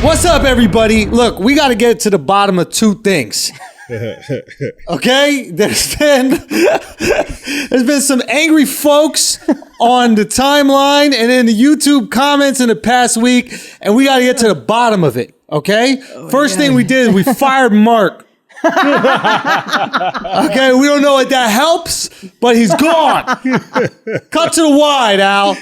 What's up, everybody? Look, we got to get to the bottom of two things. Okay? There's been some angry folks on the timeline and in the YouTube comments in the past week, and we got to get to the bottom of it. Okay? First thing we did is we fired Mark. Okay, we don't know if that helps, but he's gone. Cut to the wide, Al.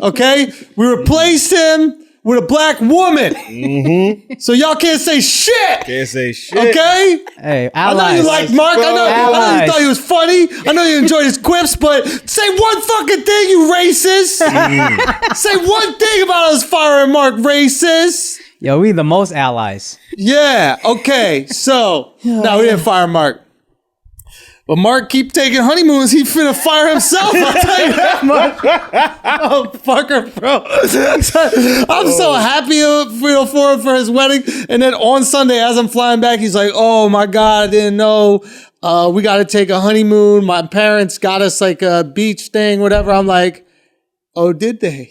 Okay? We replaced him with a black woman. Mm-hmm. So y'all can't say shit. Can't say shit. Okay? Hey, I know you like Mark. I know you thought he was funny. I know you enjoyed his quips, but say one fucking thing, you racist. Say one thing about us firing Mark, racist. Yo, we the most allies. Yeah, okay. So, no, we didn't fire Mark. But Mark keep taking honeymoons. He finna fire himself. I'll tell you that much. Oh, fucker, bro. I'm so happy for him for his wedding. And then on Sunday, as I'm flying back, he's like, oh my God, I didn't know. We got to take a honeymoon. My parents got us like a beach thing, whatever. I'm like, oh, did they?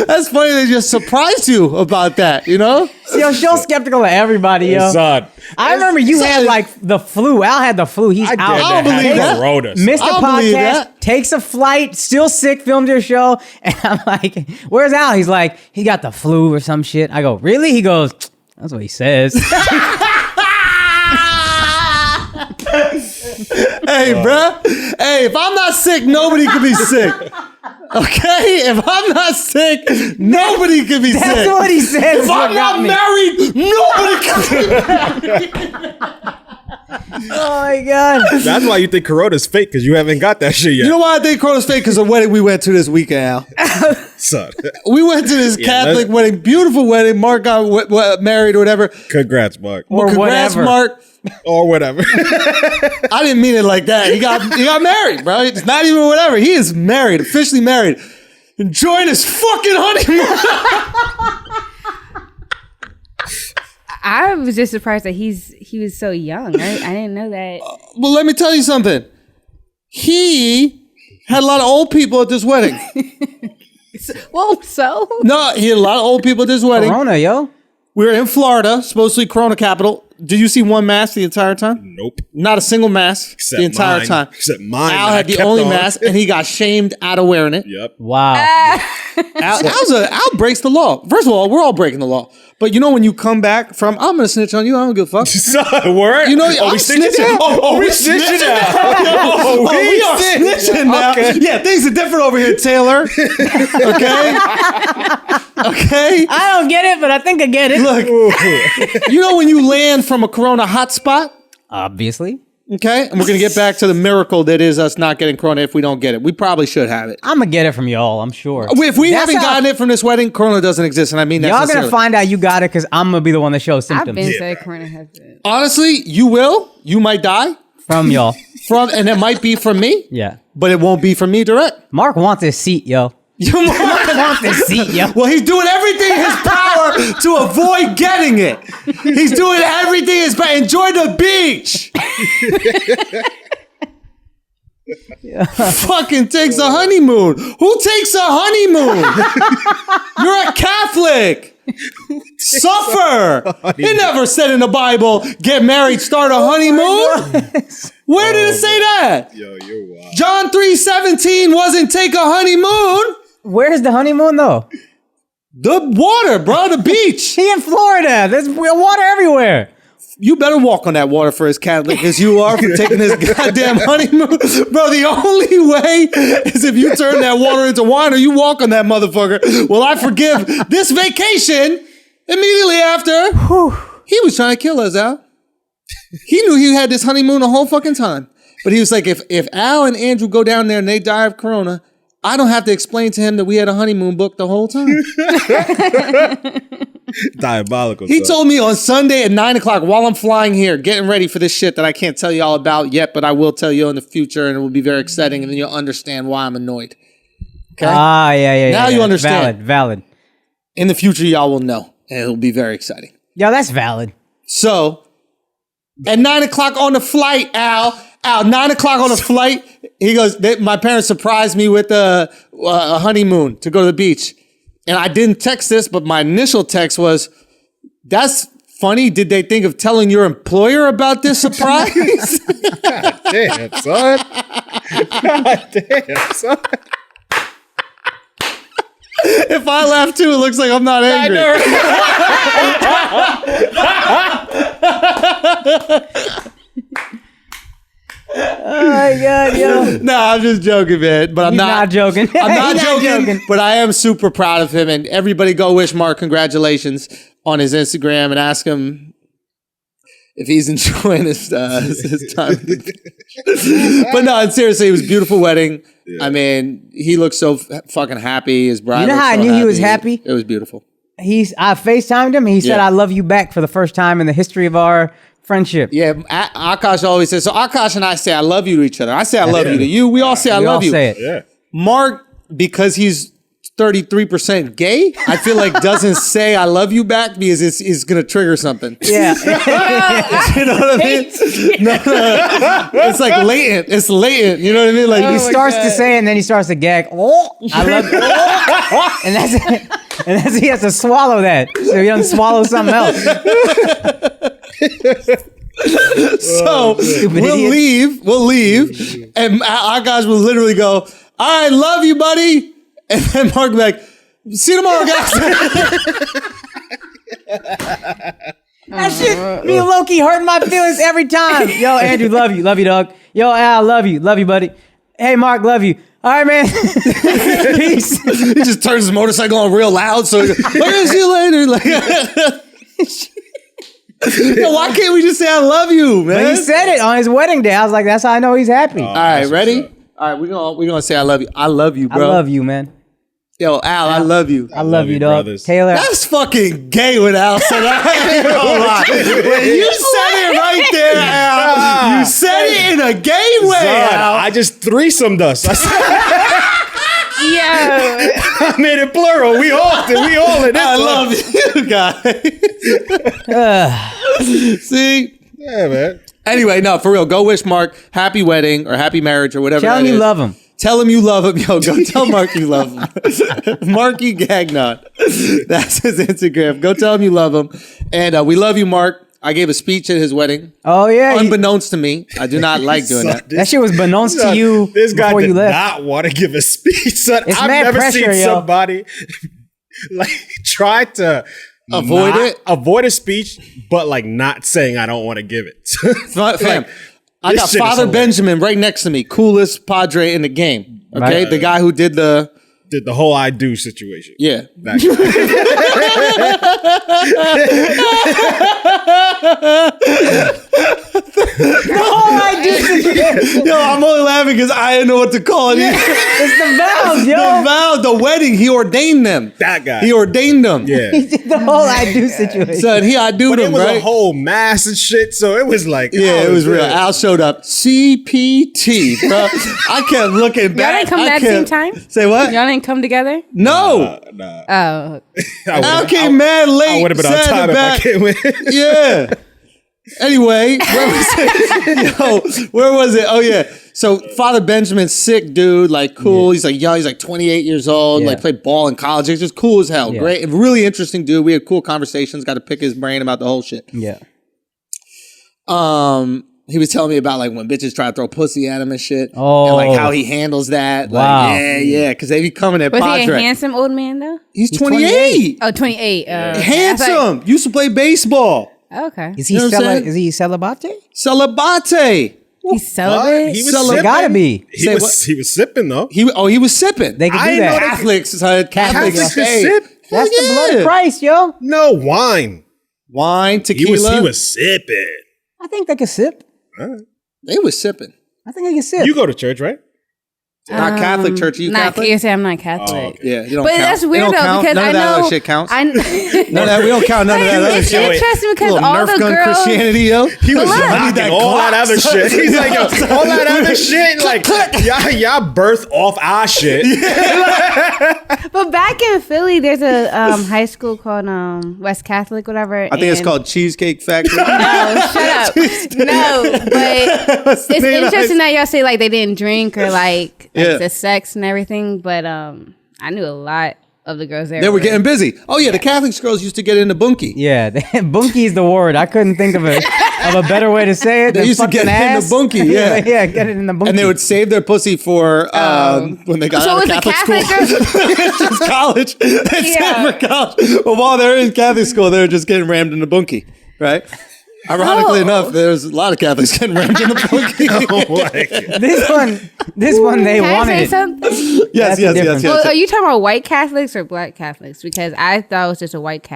That's funny. They just surprised you about that, you know? Yo, show skeptical of everybody, yo. Son. I remember you had like the flu. Al had the flu. He's out. I don't believe that. Missed the podcast, takes a flight, still sick, filmed your show. And I'm like, where's Al? He's like, he got the flu or some shit. I go, really? He goes, that's what he says. Hey, bruh. Hey, if I'm not sick, nobody can be sick. Okay? If I'm not sick, nobody can be sick. That's what he says. If I'm not married, nobody can be married. Oh, my God. That's why you think Corona's fake, because you haven't got that shit yet. You know why I think Corona's fake? Because the wedding we went to this weekend, Al. Son. We went to this Catholic wedding, beautiful wedding. Mark got married or whatever. Congrats, Mark. Or Congrats, whatever. Mark. Or whatever. I didn't mean it like that. He got married, bro. It's not even whatever. He is married, officially married. Enjoying his fucking honeymoon. I was just surprised that he was so young. I didn't know that. Well, let me tell you something. He had a lot of old people at this wedding. Well, so? No, he had a lot of old people at this wedding. Corona, yo. We were in Florida, supposedly Corona capital. Did you see one mask the entire time? Nope. Not a single mask Except the entire mine. time. Except mine. Al had the only mask, and he got shamed out of wearing it. Yep. Wow. Al breaks the law. First of all, we're all breaking the law. But you know when you come back from, I'm gonna snitch on you. I don't give a fuck. Son, word? You know, we snitching? We snitching now. We are snitching now. Okay. Yeah, things are different over here, Taylor. Okay? Okay? I don't get it, but I think I get it. Look, you know when you land from a Corona hotspot? Obviously. Okay? And we're going to get back to the miracle that is us not getting Corona if we don't get it. We probably should have it. I'm going to get it from y'all, I'm sure. If we haven't gotten it from this wedding, Corona doesn't exist. And I mean that y'all sincerely. going to find out you got it because I'm going to be the one that shows symptoms. I've been saying Corona has it. Honestly, you will. You might die. From y'all. And it might be from me. Yeah. But it won't be from me direct. Mark wants his seat, yo. Mark wants his seat, yo. Well, he's doing everything in his power to avoid getting it. He's doing everything in his power. Enjoy the beach. Fucking takes a honeymoon. Who takes a honeymoon? You're a Catholic. Suffer. It never said in the Bible, get married, start a honeymoon. Where did it say that? Yo, you're wild. John 3:17 wasn't take a honeymoon. Where's the honeymoon, though? The water, bro, the beach. He in Florida. There's water everywhere. You better walk on that water for as Catholic as you are for taking this goddamn honeymoon. Bro, the only way is if you turn that water into wine or you walk on that motherfucker. Well, I forgive this vacation immediately after. He was trying to kill us, Al. He knew he had this honeymoon the whole fucking time. But he was like, if Al and Andrew go down there and they die of Corona, I don't have to explain to him that we had a honeymoon booked the whole time. Diabolical. He told me on Sunday at 9 o'clock while I'm flying here, getting ready for this shit that I can't tell you all about yet, but I will tell you in the future, and it will be very exciting, and then you'll understand why I'm annoyed. Okay? Yeah. Now you understand. Valid. In the future, y'all will know, and it'll be very exciting. Yo, that's valid. So, at 9 o'clock on the flight, Al, 9 o'clock on the flight, he goes, my parents surprised me with a honeymoon to go to the beach. and I didn't text this, but my initial text was, that's funny. Did they think of telling your employer about this surprise? God damn, son. God damn, son. If I laugh too, it looks like I'm not angry. Oh my God, yo. No, I'm just joking, man. But I'm He's not joking. I'm not He's not joking, joking. but I am super proud of him. And everybody go wish Mark congratulations on his Instagram and ask him if he's enjoying his time. But no, seriously, it was a beautiful wedding. Yeah. I mean, he looked so fucking happy. His bride. You know how I knew he was happy? It was beautiful. I FaceTimed him and he said, I love you back for the first time in the history of our friendship. Yeah, Akaash always says, so Akaash and I say I love you to each other. I say I love you to you. We all say I love you. Say it. Yeah. Mark, because he's 33% gay, I feel like doesn't say I love you back because it's going to trigger something. Yeah. You know what I mean? No. It's like latent. It's latent. You know what I mean? Like He starts to say it and then he starts to gag. Oh, I love you. Oh. And that's it. And that's he has to swallow that. So he doesn't swallow something else. So we'll leave. And Akaash will literally go, all right, love you, buddy. And then Mark will be like, see you tomorrow, guys. That shit, me and Loki hurting my feelings every time. Yo, Andrew, love you, dog. Yo, Al, love you, buddy. Hey, Mark, love you. All right, man. Peace. He just turns his motorcycle on real loud, so he goes, I'll see you later. Like, yo, why can't we just say I love you, man? But he said it on his wedding day. I was like, that's how I know he's happy. All right, ready? All right, we're gonna say I love you. I love you, bro. I love you, man. Yo, Al, I love you. I love you, dog. brothers. Taylor. That's fucking gay when Al said that. I ain't gonna lie. You said it right there, Al. You said it in a gay way, Son, Al. I just threesomed us. Yo. I made it plural. We all in this. I love you guys. See? Yeah, man. Anyway, no, for real. Go wish Mark happy wedding or happy marriage or whatever. Tell him that you is. love him. Tell him you love him. Yo, go tell Mark you love him. Marky Gagnon. That's his Instagram. Go tell him you love him. And we love you, Mark. I gave a speech at his wedding. Oh, yeah. Unbeknownst to me. I do not like doing that. That shit was beknownst to you This guy before did you left. not want to give a speech. Son, It's I've mad never pressure, seen yo. somebody like try to avoid a speech, but like not saying I don't want to give it. Fam, I this got shit is Father hilarious. Benjamin right next to me. Coolest padre in the game. Okay? Right. The guy who did the... Did the whole I do situation. Yeah. That guy. Yo, I'm only laughing because I didn't know what to call it. It's the vows, yo. The wedding, he ordained them. That guy. He ordained them. Yeah. He did the whole I do situation. Son, I do But them, it was right? a whole mass and shit, so it was like, Yeah, oh, it was real. good. Al showed up. CPT, bro. I kept looking back. didn't come I at the same kept- time? Say what? Y'all didn't come together? No. Nah. Oh. Al came mad late. I would have been on sat in time the if I back. came with. Yeah. Anyway, where was it? Yo, where was it? Oh yeah. So Father Benjamin's sick dude, like cool. He's like young. He's like 28 years old. Yeah. Like played ball in college. He's just cool as hell. Yeah. Great, really interesting dude. We had cool conversations. Got to pick his brain about the whole shit. Yeah. He was telling me about like when bitches try to throw pussy at him and shit. Oh. And like how he handles that. Wow. Like, yeah. Because they be coming at Was he a Padre. handsome old man, though? He's 28. Oh, 28. Handsome. Used to play baseball. Okay. Is he You know what I'm saying? is he celibate? Celibate. He's celibate? He was Celibate. sipping. Gotta be. He Say was, what? he was sipping though. He was sipping. They can I do didn't know that. they- Catholics, Catholics Catholics can say. sip? That's the blood Yeah. of Christ, yo. No wine. Wine, He tequila. was sipping. I think they can sip. They was sipping. I think they can sip. You go to church, right? Not Catholic church. Are you Not, Catholic? you say I'm not Catholic. Yeah, you don't But count. that's It weird don't though count. because None I of that know other shit counts. I, None of that. We don't count none of that other it's shit. interesting because Little all Nerf the gun girls. Christianity, yo. He was look. knocking all that other shit. He's like, yo, all that other shit. Like, y'all birth off our shit. But back in Philly, there's a high school called West Catholic, whatever. I think it's called Cheesecake Factory. No, shut up. No, but it's name of the interesting that y'all say like they didn't drink or like Yeah. the sex and everything. But I knew a lot of the girls there. They were getting busy. Oh yeah, the Catholic girls used to get into bunkie. Yeah, bunkie is the word. I couldn't think of a better way to say it. They used to get in the bunkie. Yeah, yeah, get it in the bunkie. And they would save their pussy for when they got out of Catholic school. It's just college. It's for college. But while they're in Catholic school, they're just getting rammed in the bunkie, right? Ironically enough, there's a lot of Catholics getting rammed in the bunkie. This one, they Can wanted I say it. something? Yes. Well, are you talking about white Catholics or black Catholics? Because I thought it was just a white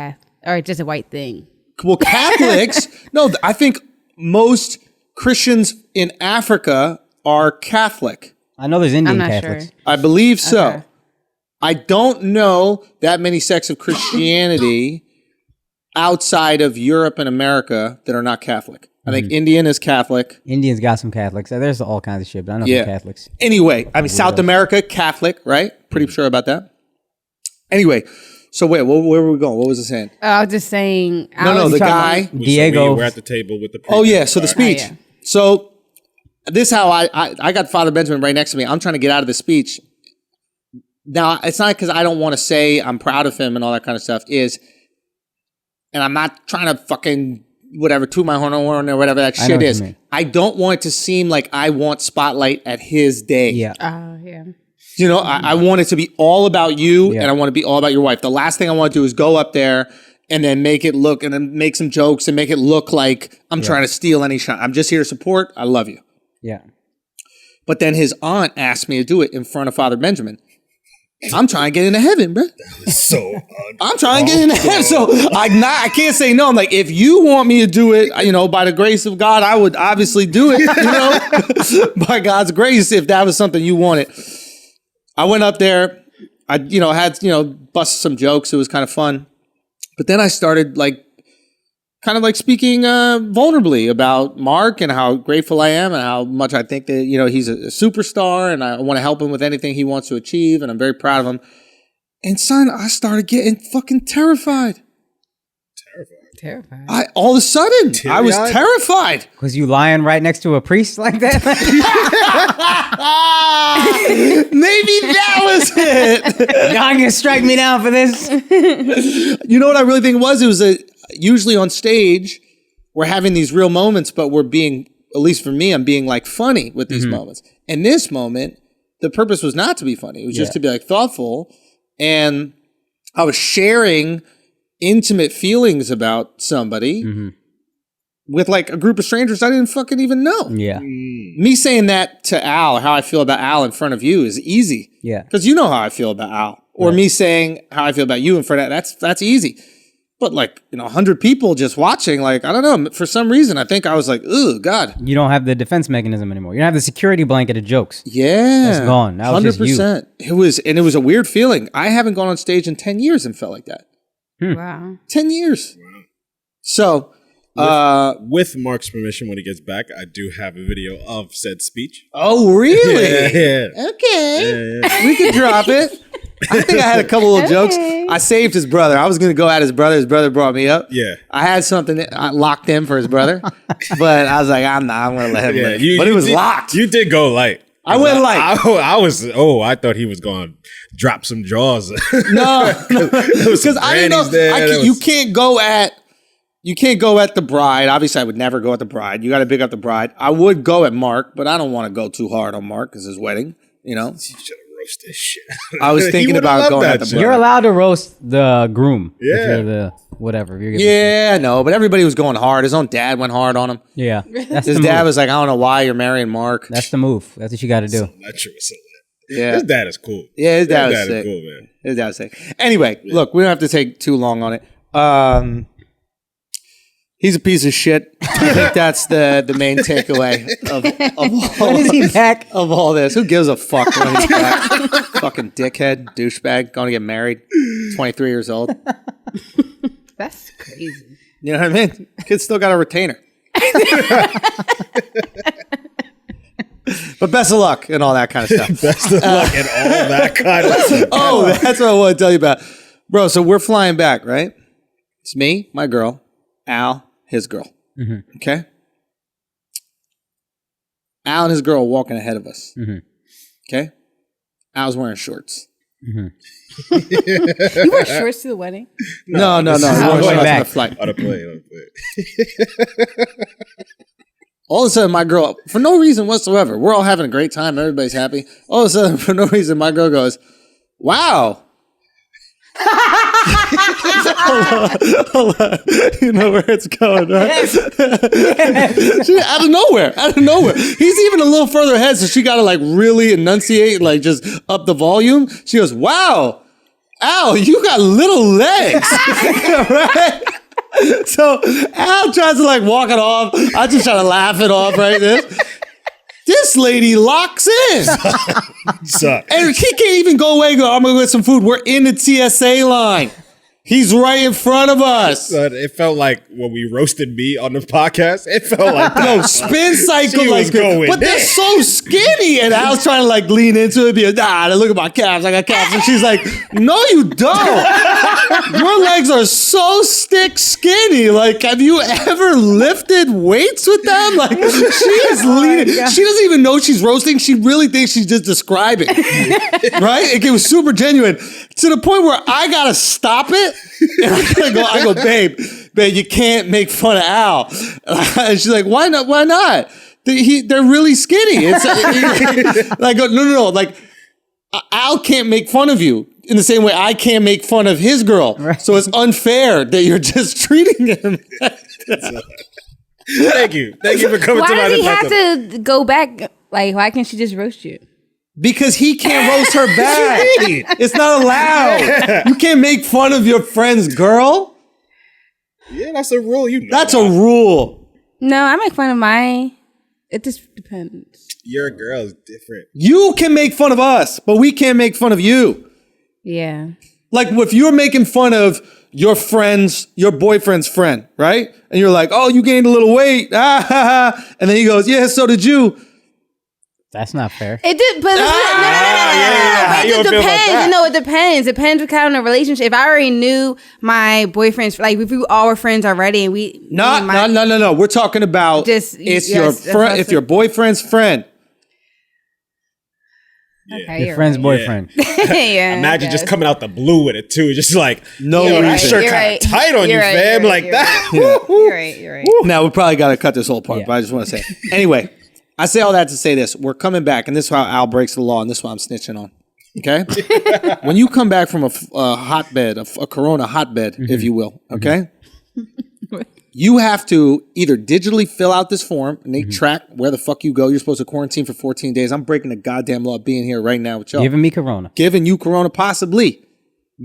or just a white thing. Well, Catholics, no, I think most Christians in Africa are Catholic. I know there's Indian I'm not Catholics. sure. I believe so. Okay. I don't know that many sects of Christianity outside of Europe and America that are not Catholic. I think Indian is Catholic. Indians got some Catholics. There's all kinds of shit, but I know some Catholics. Anyway, I mean, South America, Catholic, right? Pretty sure about that. Anyway, so wait, where were we going? What was I saying? I was just saying. The guy. Diego. We're at the table with the Oh, yeah, so the speech. yeah. So this is how I got Father Benjamin right next to me. I'm trying to get out of the speech. Now, it's not because I don't want to say I'm proud of him and all that kind of stuff, and I'm not trying to fucking whatever, toot my horn or whatever that shit is. I don't want it to seem like I want spotlight at his day. Yeah. Yeah. You know, I want it to be all about you and I want to be all about your wife. The last thing I want to do is go up there and then make it look and then make some jokes and make it look like I'm trying to steal any shot. I'm just here to support. I love you. Yeah. But then his aunt asked me to do it in front of Father Benjamin. I'm trying to get into heaven, bro. So I'm trying to get into heaven. So I can't say no. I'm like, if you want me to do it, by the grace of God, I would obviously do it, by God's grace, if that was something you wanted. I went up there. I, had, busted some jokes. It was kind of fun. But then I started kind of speaking vulnerably about Mark and how grateful I am and how much I think that, he's a superstar and I want to help him with anything he wants to achieve. And I'm very proud of him. And son, I started getting fucking terrified. Terrified. All of a sudden, I was terrified. Was you lying right next to a priest like that? Maybe that was it. Y'all gonna strike me down for this? You know what I really think it was? It was usually on stage, we're having these real moments, but we're being, at least for me, I'm being funny with these moments. And this moment, the purpose was not to be funny. It was just to be thoughtful. And I was sharing intimate feelings about somebody with a group of strangers I didn't fucking even know. Yeah. Me saying that to Al, how I feel about Al in front of you is easy. Yeah. Because you know how I feel about Al. Or me saying how I feel about you in front of that's easy. But 100 people just watching, I don't know, for some reason, I think I was oh God. You don't have the defense mechanism anymore. You don't have the security blanket of jokes. Yeah. That's gone. That was 100%. It was a weird feeling. I haven't gone on stage in 10 years and felt like that. Wow. 10 years. So, with Mark's permission, when he gets back, I do have a video of said speech. oh, really? Yeah. Okay. We could drop it. I think I had a couple of jokes. I saved his brother. I was going to go at his brother. His brother brought me up. Yeah. I had something that I locked in for his brother, but I was like, I'm going to let him live. But it was locked. You did go light. I went light. I thought he was going to drop some jaws. No, because I didn't know. You can't go at the bride. Obviously, I would never go at the bride. You got to pick up the bride. I would go at Mark, but I don't want to go too hard on Mark because his wedding. You should have roasted shit. I was thinking about going at the bride. You're allowed to roast the groom. Yeah. If you're the whatever. If you're Yeah, no, but everybody was going hard. His own dad went hard on him. Yeah. That's His the dad move. was like, I don't know why you're marrying Mark. That's the move. That's what you got to do. Yeah. His dad is cool. Yeah, his dad was is sick. cool, man. His dad was sick. Anyway, look, we don't have to take too long on it. He's a piece of shit. I think that's the main takeaway of When is he back? of all this. Who gives a fuck when he's back? Fucking dickhead, douchebag, going to get married, 23 years old. That's crazy. You know what I mean? Kid's still got a retainer. But best of luck and all that kind of stuff. Best of luck and all that kind of stuff. Oh, that's what I want to tell you about. Bro, so we're flying back, right? It's me, my girl, Al, his girl. Mm-hmm. Okay? Al and his girl are walking ahead of us. Mm-hmm. Okay? Al's wearing shorts. You wore shorts to the wedding? No. Going back. Flight. On a plane. All of a sudden, my girl, for no reason whatsoever, we're all having a great time. Everybody's happy. All of a sudden, for no reason, my girl goes, "Wow." Hold on. You know where it's going, right? She, out of nowhere. He's even a little further ahead, so she got to like really enunciate, like just up the volume. She goes, "Wow, Al, you got little legs." Right? So Al tries to like walk it off. I just try to laugh it off, right? This lady locks in. And he can't even go away and go, "I'm going to get some food." We're in the TSA line. He's right in front of us. It felt like when we roasted me on the podcast. It felt like no spin cycle She like was going but they're there. so skinny. And I was trying to like lean into it. Be like, "Nah, look at my calves. I got calves." And she's like, "No, you don't. Your legs are so skinny. Like, have you ever lifted weights with them?" Like, she is leaning. She doesn't even know she's roasting. She really thinks she's just describing. Right? It was super genuine to the point where I gotta stop it. And I go, babe, you can't make fun of Al. And she's like, "Why not? Why not? They're really skinny." And I go, no. Like, Al can't make fun of you in the same way I can't make fun of his girl. Right. So it's unfair that you're just treating him. Thank you for coming to my Why does he defense. have to go back? Like, why can't she just roast you? Because he can't roast her back. It's not allowed. You can't make fun of your friend's girl. Yeah, that's a rule. You know That's that. a rule. No, I make fun of my. It just depends. Your girl is different. You can make fun of us, but we can't make fun of you. Yeah. Like if you're making fun of your boyfriend's friend, right? And you're like, "Oh, you gained a little weight." And then he goes, "Yeah, so did you." That's not fair. It did, but no. How you It feel about that? depends. No, it depends. It depends what kind of relationship. If I already knew my boyfriend's, like if we all were friends already, and we No. We're talking about your friend. If your boyfriend's friend. Okay, Your friend's boyfriend. yeah. Imagine just coming out the blue with it too. Just like, No yo, that reason. shirt You're kind right. of tight on you, You're right, fam. you're Like right, that. You're right. Now we probably got to cut this whole part, Yeah. but I just want to say. Anyway, I say all that to say this: we're coming back, and this is how Al breaks the law, and this is what I'm snitching on. Okay, when you come back from a hotbed, a Corona hotbed, if you will, okay, you have to either digitally fill out this form, and they track where the fuck you go. You're supposed to quarantine for 14 days. I'm breaking the goddamn law being here right now with y'all. Giving me corona. Giving you Corona, possibly.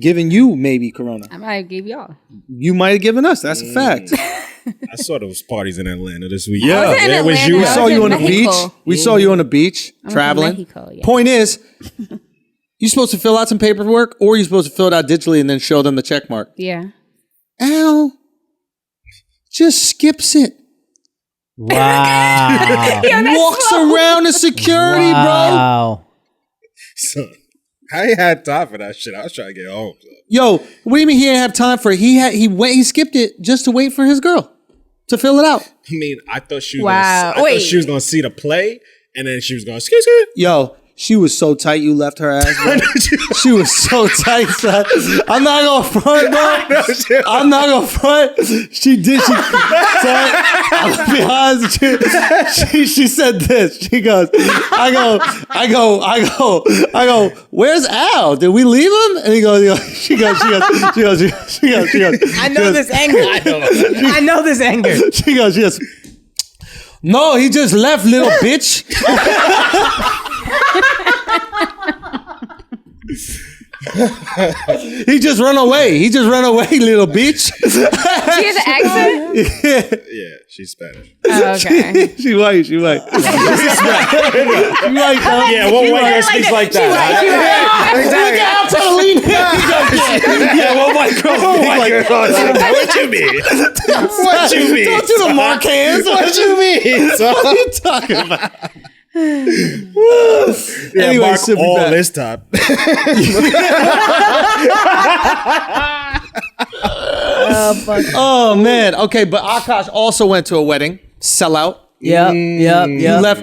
Giving you maybe Corona. I might give y'all. You might have given us. That's a fact. I saw those parties in Atlanta this week. Yeah. I was in There was Atlanta. you. We I was saw you in on the beach. Mexico. We saw you on the beach traveling. Mexico, yeah. Point is, you're supposed to fill out some paperwork, or you're supposed to fill it out digitally and then show them the check mark. Yeah. Al just skips it. Wow. Walks around the security, bro. Wow. Son, I ain't had time for that shit. I was trying to get home. So. Yo, what do you mean he didn't have time for it? He skipped it just to wait for his girl to fill it out. I mean, I thought she was Wow. gonna, I Wait. thought she was going to see the play, and then she was going to excuse me. Yo, she was so tight you left her ass, bro. She was so tight, son. I'm not gonna front, bro. I'm not gonna front. She did. Son, I'll be honest with you. She said this. She goes, I go, "Where's Al? Did we leave him?" And he goes, she goes. I know this anger. I know this anger. She goes, "No, he just left, little bitch." He just run away, little bitch. She has an accent? Yeah, she's Spanish. Oh, okay. She white. She white. Yeah, one white girl speaks like that. Look at Al trying to lean in. Yeah, one white girl speaks like that. What you mean? What you mean? Don't do the mark hands. What you mean? What are you talking about? Yeah, Anyway, Mark she'll be all back. this time. Oh man. Okay, but Akaash also went to a wedding. Sellout. Yep.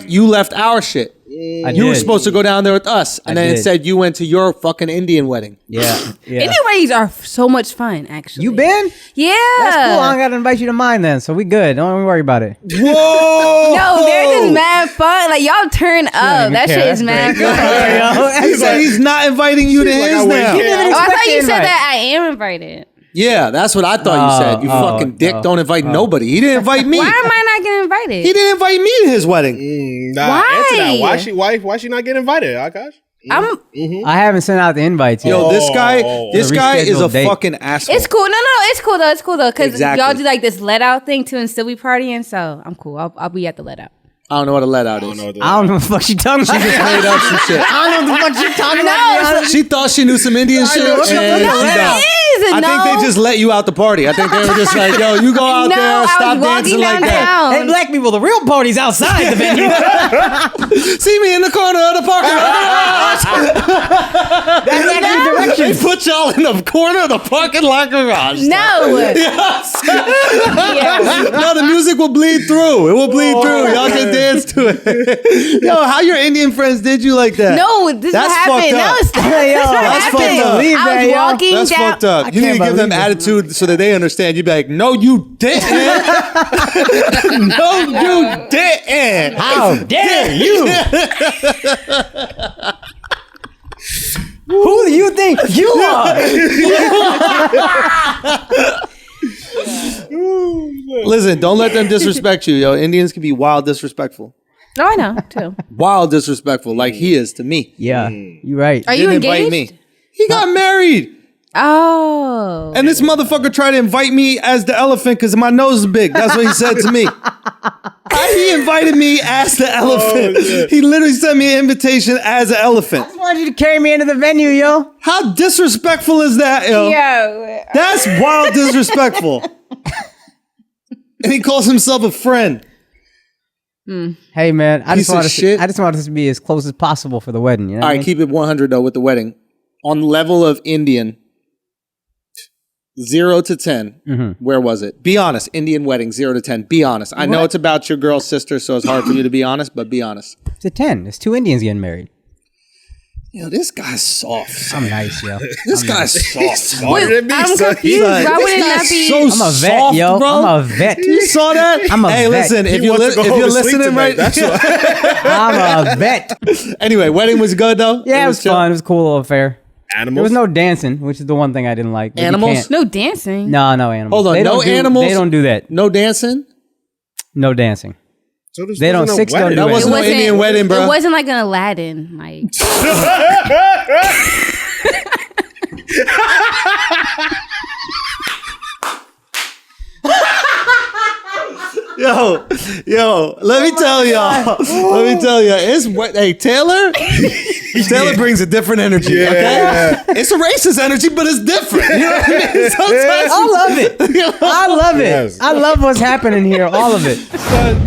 You left our shit. You were supposed to go down there with us, and then instead you went to your fucking Indian wedding. Yeah. Indian weddings are so much fun, actually. You been? Yeah. That's cool. I don't gotta invite you to mine then, so we good. Don't even worry about it. Whoa! No, they're just mad fun. Like, y'all turn up. That shit is mad fun. He said he's not inviting you to his now. Oh, I thought you said that I am invited. Yeah, that's what I thought you said. You fucking dick. Don't invite nobody. He didn't invite me. Why am I not getting invited? He didn't invite me to his wedding. Why? Why she not getting invited, Akaash? I haven't sent out the invites yet. Yo, this guy is a date. fucking asshole. It's cool. No, it's cool though. Because Exactly. y'all do like this let out thing too and still be partying. So I'm cool. I'll be at the let out. I don't know what a let out is. I don't know what the fuck she talking about. She just made up some shit. I don't know what the fuck she talking about. She thought she knew some Indian shit. know what the and fuck she that don't. is. I think they just let you out the party. I think they were just like, yo, you go out No, there, I stop was dancing walking like that. downtown. Hey, black people, the real party's outside the venue. See me in the corner of the parking lot. That's actually They directions. put y'all in the corner of the parking lot garage. No. Yes. Yeah. No, the music will bleed through. It will bleed through. Y'all can dance to it. Yo, how your Indian friends did you like that? No, this is what happened. fucked up. No, it's Hey, yo, this is what that's happened. fucked up. Believe I that, was yo. walking That's down. fucked up. You need to can't give them believe it. attitude so that they understand. You'd be like, no, you didn't. No, you didn't. How dare you? Who do you think you are? Listen, don't let them disrespect you, yo. Indians can be wild disrespectful. Oh, I know too. Wild disrespectful, like he is to me. Yeah, you're right. Are you Didn't invite engaged? me. He got married. Oh. And this motherfucker tried to invite me as the elephant because my nose is big. That's what he said to me. He invited me as the elephant. He literally sent me an invitation as an elephant. I just wanted you to carry me into the venue, yo. How disrespectful is that, yo? Yo. That's wild disrespectful. And he calls himself a friend. Hey, man, I Piece just of shit. wanted us to be as close as possible for the wedding. You know All what I right, mean? keep it 100 though with the wedding. On the level of Indian, 0 to 10, where was it? Be honest. Indian wedding, 0 to 10. Be honest. I know it's about your girl's sister, so it's hard for you to be honest, but be honest. It's a 10. It's 2 Indians getting married. Yo, this guy's soft. I'm nice, yo. This guy's soft. Smarter than me, I'm son. confused. Like, Why would it this not guy's be? so I'm a vet, soft, yo. bro. I'm a vet. You saw that? I'm a Hey, vet. listen, if He you're, wants to go if home you're and sleep listening tonight, right that's I'm a vet. Anyway, wedding was good though? Yeah, it was chill? fun. It was a cool little affair. Animals. There was no dancing, which is the one thing I didn't like. but you Animals? can't- No dancing. No animals. Hold on, They no don't do- animals? They don't do that. No dancing? No dancing. So this They don't- wasn't a six don't wedding. do That it. wasn't no Indian wedding, bro. It wasn't like an Aladdin. Like Yo, let me tell y'all. It's what, hey, Taylor brings a different energy, okay? It's a racist energy, but it's different. You know what I mean? Sometimes I love it. I love it. Yes. I love what's happening here. All of it.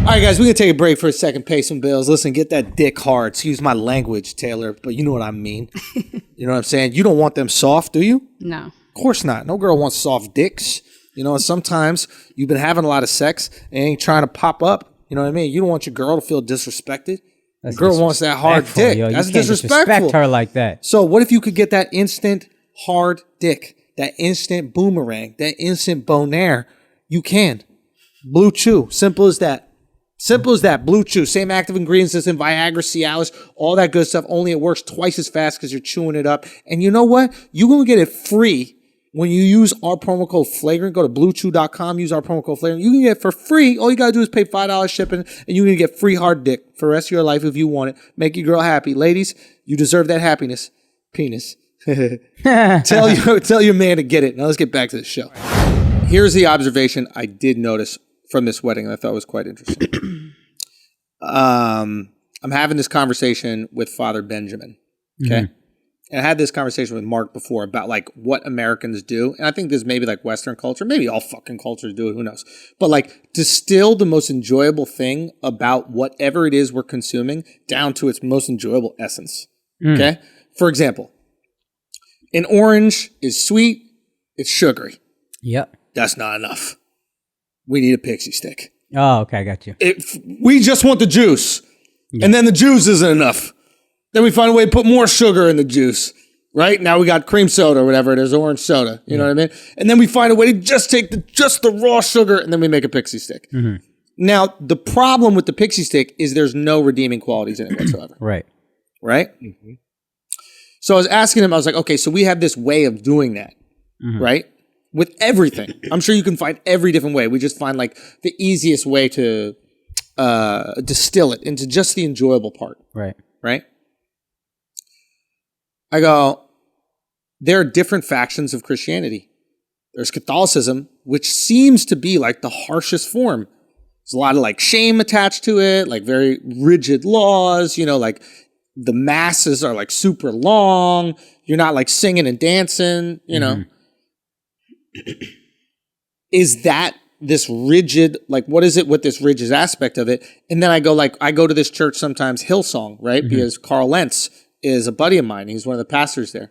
All right, guys, we're going to take a break for a second, pay some bills. Listen, get that dick hard. Excuse my language, Taylor, but you know what I mean. You know what I'm saying? You don't want them soft, do you? no. Of course not. No girl wants soft dicks. You know, and sometimes you've been having a lot of sex and ain't trying to pop up. You know what I mean? You don't want your girl to feel disrespected. The girl wants that hard Disrespectful, dick. yo. You That's can't disrespectful. disrespect her like that. So what if you could get that instant hard dick, that instant boomerang, that instant bonaire? You can. Blue Chew. Simple as that. Simple as that. Blue Chew. Same active ingredients as in Viagra, Cialis, all that good stuff. Only it works twice as fast because you're chewing it up. And you know what? You're going to get it free when you use our promo code Flagrant. Go to bluechew.com, use our promo code Flagrant. You can get it for free. All you got to do is pay $5 shipping, and you're going to get free hard dick for the rest of your life if you want it. Make your girl happy. Ladies, you deserve that happiness. Penis. Tell your man to get it. Now let's get back to the show. Here's the observation I did notice from this wedding that I thought was quite interesting. I'm having this conversation with Father Benjamin. Okay. And I had this conversation with Mark before about like what Americans do. And I think this maybe like Western culture, maybe all fucking cultures do it, who knows? But like distill the most enjoyable thing about whatever it is we're consuming down to its most enjoyable essence. Okay. For example, an orange is sweet, it's sugary. Yep. That's not enough. We need a pixie stick. Oh, okay. I got you. We just want the juice. And then the juice isn't enough. Then we find a way to put more sugar in the juice, right? Now we got cream soda or whatever it is, orange soda. You know what I mean? And then we find a way to just take the raw sugar and then we make a pixie stick. Mm-hmm. Now, the problem with the pixie stick is there's no redeeming qualities in it whatsoever. Right. Mm-hmm. So I was asking him, I was like, okay, so we have this way of doing that, right? With everything. I'm sure you can find every different way. We just find like the easiest way to distill it into just the enjoyable part. Right? I go, there are different factions of Christianity. There's Catholicism, which seems to be like the harshest form. There's a lot of like shame attached to it, like very rigid laws, like the masses are like super long. You're not like singing and dancing, you know. Is that this rigid, like what is it with this rigid aspect of it? And then I go to this church sometimes, Hillsong, right? Because Carl Lentz is a buddy of mine. He's one of the pastors there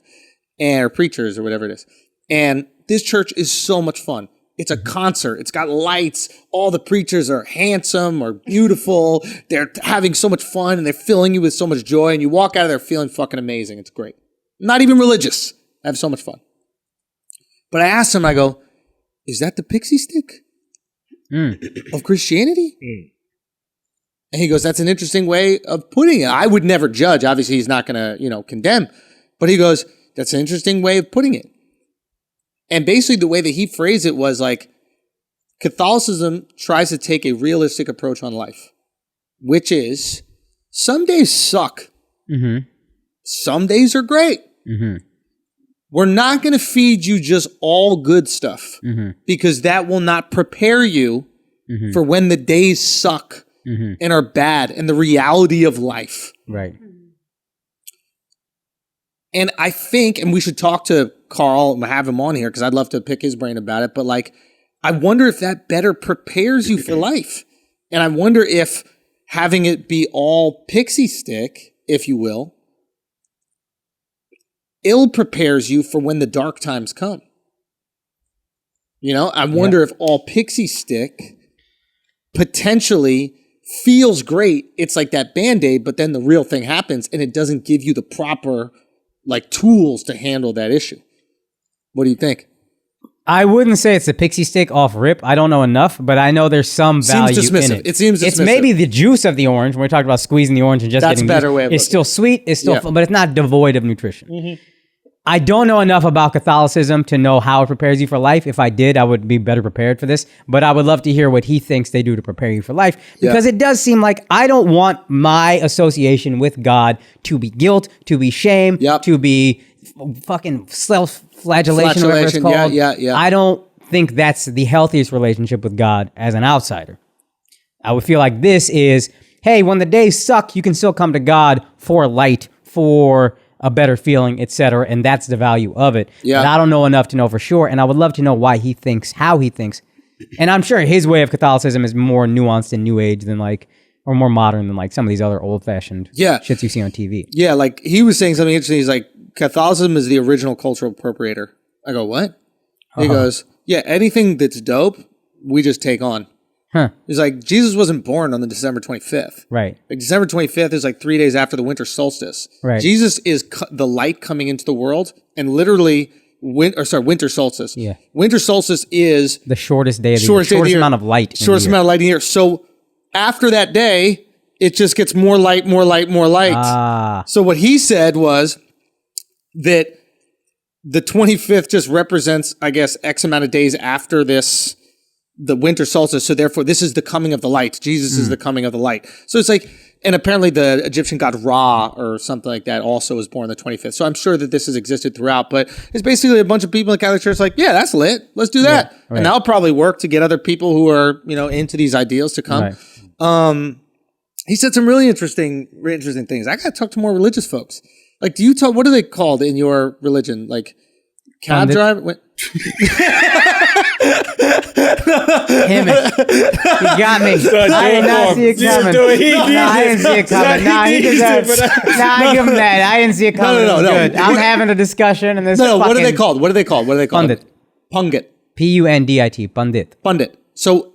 or preachers or whatever it is. And this church is so much fun. It's a concert. It's got lights. All the preachers are handsome or beautiful. They're having so much fun and they're filling you with so much joy. And you walk out of there feeling fucking amazing. It's great. Not even religious. I have so much fun. But I asked him, I go, is that the pixie stick of Christianity? And he goes, that's an interesting way of putting it. I would never judge. Obviously, he's not going to, condemn. But he goes, that's an interesting way of putting it. And basically the way that he phrased it was like, Catholicism tries to take a realistic approach on life, which is some days suck. Some days are great. We're not going to feed you just all good stuff because that will not prepare you for when the days suck and are bad and the reality of life. Right. And I think, and we should talk to Carl and have him on here because I'd love to pick his brain about it. But like, I wonder if that better prepares you for life. And I wonder if having it be all pixie stick, if you will, ill prepares you for when the dark times come. I wonder if all pixie stick potentially feels great. It's like that Band-Aid, but then the real thing happens and it doesn't give you the proper like tools to handle that issue. What do you think? I wouldn't say it's a pixie stick off rip. I don't know enough, but I know there's some value in it. It seems dismissive. It's maybe the juice of the orange. When we talked about squeezing the orange and just That's getting a better way of it's still sweet. It's still fun, but it's not devoid of nutrition. I don't know enough about Catholicism to know how it prepares you for life. If I did, I would be better prepared for this. But I would love to hear what he thinks they do to prepare you for life. Because it does seem like I don't want my association with God to be guilt, to be shame, to be fucking self-flagellation, whatever it's called. I don't think that's the healthiest relationship with God as an outsider. I would feel like this is, hey, when the days suck, you can still come to God for light, for a better feeling, etc. And that's the value of it. But I don't know enough to know for sure. And I would love to know why he thinks, how he thinks. And I'm sure his way of Catholicism is more nuanced and new age than like, or more modern than like some of these other old fashioned shits you see on TV. Yeah, like he was saying something interesting. He's like, Catholicism is the original cultural appropriator. I go, what? He goes, yeah, anything that's dope, we just take on. He's like, Jesus wasn't born on the December 25th. Right. Like December 25th is like 3 days after the winter solstice. Right. Jesus is the light coming into the world, and literally, winter solstice. Yeah. Winter solstice is the shortest day of the year. Shortest amount of light. Shortest amount of light in the year. So after that day, it just gets more light, more light, more light. So what he said was that the 25th just represents, I guess, X amount of days after the winter solstice. So therefore, this is the coming of the light. Jesus is the coming of the light. So it's like, and apparently the Egyptian god Ra or something like that also was born the 25th. So I'm sure that this has existed throughout, but it's basically a bunch of people in the Catholic Church like, yeah, that's lit. Let's do that. Yeah, right. And that'll probably work to get other people who are, into these ideals to come. Right. He said some really interesting things. I got to talk to more religious folks. Like, do you talk, what are they called in your religion? Like cab driver? Damn it. He got me. I did not see it coming. I didn't see it coming. He deserves. I give him that. I didn't see it coming. No. Good. I'm having a discussion and this what are they called? Pundit. Pundit. Pundit. So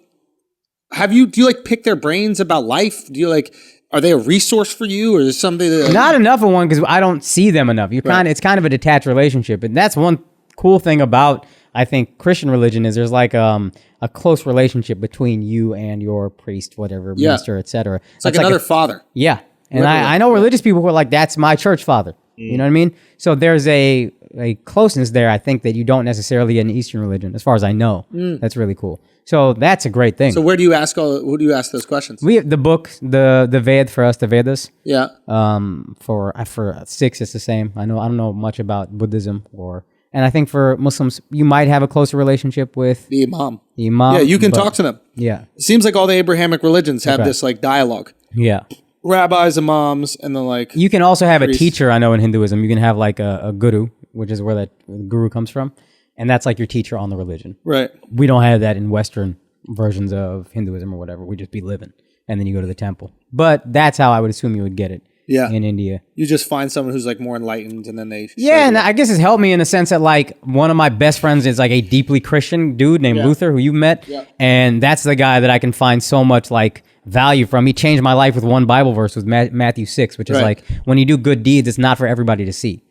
do you like pick their brains about life? Do you like, are they a resource for you, or is it something that Not enough of one because I don't see them enough. It's kind of a detached relationship, and that's one cool thing about I think Christian religion is there's like a close relationship between you and your priest, whatever, minister, etc. It's like another father. Yeah, and I know religious people who are like, that's my church father. You know what I mean? So there's a closeness there, I think, that you don't necessarily get in Eastern religion, as far as I know. That's really cool. So that's a great thing. So who do you ask those questions? We have the book, the Ved for us, the Vedas. Yeah. For Sikhs, it's the same. I don't know much about Buddhism and I think for Muslims, you might have a closer relationship with the Imam. Yeah, you can talk to them. Yeah. It seems like all the Abrahamic religions have this like dialogue. Yeah. Rabbis, imams, and then like you can also have priests. a teacher. I know in Hinduism you can have like a guru, which is where that guru comes from, and that's like your teacher on the religion. Right. We don't have that in Western versions of Hinduism or whatever. We just be living, and then you go to the temple. But that's how I would assume you would get it. Yeah. In India, you just find someone who's like more enlightened, and then they and I guess it's helped me in the sense that like one of my best friends is like a deeply Christian dude named Luther, who you met, and that's the guy that I can find so much like value from. He changed my life with one Bible verse with Matthew 6, which is like, when you do good deeds, it's not for everybody to see.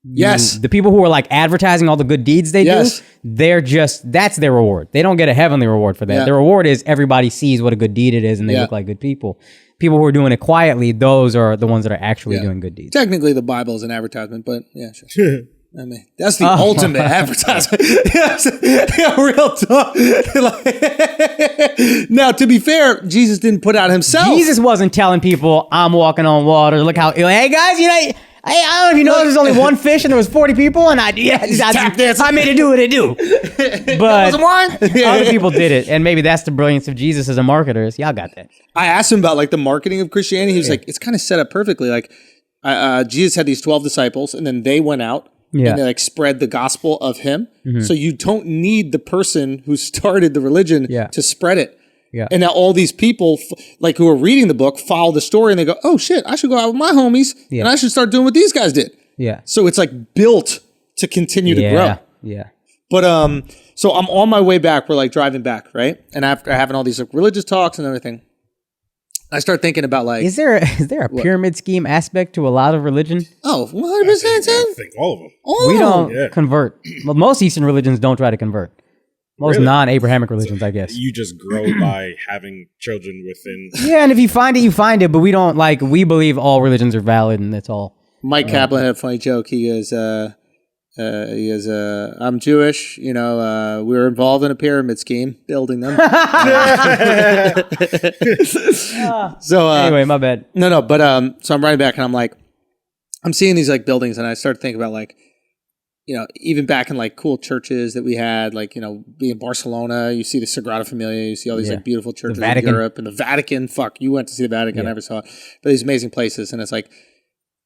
The people who are like advertising all the good deeds they do, that's their reward. They don't get a heavenly reward for that. Their reward is everybody sees what a good deed it is and they look like good people. People who are doing it quietly, those are the ones that are actually doing good deeds. Technically, the Bible is an advertisement, but sure. I mean, that's the ultimate advertisement. Real talk. Now, to be fair, Jesus didn't put out himself. Jesus wasn't telling people, I'm walking on water. Look how, hey guys, I don't know if you know there's only one fish and there was 40 people and I made it do what it do. But other people did it. And maybe that's the brilliance of Jesus as a marketer. Y'all got that. I asked him about like the marketing of Christianity. He was like, it's kind of set up perfectly. Like Jesus had these 12 disciples and then they went out. Yeah. And they like spread the gospel of him. Mm-hmm. So you don't need the person who started the religion to spread it. Yeah. And now all these people like who are reading the book follow the story and they go, oh shit, I should go out with my homies and I should start doing what these guys did. Yeah. So it's like built to continue to grow. Yeah. But so I'm on my way back. We're like driving back, right? And after having all these like religious talks and everything, I start thinking about like... Is there a pyramid scheme aspect to a lot of religion? Oh, 100%. I think all of them. We don't convert. Well, most Eastern religions don't try to convert. Most non-Abrahamic religions, I guess. You just grow by having children within... Yeah, and if you find it, you find it. But we don't like... We believe all religions are valid and that's all. Mike Kaplan had a funny joke. He goes... I'm Jewish, we were involved in a pyramid scheme, building them. So anyway, my bad. No, but so I'm riding back and I'm like, I'm seeing these like buildings and I start thinking about like, even back in like cool churches that we had, like, be in Barcelona, you see the Sagrada Familia, you see all these like beautiful churches in Europe and the Vatican. Fuck, you went to see the Vatican, I never saw it. But these amazing places. And it's like,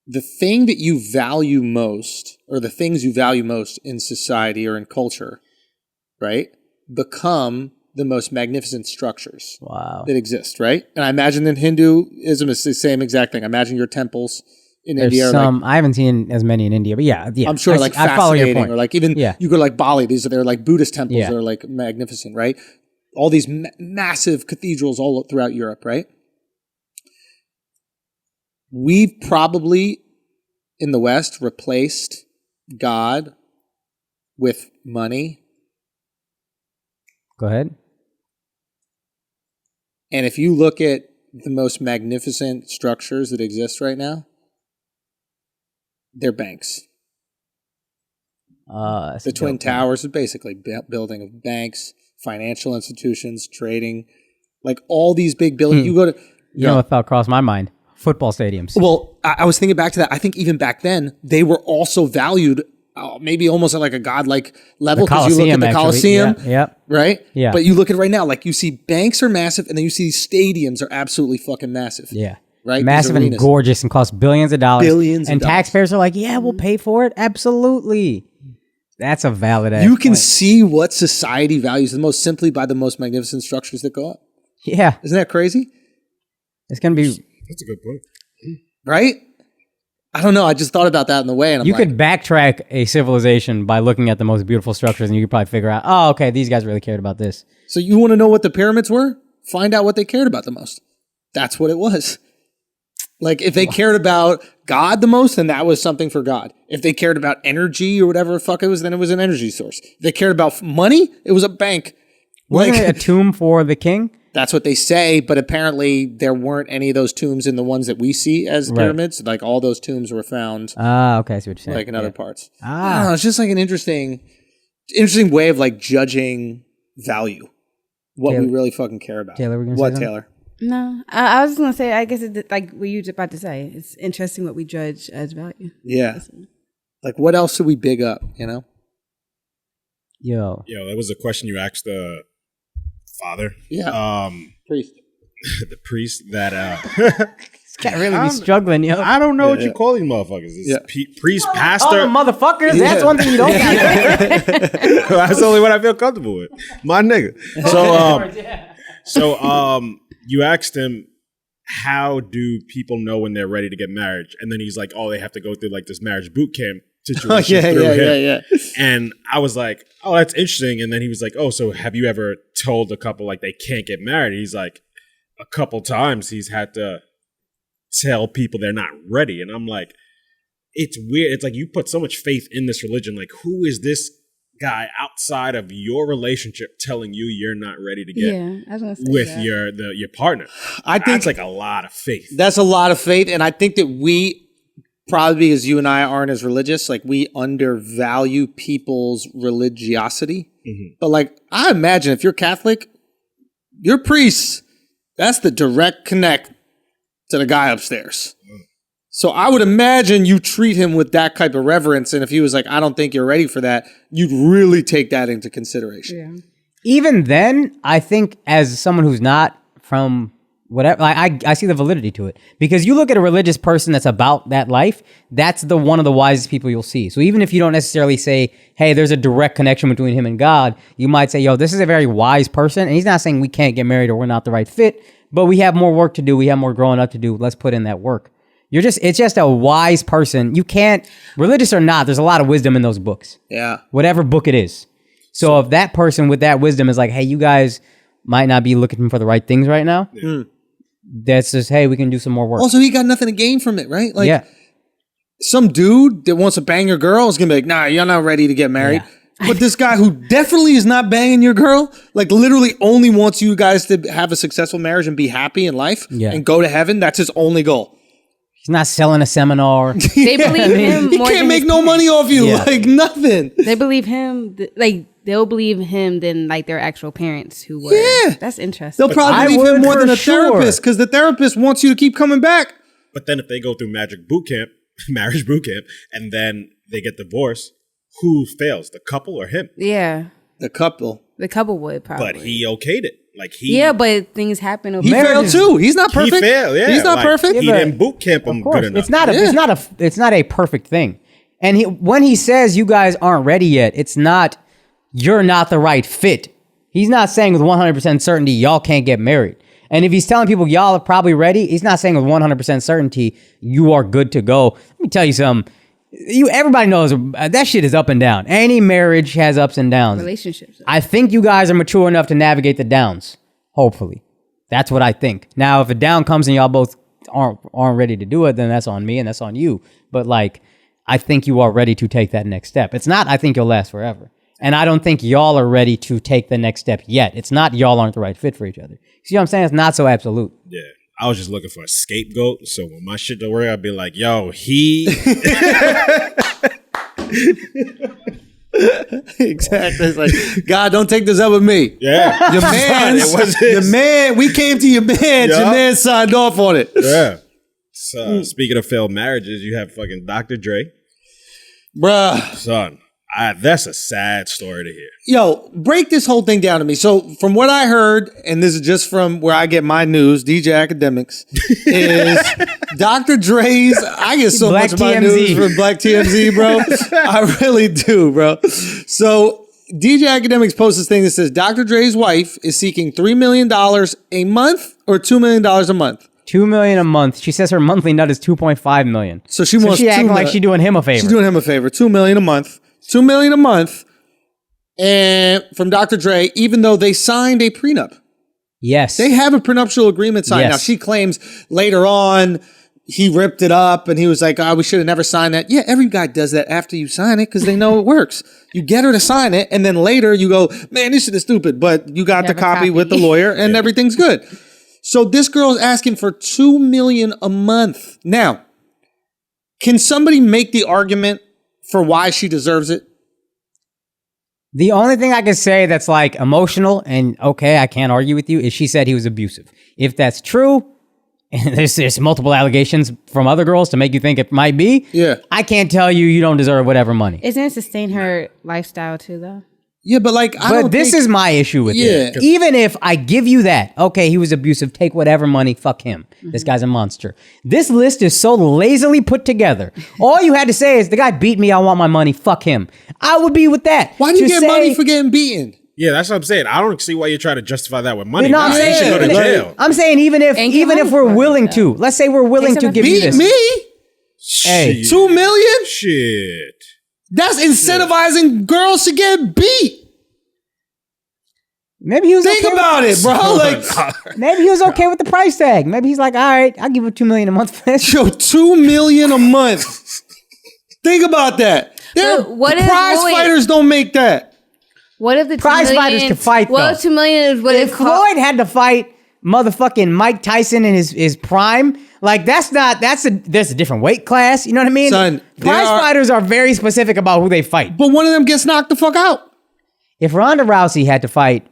the thing that you value most, or the things you value most in society or in culture, right, become the most magnificent structures that exist, right? And I imagine in Hinduism it's the same exact thing. I imagine your temples in India are like, I haven't seen as many in India, but yeah. I'm sure I follow your point. Or like even you go to like Bali, they're like Buddhist temples that are like magnificent, right? All these massive cathedrals all throughout Europe, right? We've probably, in the West, replaced God with money. Go ahead. And if you look at the most magnificent structures that exist right now, they're banks. The Twin Towers is basically building of banks, financial institutions, trading, like all these big buildings. You go to... You know what thought crossed my mind? Football stadiums. Well, I was thinking back to that. I think even back then, they were also valued maybe almost at like a godlike level, because you look at the Coliseum, right? Yeah. But you look at it right now, like you see banks are massive, and then you see these stadiums are absolutely fucking massive. Yeah. Right? Massive and gorgeous and cost billions of dollars. And taxpayers are like, yeah, we'll pay for it. Absolutely. That's a valid You can see what society values the most simply by the most magnificent structures that go up. Yeah. Isn't that crazy? It's going to be... That's a good point. Right? I don't know. I just thought about that in the way. And you could backtrack a civilization by looking at the most beautiful structures and you could probably figure out, oh, okay, these guys really cared about this. So you want to know what the pyramids were? Find out what they cared about the most. That's what it was. Like if they cared about God the most, then that was something for God. If they cared about energy or whatever the fuck it was, then it was an energy source. If they cared about money, it was a bank. Wasn't it a tomb for the king? That's what they say, but apparently there weren't any of those tombs in the ones that we see as pyramids. Like all those tombs were found. Okay, I see what you're saying. Like in other parts. Ah. I don't know, it's just like an interesting way of like judging value. What we really fucking care about. Taylor, we're gonna what, say Taylor? No, I was just gonna say. I guess it's like what you were about to say. It's interesting what we judge as value. Yeah. Like what else should we big up? You know? Yo, that was a question you asked the father. Yeah. Priest. The priest that. this guy really be struggling, yo. I don't know what you call these motherfuckers. It's priest, pastor. Oh, motherfuckers. That's one thing you don't got. That's the only one I feel comfortable with. My nigga. So, you asked him, how do people know when they're ready to get married? And then he's like, oh, they have to go through like this marriage boot camp situation. Yeah. And I was like, oh, that's interesting. And then he was like, oh, so have you ever told a couple like they can't get married? He's like, a couple times he's had to tell people they're not ready. And I'm like, it's weird. It's like you put so much faith in this religion. Like, who is this guy outside of your relationship telling you you're not ready to get I was gonna say with that. your partner? I think that's like a lot of faith. That's a lot of faith. And I think that we probably, because you and I aren't as religious, like we undervalue people's religiosity. Mm-hmm. But like, I imagine if you're Catholic, your priest, that's the direct connect to the guy upstairs. So I would imagine you treat him with that type of reverence. And if he was like, I don't think you're ready for that, you'd really take that into consideration. Yeah. Even then, I think as someone who's not from whatever, I see the validity to it. Because you look at a religious person that's about that life, that's one of the wisest people you'll see. So even if you don't necessarily say, hey, there's a direct connection between him and God, you might say, yo, this is a very wise person. And he's not saying we can't get married or we're not the right fit, but we have more work to do. We have more growing up to do. Let's put in that work. It's just a wise person. You can't, religious or not, there's a lot of wisdom in those books. Yeah. Whatever book it is. So if that person with that wisdom is like, hey, you guys might not be looking for the right things right now, that's just, hey, we can do some more work. Also, he got nothing to gain from it, right? Like, some dude that wants to bang your girl is going to be like, nah, you're not ready to get married. Yeah. But this guy who definitely is not banging your girl, like literally only wants you guys to have a successful marriage and be happy in life and go to heaven, that's his only goal. He's not selling a seminar. They believe him. He can't make no money off you, like nothing. They believe him, like they'll believe him than like their actual parents who were. Yeah, that's interesting. They'll probably believe him more than a therapist because the therapist wants you to keep coming back. But then if they go through marriage boot camp, and then they get divorced, who fails, the couple or him? Yeah, the couple. The couple would probably. But he okayed it. Like but things happen. He failed too. He's not perfect. He failed. Yeah, he's not perfect. He didn't boot camp him good enough. It's not a perfect thing. And when he says you guys aren't ready yet, it's not you're not the right fit. He's not saying with 100% certainty y'all can't get married. And if he's telling people y'all are probably ready, he's not saying with 100% certainty you are good to go. Let me tell you something. Everybody knows that shit is up and down. Any marriage has ups and downs. Relationships. I think you guys are mature enough to navigate the downs. Hopefully, that's what I think. Now, if a down comes and y'all both aren't ready to do it, then that's on me and that's on you. But like, I think you are ready to take that next step. It's not, I think you'll last forever. And I don't think y'all are ready to take the next step yet. It's not y'all aren't the right fit for each other. See what I'm saying? It's not so absolute. Yeah. I was just looking for a scapegoat. So when my shit don't work, I'd be like, yo, he. Exactly. It's like, God, don't take this up with me. Yeah. Your man, we came to your man. Your man signed off on it. Yeah. So, speaking of failed marriages, you have fucking Dr. Dre. Bruh. Son. That's a sad story to hear. Yo, break this whole thing down to me. So from what I heard, and this is just from where I get my news, DJ Academics, is Dr. Dre's, I get so Black much of my TMZ. news from Black TMZ, bro. I really do, bro. So DJ Academics posts this thing that says Dr. Dre's wife is seeking $3 million a month or $2 million a month. $2 million a month. She says her monthly nut is $2.5 million. So she wants she acting like she's doing him a favor. She's doing him a favor. $2 million a month. $2 million a month, and from Dr. Dre, even though they signed a prenup. Yes. They have a prenuptial agreement signed. Yes. Now, she claims later on, he ripped it up and he was like, we should have never signed that. Yeah, every guy does that after you sign it because they know it works. You get her to sign it and then later you go, man, this shit is stupid. But you got the copy with the lawyer and everything's good. So this girl is asking for $2 million a month. Now, can somebody make the argument for why she deserves it? The only thing I can say that's like emotional and okay, I can't argue with you, is she said he was abusive. If that's true, and there's multiple allegations from other girls to make you think it might be. Yeah. I can't tell you don't deserve whatever money. Isn't it sustain her lifestyle too, though? Yeah, but like, this is my issue with it. Even if I give you that, okay, he was abusive, take whatever money, fuck him. This guy's a monster. This list is so lazily put together. All you had to say is, the guy beat me, I want my money, fuck him. I would be with that. Why do you get money for getting beaten? Yeah, that's what I'm saying. I don't see why you're trying to justify that with money. No, I'm saying should go to jail. I'm saying even if we're willing to, let's say we're willing to give you this. Beat me? Hey. $2 million? Shit. That's incentivizing girls to get beat. Maybe he was Think about it, bro. Like, maybe he was okay with the price tag. Maybe he's like, all right, I'll give her $2 million a month for this. Yo, $2 million a month. Think about that. Prize fighters don't make that. What if the prize fighters can fight? Well, $2 million is what if Floyd had to fight motherfucking Mike Tyson in his prime, like that's a different weight class. You know what I mean? Son, prize fighters are very specific about who they fight. But one of them gets knocked the fuck out. If Ronda Rousey had to fight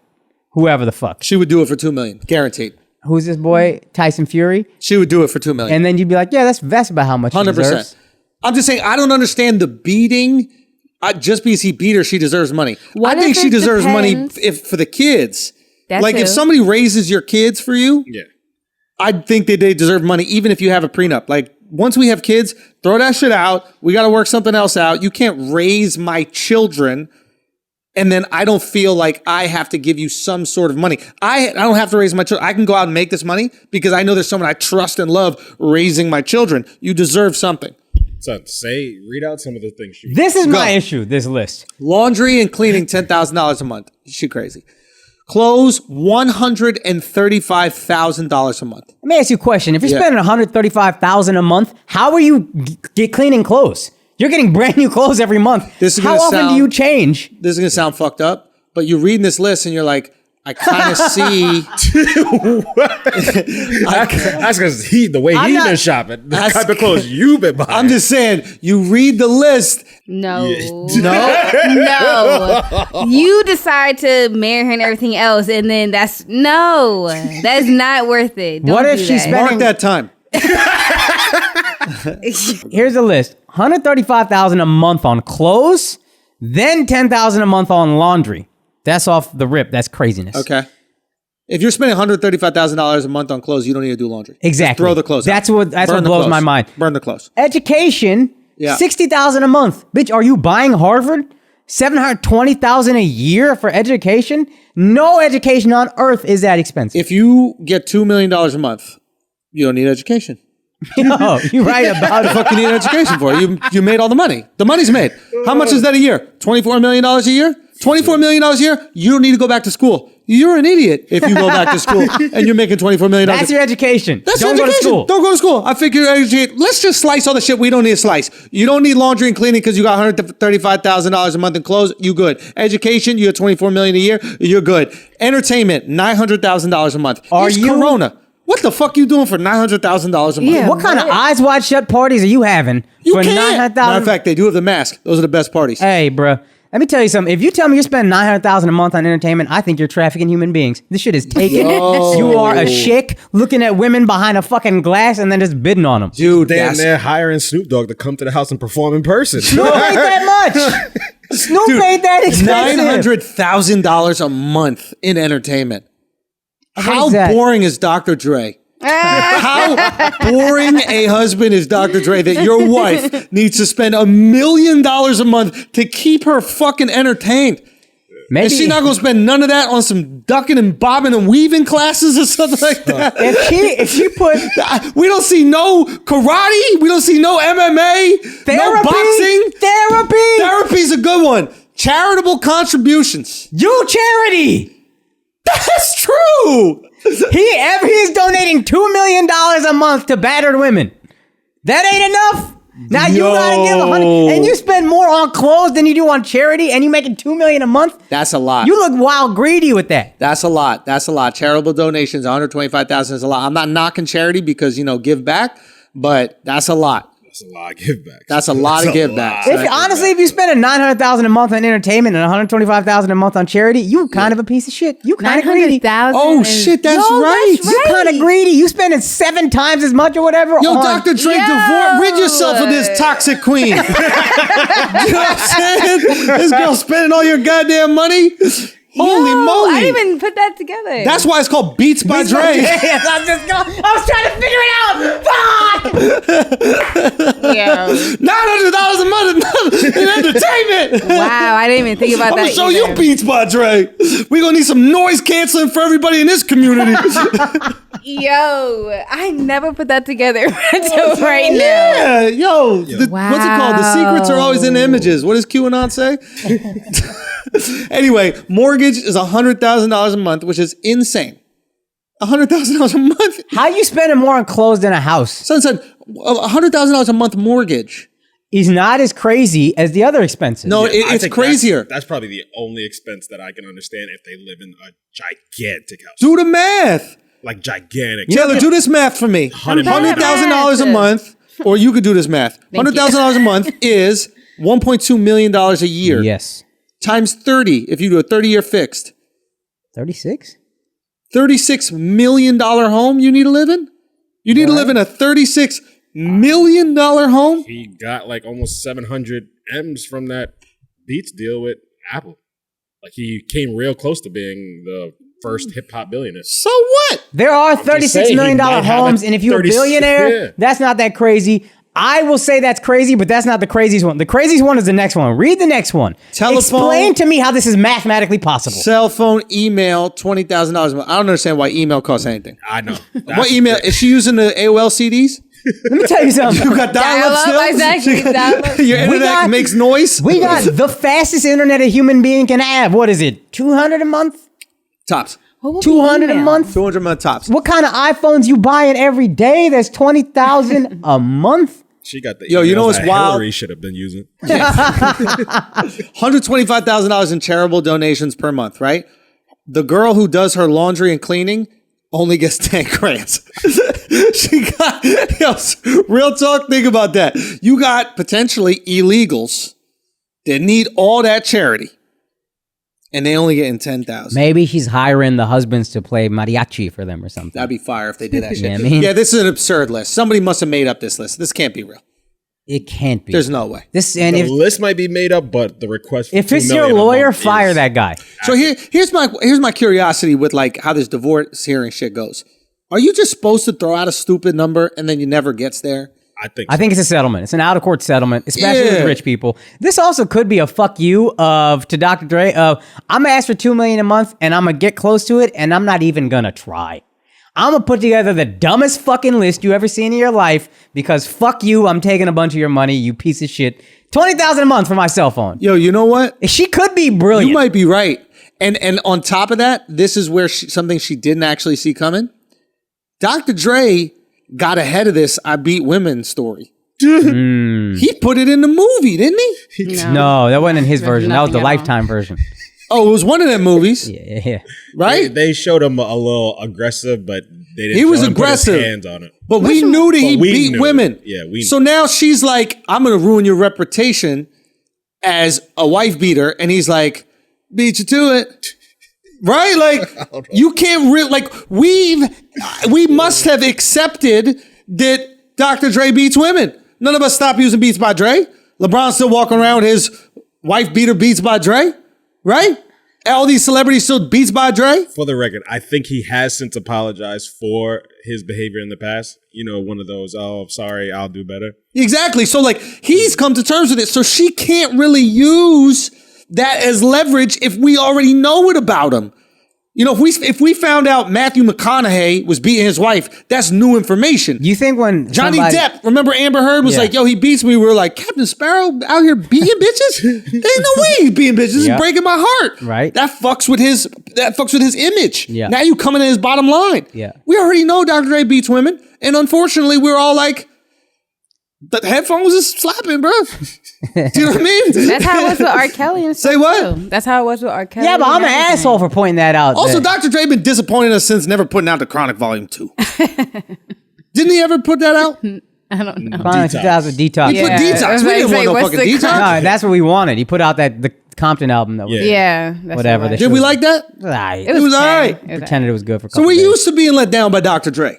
whoever the fuck, she would do it for $2 million, guaranteed. Who's this boy? Tyson Fury? She would do it for $2 million. And then you'd be like, yeah, that's about how much 100%. He deserves. I'm just saying, I don't understand the beating. Just because he beat her, she deserves money. I think she deserves money for the kids. If somebody raises your kids for you, I think that they deserve money, even if you have a prenup. Like, once we have kids, throw that shit out. We got to work something else out. You can't raise my children, and then I don't feel like I have to give you some sort of money. I don't have to raise my children. I can go out and make this money because I know there's someone I trust and love raising my children. You deserve something. So read out some of the things. This is my issue, this list. Laundry and cleaning, $10,000 a month. She crazy. Clothes, $135,000 a month. Let me ask you a question. If you're spending $135,000 a month, how are you cleaning clothes? You're getting brand new clothes every month. How often do you change? This is going to sound fucked up, but you're reading this list and you're like, I kind of see. That's because the way he's been shopping, the type of clothes you've been buying. I'm just saying, you read the list. No. You decide to marry her and everything else, and then that's not worth it. What if she's spending? Mark that time. Here's a list: $135,000 a month on clothes, then $10,000 a month on laundry. That's off the rip. That's craziness. Okay. If you're spending $135,000 a month on clothes, you don't need to do laundry. Exactly. Just throw the clothes That's out. what blows my mind. Burn the clothes. Education, $60,000 a month. Bitch, are you buying Harvard? $720,000 a year for education? No education on earth is that expensive. If you get $2 million a month, you don't need education. No, you're right about it. What the fuck you need education for? You made all the money. The money's made. How much is that a year? $24 million a year? $24 million a year? You don't need to go back to school. You're an idiot if you go back to school and you're making $24 million. That's your education. Don't go to school. Don't go to school. I figure let's just slice all the shit we don't need to slice. You don't need laundry and cleaning because you got $135,000 a month in clothes. You good. Education, you have $24 million a year. You're good. Entertainment, $900,000 a month. It's Corona. What the fuck are you doing for $900,000 a month? Yeah, what kind of eyes wide shut parties are you having? For $900,000? Matter of fact, they do have the mask. Those are the best parties. Hey, bro. Let me tell you something. If you tell me you're spending $900,000 a month on entertainment, I think you're trafficking human beings. This shit is taken. You are a chick looking at women behind a fucking glass and then just bidding on them. Dude, they're hiring Snoop Dogg to come to the house and perform in person. Snoop ain't that much. Snoop ain't that expensive. $900,000 a month in entertainment. How boring is Dr. Dre? How boring a husband is Dr. Dre that your wife needs to spend $1 million a month to keep her fucking entertained? Maybe. Is she not going to spend none of that on some ducking and bobbing and weaving classes or something like that? If she put... We don't see no karate. We don't see no MMA. Therapy, no boxing. Therapy's a good one. Charitable contributions. You charity. That's true. He is donating $2 million a month to battered women. That ain't enough. Now you gotta give 100, and you spend more on clothes than you do on charity, and you making $2 million a month. That's a lot. You look wild greedy with that. That's a lot. Charitable donations, 125,000 is a lot. I'm not knocking charity because give back, but that's a lot. That's a lot of give back. That's a lot of give back. If you spend $900,000 a month on entertainment and $125,000 a month on charity, you kind of a piece of shit. You kind of greedy. Oh shit, that's right. You kind of greedy. You spending 7 times as much or whatever. Yo, Dr. Dre, rid yourself of this toxic queen. You know what I'm saying? This girl spending all your goddamn money. Holy moly! I didn't even put that together. That's why it's called Beats by Dre. I was trying to figure it out. Fuck! Yeah. $900 a month in entertainment. Wow, I didn't even think about that. I'm gonna show you Beats by Dre. We gonna need some noise canceling for everybody in this community. Yo, I never put that together until right now. Yeah, yo. What's it called? The secrets are always in the images. What does QAnon say? Anyway, mortgage is $100,000 a month, which is insane. $100,000 a month. How you spending more on clothes than a house? Son said $100,000 a month mortgage. He's not as crazy as the other expenses. No, it's crazier. That's probably the only expense that I can understand if they live in a gigantic house. Do the math. Like gigantic. Taylor, do this math for me. $100,000 a month, or you could do this math. $100,000 a month is $1.2 million a year. Yes. Times 30 if you do a 30-year fixed. 36? $36 million home you need to live in? You need to live in a $36 million home? He got like almost 700 M's from that Beats deal with Apple. Like he came real close to being the first hip hop billionaire. So what? There are $36 million homes, and if you're a billionaire, that's not that crazy. I will say that's crazy, but that's not the craziest one. The craziest one is the next one. Read the next one. Explain to me how this is mathematically possible. Cell phone, email, $20,000 a month. I don't understand why email costs anything. I know. What email? Is she using the AOL CDs? Let me tell you something. You got dial-up still? Exactly. Your internet makes noise? We got the fastest internet a human being can have. What is it? 200 a month? Tops. 200 a month? 200 a month tops. What kind of iPhones you buying every day? That's 20,000 a month? She got the you know what's wild? Hillary should have been using. $125,000 in charitable donations per month, right? The girl who does her laundry and cleaning only gets 10 grand. She got, real talk, think about that. You got potentially illegals that need all that charity. And they only getting 10,000. Maybe she's hiring the husbands to play mariachi for them or something. That'd be fire if they did that shit. You know what I mean? Yeah, this is an absurd list. Somebody must have made up this list. This can't be real. It can't be. There's no way. The list might be made up, but the request for if it's your lawyer, fire that guy. So here's my curiosity with like how this divorce hearing shit goes. Are you just supposed to throw out a stupid number and then you never gets there? I think it's a settlement. It's an out-of-court settlement, especially with rich people. This also could be a fuck you to Dr. Dre of, I'm going to ask for $2 million a month, and I'm going to get close to it, and I'm not even going to try. I'm going to put together the dumbest fucking list you ever seen in your life, because fuck you, I'm taking a bunch of your money, you piece of shit. $20,000 a month for my cell phone. Yo, you know what? She could be brilliant. You might be right. And on top of that, this is where something she didn't actually see coming. Dr. Dre got ahead of this I Beat Women story. He put it in the movie, didn't he? No, that wasn't in his version. That was the Lifetime version. Oh, it was one of them movies. Yeah. Right? They showed him a little aggressive, but they didn't He was show him put his aggressive. hands on it. But we knew that he beat knew. women. Yeah, we So knew. now she's like, I'm going to ruin your reputation as a wife beater. And he's like, beat you to it. Right? Like, you can't really, like, we must have accepted that Dr. Dre beats women. None of us stopped using Beats by Dre. LeBron's still walking around with his wife beater Beats by Dre. Right? All these celebrities still Beats by Dre. For the record, I think he has since apologized for his behavior in the past. You know, one of those, oh, sorry, I'll do better. Exactly. So, like, he's come to terms with it. So she can't really use that as leverage if we already know it about him. You know, if we found out Matthew McConaughey was beating his wife, that's new information. You think when Johnny Depp, remember Amber Heard was like, yo, he beats me. We were like, Captain Sparrow out here beating bitches? There's no way he's beating bitches. It's breaking my heart. Right. That fucks with his image. Yeah. Now you coming in his bottom line. Yeah. We already know Dr. Dre beats women. And unfortunately, we're all like, The headphones is slapping, bro. Do you know what I mean? That's how it was with R. Kelly and stuff. Say what? Too. That's how it was with R. Kelly. Yeah, but I'm an asshole for pointing that out. Also, Dr. Dre been disappointing us since never putting out the Chronic Volume 2. Didn't he ever put that out? I don't know. Chronic 2000 Detox. He put Detox. We didn't want no fucking Detox. No, that's what we wanted. He put out the Compton album that was That's whatever. What Did we like that? It was all right. Pretended it was good for. So we're used to being let down by Dr. Dre.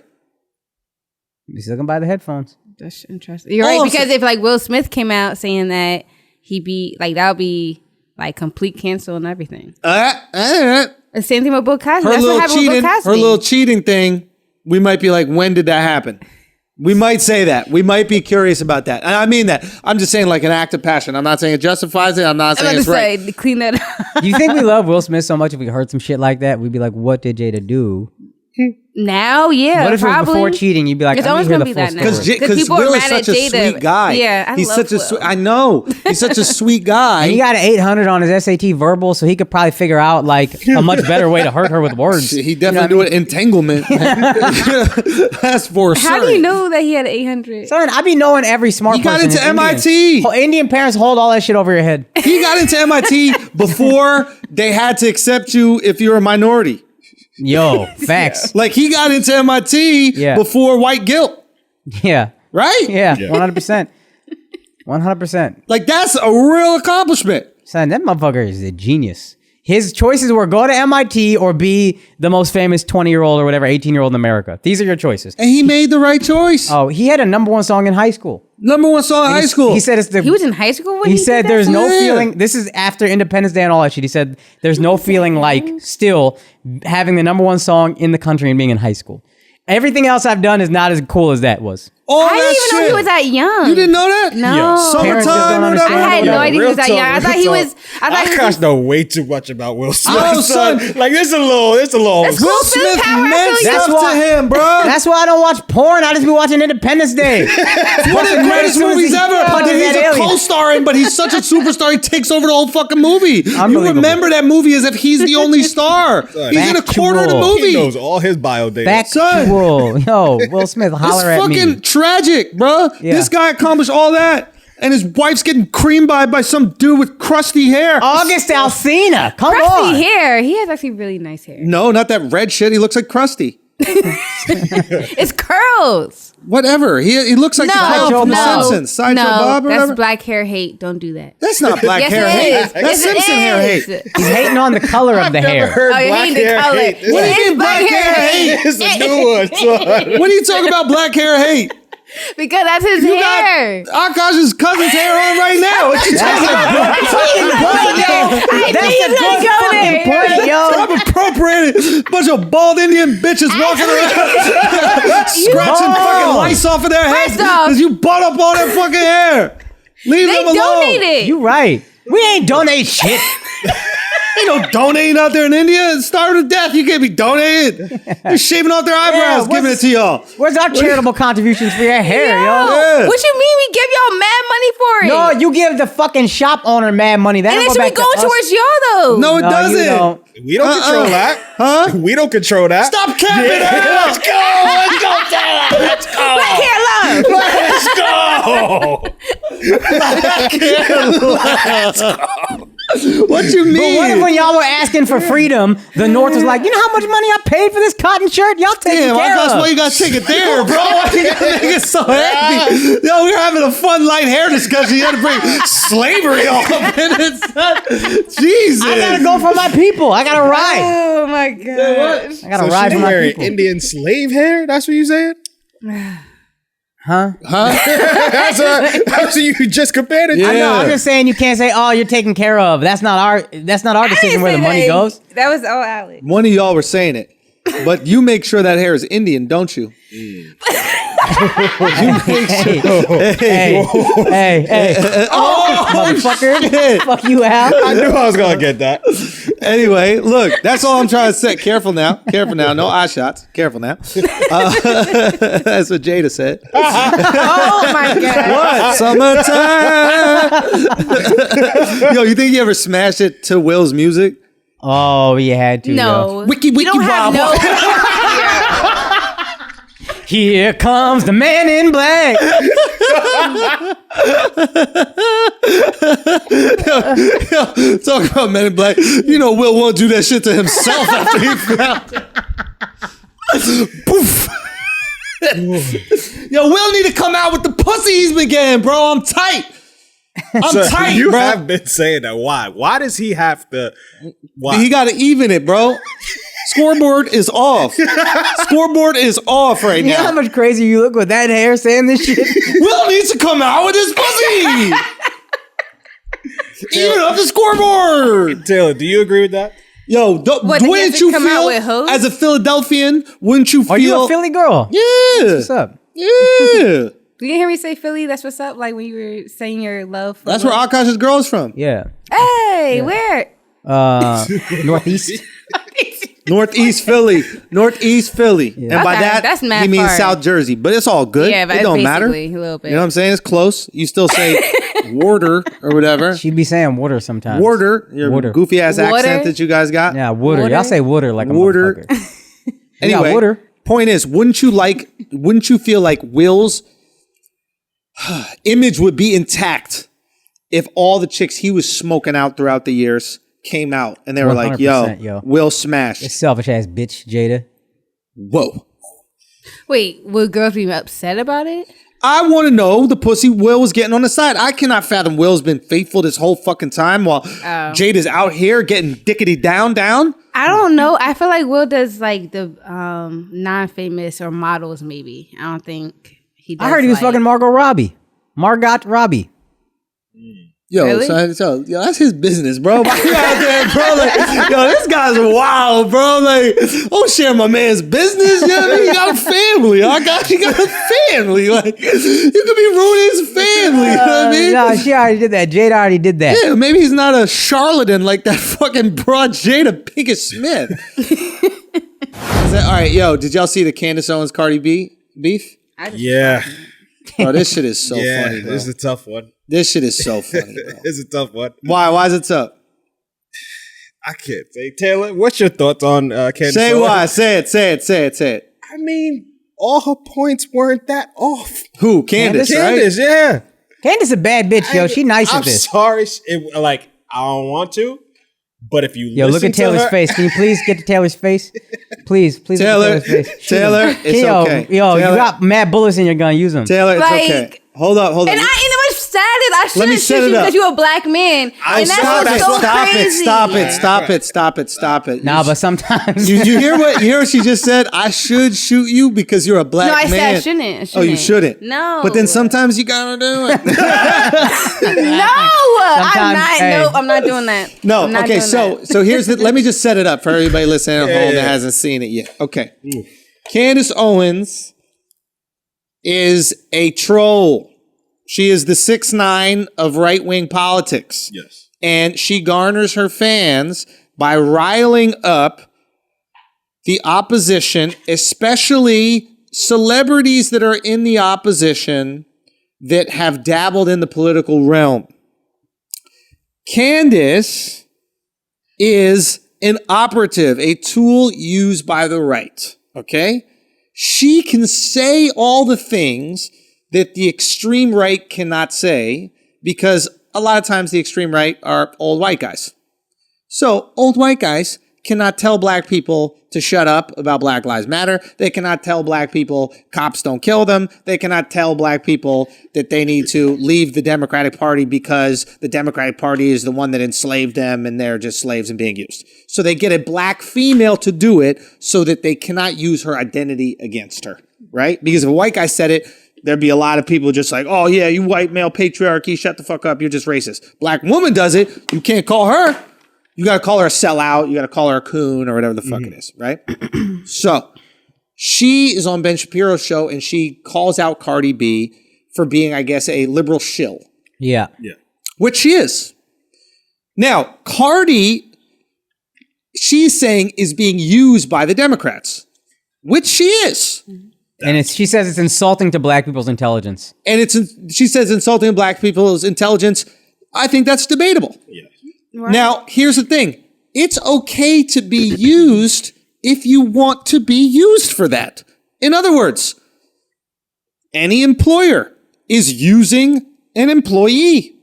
He's looking by the headphones. That's interesting. You're right, because if like Will Smith came out saying that he'd be like, that would be like complete cancel and everything. The same thing with Bill Cosby. That's what happened with Bill Cosby. Her little cheating thing, we might be like, when did that happen? We might say that. We might be curious about that. And I mean that. I'm just saying like an act of passion. I'm not saying it justifies it. I'm not saying it's right. Clean that up. You think we love Will Smith so much if we heard some shit like that, we'd be like, what did Jada do? Now, yeah, what if probably. it was before cheating? You'd be like, it's always going to be that now. Because Will is such a sweet guy. Yeah, he's such a sweet. I know he's such a sweet guy. And he got an 800 on his SAT verbal, so he could probably figure out like a much better way to hurt her with words. He definitely do an entanglement. That's for sure. How do you know that he had an 800? Son, I be knowing every smart He person. got into MIT. Indian parents hold all that shit over your head. He got into MIT before they had to accept you if you're a minority. Yo, facts. Like he got into MIT before white guilt. Yeah. Right? Yeah, 100%. 100%. Like that's a real accomplishment. Son, that motherfucker is a genius. His choices were go to MIT or be the most famous 20-year-old or whatever, 18-year-old in America. These are your choices. And he made the right choice. Oh, he had a #1 song in high school. #1 song in high school. He said he was in high school when he said did there's that? no feeling. This is after Independence Day and all that shit. He said there's no feeling like still having the #1 song in the country and being in high school. Everything else I've done is not as cool as that was. I didn't even know he was that young. You didn't know that? No. Summertime. I had no idea he was that young. I thought he was. Akaash know way too much about Will Smith. Oh, son. Like this is a little. Will Smith meant stuff to him, bro. That's why I don't watch porn. I just be watching Independence Day. One of the greatest movies ever. He's a co-star in, but he's such a superstar. He takes over the whole fucking movie. You remember that movie as if he's the only star. He's in a quarter of the movie. He knows all his bio data. Factual. Yo, Will Smith, holler at me. It's fucking tragic, bro. Yeah. This guy accomplished all that. And his wife's getting creamed by some dude with crusty hair. August Alsina. Come on. Crusty hair. He has actually really nice hair. No, not that red shit. He looks like Krusty. It's curls. Whatever. He looks like the clown from The Simpsons. Sideshow Bob or whatever. That's black hair hate. Don't do that. That's not black hair hate. That's Simpson hair hate. He's hating on the color of the hair. You're hating the color. What do you mean black hair hate? It's a new one, son. What are you talking about black hair hate? Because that's his hair. Got Akash's cousin's hair on right now. What you talking about? That's a good fucking point, yo. I'm appropriated. Bunch of bald Indian bitches walking around, scratching fucking lice off of their heads because you bought up all that fucking hair. Leave them alone. They donated. You right. We ain't donate shit. Ain't no donating out there in India. It's starving to death. You can't be donating. They're shaving off their eyebrows, giving it to y'all. Where's our charitable contributions for your hair, yo? Yeah. What you mean we give y'all mad money for it? No, you give the fucking shop owner mad money. That and don't it go should be back going to us. towards y'all though. No, it doesn't. You don't. We don't control that. Huh? We don't control that. Stop capping it. Let's go. Let's go, Taylor. Let's go. Black hair love. Let's go. What you mean? But what if when y'all were asking for freedom, the North was like, you know how much money I paid for this cotton shirt? Y'all taking care that's of. why you gotta take it there, bro. Why you gotta make it so happy? Yo, we were having a fun light hair discussion. You had to bring slavery all up in it, son. Jesus. I gotta go for my people. I gotta ride. Oh my god. I gotta ride for my wearing people. Indian slave hair? That's what you saying? Huh? That's what you just compared it to. I know. I'm just saying you can't say, "Oh, you're taken care of." That's not our decision where the money goes. That was all Alex. One of y'all were saying it, but you make sure that hair is Indian, don't you? You make sure. Hey. Motherfucker. Shit. Fuck you, Al. I knew I was gonna get that. Anyway, look, that's all I'm trying to say. Careful now. No eye shots. Careful now. That's what Jada said. Oh my god. What? Summertime. Yo, you think you ever smashed it to Will's music? Oh, you had to. No. Wiki, You don't have wow. Here comes the man in black. Talk about Men in Black. You know, Will won't do that shit to himself after he found. Poof. Yo, Will need to come out with the pussy he's been getting, bro. I'm tight. Tight, you bro. have been saying that. Why? Why does he have to? Why? He got to even it, bro. Scoreboard is off. Scoreboard is off right You know now. how much crazier you look with that hair saying this shit? Will needs to come out with his pussy. Even up the scoreboard. Taylor, do you agree with that? Yo, wouldn't you feel, as a Philadelphian, wouldn't you feel? Are you a Philly girl? Yeah. What's up? Yeah. You didn't hear me say Philly? That's what's up? Like when you were saying your love for That's where Akaash's girl's from. Yeah. Hey, where? Northeast. Northeast Philly. Northeast Philly. Yeah. And by Okay, that, that's mad he means far. South Jersey. But it's all good. Yeah, but it it's don't matter. basically a little bit. You know what I'm saying? It's close. You still say water or whatever. She'd be saying water sometimes. Water. Your Water. goofy ass Water? accent that you guys got. Yeah, water. Water? Y'all say water like a Water. motherfucker. Anyway, water. point is, wouldn't you feel like Will's image would be intact if all the chicks he was smoking out throughout the years came out and they were like, 100%, yo. Will smash. This selfish ass bitch, Jada. Whoa. Wait, would girls be upset about it? I want to know the pussy Will was getting on the side. I cannot fathom Will's been faithful this whole fucking time while Jada's out here getting dickety down. I don't know. I feel like Will does like the non-famous or models maybe. I don't think he does. I heard he was fucking Margot Robbie. Yo, Really? so that's his business, bro. Why you out there, bro? Like, yo, this guy's wild, bro. Like, don't share my man's business. You know what I mean? He got a family. He got a family. Like, you could be ruining his family. You know what I mean? No, she already did that. Jada already did that. Yeah, maybe he's not a charlatan like that fucking broad Jada Pinkett Smith. All right, yo, did y'all see the Candace Owens Cardi B beef? Yeah. Oh, this shit is so funny, bro. This is a tough one. This shit is so funny, bro. It's a tough one. Why? Why is it tough? I can't say. Taylor, what's your thoughts on Candace? Say Owens? why. Say it. I mean, all her points weren't that off. Who? Candace, right? Candace, yeah. Candace a bad bitch, yo. She nice I'm at this. sorry. I don't want to, but if you Yo, look listen at Taylor's to her, face. Can you please get to Taylor's face? Please Taylor, look at Taylor's face. Taylor, it's yo, okay. Yo, Taylor, you got mad bullets in your gun. Use them. Taylor, it's Like- okay. Hold up. And I ain't much sad I Let me shouldn't set shoot it you up. because you're a black man. And that's what's so crazy. Stop it. Nah, but sometimes You hear what she just said? I should shoot you because you're a black No, I man. said I shouldn't. Oh, you shouldn't? No. But then sometimes you gotta do it. I'm not doing that. No, I'm not okay, doing so here's let me just set it up for everybody listening at home that hasn't seen it yet. Okay. Candace Owens is a troll. She is the 6ix9ine of right-wing politics. yes, And she garners her fans by riling up the opposition, especially celebrities that are in the opposition that have dabbled in the political realm. Candace is an operative, a tool used by the right, okay? She can say all the things that the extreme right cannot say because a lot of times the extreme right are old white guys. So old white guys cannot tell black people to shut up about Black Lives Matter. They cannot tell black people cops don't kill them. They cannot tell black people that they need to leave the Democratic Party because the Democratic Party is the one that enslaved them and they're just slaves and being used. So they get a black female to do it so that they cannot use her identity against her, right? Because if a white guy said it, there'd be a lot of people just like, oh yeah, you white male patriarchy, shut the fuck up, you're just racist. Black woman does it, you can't call her. You got to call her a sellout. You got to call her a coon or whatever the fuck it is, right? So she is on Ben Shapiro's show and she calls out Cardi B for being, I guess, a liberal shill. Yeah. Which she is. Now, Cardi, she's saying is being used by the Democrats, which she is. And she says it's insulting to black people's intelligence. And she says insulting black people's intelligence. I think that's debatable. yeah. Right. Now, here's the thing. It's okay to be used if you want to be used for that. In other words, any employer, is using an employee.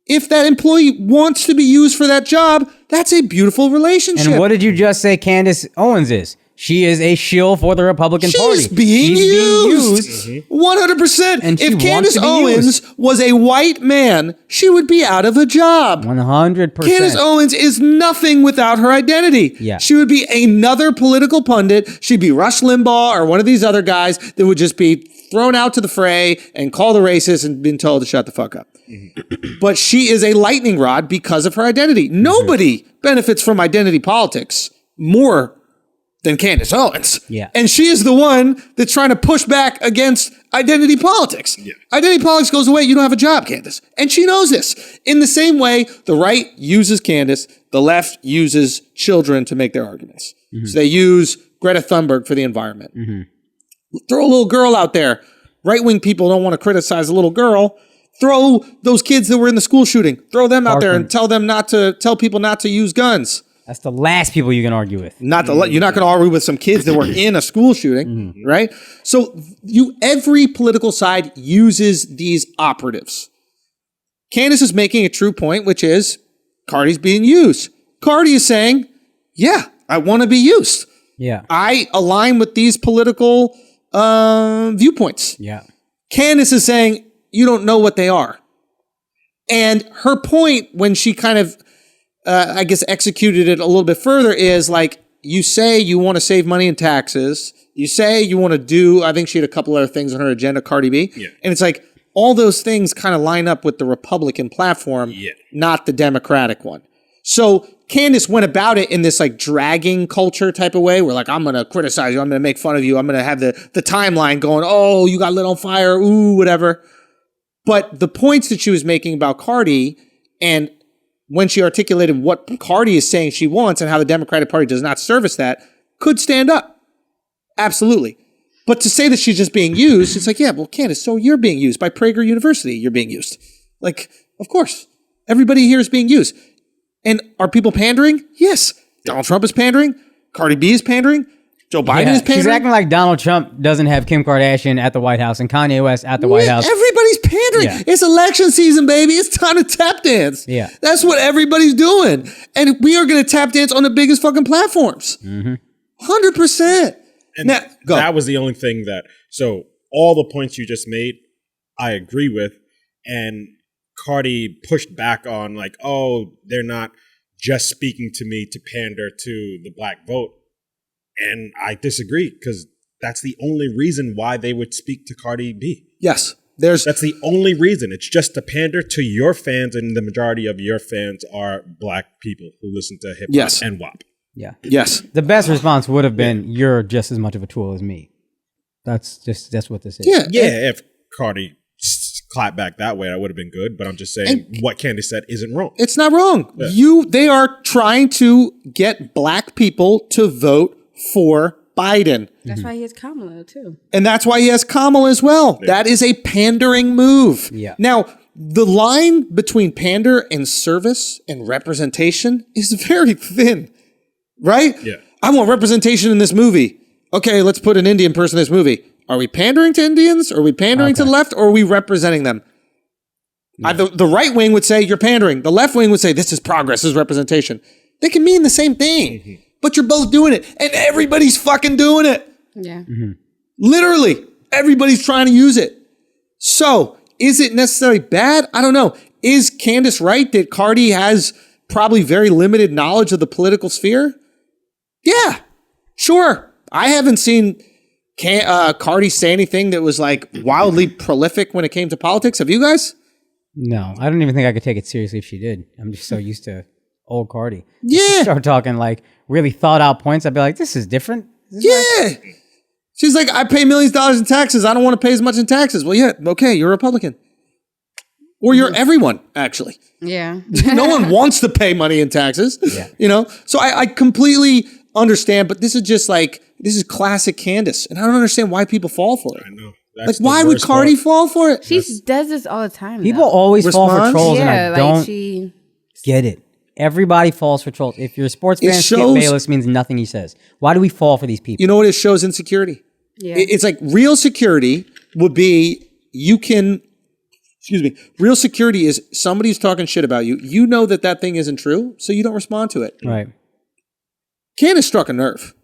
If that employee wants to be used for that job, that's a beautiful relationship. And what did you just say Candace Owens is? She is a shill for the Republican Party. She's being used. 100%. And if Candace Owens was a white man, she would be out of a job. 100%. Candace Owens is nothing without her identity. Yeah. She would be another political pundit. She'd be Rush Limbaugh or one of these other guys that would just be thrown out to the fray and called a racist and been told to shut the fuck up. But she is a lightning rod because of her identity. Nobody benefits from identity politics more than Candace Owens. Yeah. And she is the one that's trying to push back against identity politics. Yeah. Identity politics goes away, you don't have a job, Candace. And she knows this. In the same way, the right uses Candace, the left uses children to make their arguments. So they use Greta Thunberg for the environment. Throw a little girl out there. Right-wing people don't want to criticize a little girl. Throw those kids that were in the school shooting. Throw them out there and tell people not to use guns. That's the last people you can argue with. You're not going to argue with some kids that were in a school shooting, right? So every political side uses these operatives. Candace is making a true point, which is Cardi's being used. Cardi is saying, yeah, I want to be used. Yeah. I align with these political viewpoints. Yeah. Candace is saying, you don't know what they are. And her point when she kind of, executed it a little bit further is like, you say you want to save money in taxes. You say you want to do, I think she had a couple other things on her agenda, Cardi B. Yeah. And it's like, all those things kind of line up with the Republican platform, not the Democratic one. So Candace went about it in this like dragging culture type of way where like, I'm going to criticize you. I'm going to make fun of you. I'm going to have the timeline going, oh, you got lit on fire. Ooh, whatever. But the points that she was making about Cardi and when she articulated what Cardi is saying she wants and how the Democratic Party does not service that could stand up. Absolutely. But to say that she's just being used, it's like, yeah, well, Candace, so you're being used by Prager University. You're being used. Like, of course. Everybody here is being used. And are people pandering? Yes. Donald Trump is pandering. Cardi B is pandering. Joe Biden is pandering. She's acting like Donald Trump doesn't have Kim Kardashian at the White House and Kanye West at the White House. Everybody's pandering. Yeah. It's election season, baby. It's time to tap dance. Yeah. That's what everybody's doing. And we are going to tap dance on the biggest fucking platforms. 100%. And now, that was the only thing that, so all the points you just made, I agree with. And Cardi pushed back on like, oh, they're not just speaking to me to pander to the black vote. And I disagree because that's the only reason why they would speak to Cardi B. Yes. That's the only reason. It's just to pander to your fans, and the majority of your fans are black people who listen to hip hop and WAP. Yeah. Yes. The best response would have been, you're just as much of a tool as me. That's what this is. Yeah. Yeah. If Cardi clapped back that way, that would have been good. But I'm just saying what Candace said isn't wrong. It's not wrong. Yeah. They are trying to get black people to vote for Biden. That's why he has Kamala too. And that's why he has Kamala as well. Yeah. That is a pandering move. Yeah. Now, the line between pander and service and representation is very thin, right? Yeah. I want representation in this movie. Okay, let's put an Indian person in this movie. Are we pandering to Indians? Are we pandering to the left? Or are we representing them? Yeah. The right wing would say you're pandering. The left wing would say this is progress, this is representation. They can mean the same thing. But you're both doing it. And everybody's fucking doing it. Yeah. Literally. Everybody's trying to use it. So, is it necessarily bad? I don't know. Is Candace right that Cardi has probably very limited knowledge of the political sphere? Yeah. Sure. I haven't seen Cardi say anything that was like wildly prolific when it came to politics. Have you guys? No. I don't even think I could take it seriously if she did. I'm just so used to old Cardi. Yeah. Start talking like really thought out points. I'd be like, this is different. Yeah. She's like, I pay millions of dollars in taxes. I don't want to pay as much in taxes. Well, yeah. Okay. You're a Republican. Or you're everyone, actually. Yeah. No one wants to pay money in taxes. Yeah. You know? So I completely understand, but this is just like, this is classic Candace. And I don't understand why people fall for it. I know. Like, why would Cardi fall for it? She does this all the time. People always fall for trolls, and I don't get it. Everybody falls for trolls. If you're a sports fan, Skip Bayless means nothing he says. Why do we fall for these people? You know what? It shows insecurity. Yeah. It's like real security would be you can excuse me, real security is somebody's talking shit about you. You know that thing isn't true, so you don't respond to it. Right. Candace struck a nerve.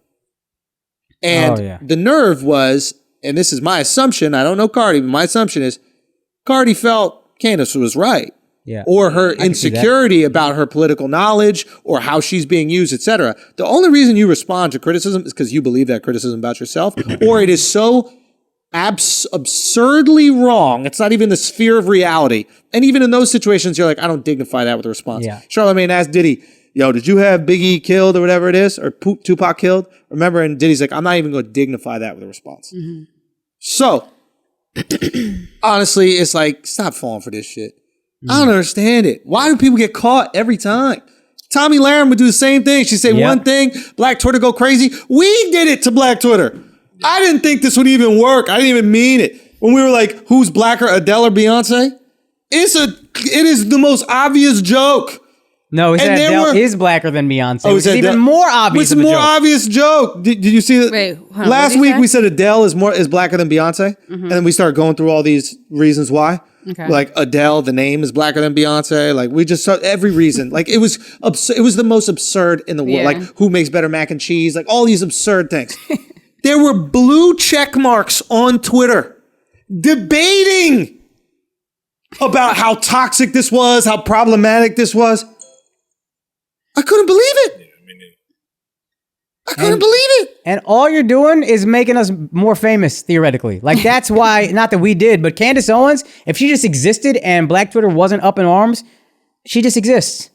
And the nerve was, and this is my assumption, I don't know Cardi, but my assumption is Cardi felt Candace was right. Yeah. Or her insecurity about her political knowledge or how she's being used, etc. The only reason you respond to criticism is because you believe that criticism about yourself, or it is so absurdly wrong. It's not even the sphere of reality. And even in those situations, you're like, I don't dignify that with a response. Yeah. Charlamagne asked Diddy, yo, did you have Biggie killed or whatever it is? Or Tupac killed? Remember? And Diddy's like, I'm not even going to dignify that with a response. Mm-hmm. So, honestly, it's like, stop falling for this shit. I don't understand it. Why do people get caught every time? Tommy Lahren would do the same thing. She'd say one thing, Black Twitter go crazy. We did it to Black Twitter. I didn't think this would even work. I didn't even mean it. When we were like, who's blacker, Adele or Beyonce? It is the most obvious joke. No, Adele is blacker than Beyonce. Oh, it's even more obvious. It's a more obvious joke. Did you see that? Wait, last week we said Adele is blacker than Beyonce, and then we started going through all these reasons why. Okay. Like Adele, the name is blacker than Beyonce. Like we just saw every reason. Like it was it was the most absurd in the world. Like who makes better mac and cheese? Like all these absurd things. There were blue check marks on Twitter debating about how toxic this was, how problematic this was. I couldn't believe it. I couldn't believe it. And all you're doing is making us more famous, theoretically. Like, that's why, not that we did, but Candace Owens, if she just existed and Black Twitter wasn't up in arms, she just exists.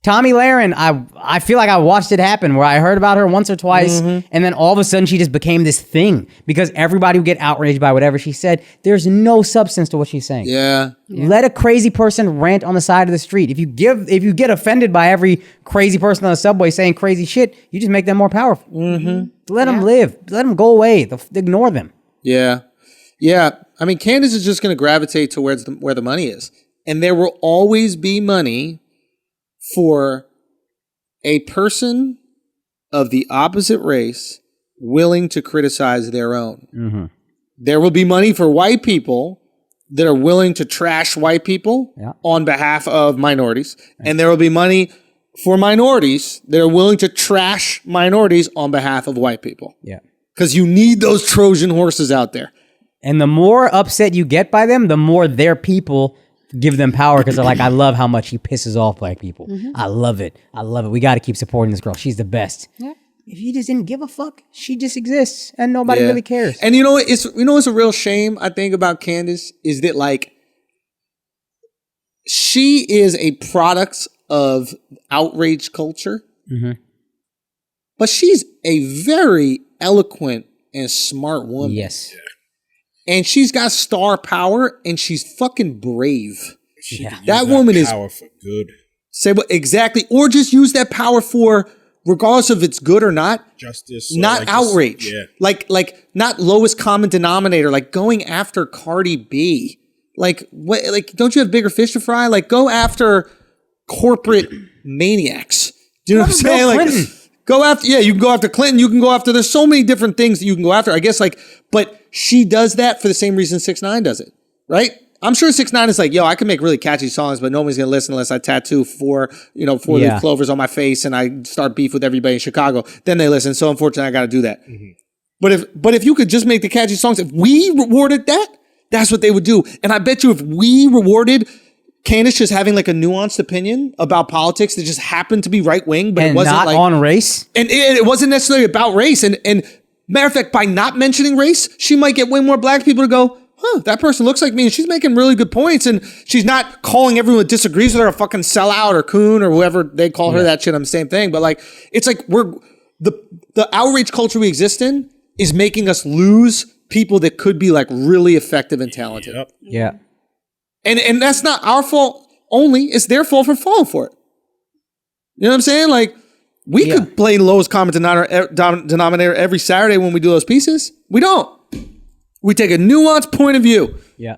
Tommy Lahren, I feel like I watched it happen where I heard about her once or twice, and then all of a sudden she just became this thing because everybody would get outraged by whatever she said. There's no substance to what she's saying. Yeah. Let a crazy person rant on the side of the street. If you get offended by every crazy person on the subway saying crazy shit, you just make them more powerful. Let them live. Let them go away. Ignore them. Yeah. Yeah. I mean, Candace is just going to gravitate towards where the money is. And there will always be money for a person of the opposite race willing to criticize their own. There will be money for white people that are willing to trash white people on behalf of minorities. And there will be money for minorities that are willing to trash minorities on behalf of white people. Yeah. Because you need those Trojan horses out there. And the more upset you get by them, the more their people give them power because they're like, I love how much he pisses off black people. I love it. I love it. We got to keep supporting this girl. She's the best. Yeah. If you just didn't give a fuck, she just exists and nobody really cares. And you know what? It's a real shame I think about Candace is that like she is a product of outrage culture, but she's a very eloquent and smart woman. Yes. Yeah. And she's got star power, and she's fucking brave. That woman is power for good. Say what exactly, or just use that power for, regardless of it's good or not, justice, not like outrage. Like not lowest common denominator. Like going after Cardi B. Like what? Like don't you have bigger fish to fry? Like go after corporate maniacs. Do you know what I'm saying? Like go after. Yeah, you can go after Clinton. You can go after. There's so many different things that you can go after. I guess like, but. She does that for the same reason 6ix9ine does it, right? I'm sure 6ix9ine is like, yo, I can make really catchy songs, but nobody's gonna listen unless I tattoo four leaf clovers on my face and I start beef with everybody in Chicago. Then they listen. So unfortunately, I got to do that. But if you could just make the catchy songs, if we rewarded that, that's what they would do. And I bet you, if we rewarded Candace just having like a nuanced opinion about politics that just happened to be right wing, but it wasn't not like on race, and it wasn't necessarily about race, and matter of fact, by not mentioning race, she might get way more black people to go, that person looks like me and she's making really good points and she's not calling everyone that disagrees with her a fucking sellout or coon or whoever they call her that shit. I'm the same thing. But like, it's like the outrage culture we exist in is making us lose people that could be like really effective and talented. Yeah. And that's not our fault only. It's their fault for falling for it. You know what I'm saying? Like, we could play lowest common denominator every Saturday when we do those pieces. We don't. We take a nuanced point of view. Yeah.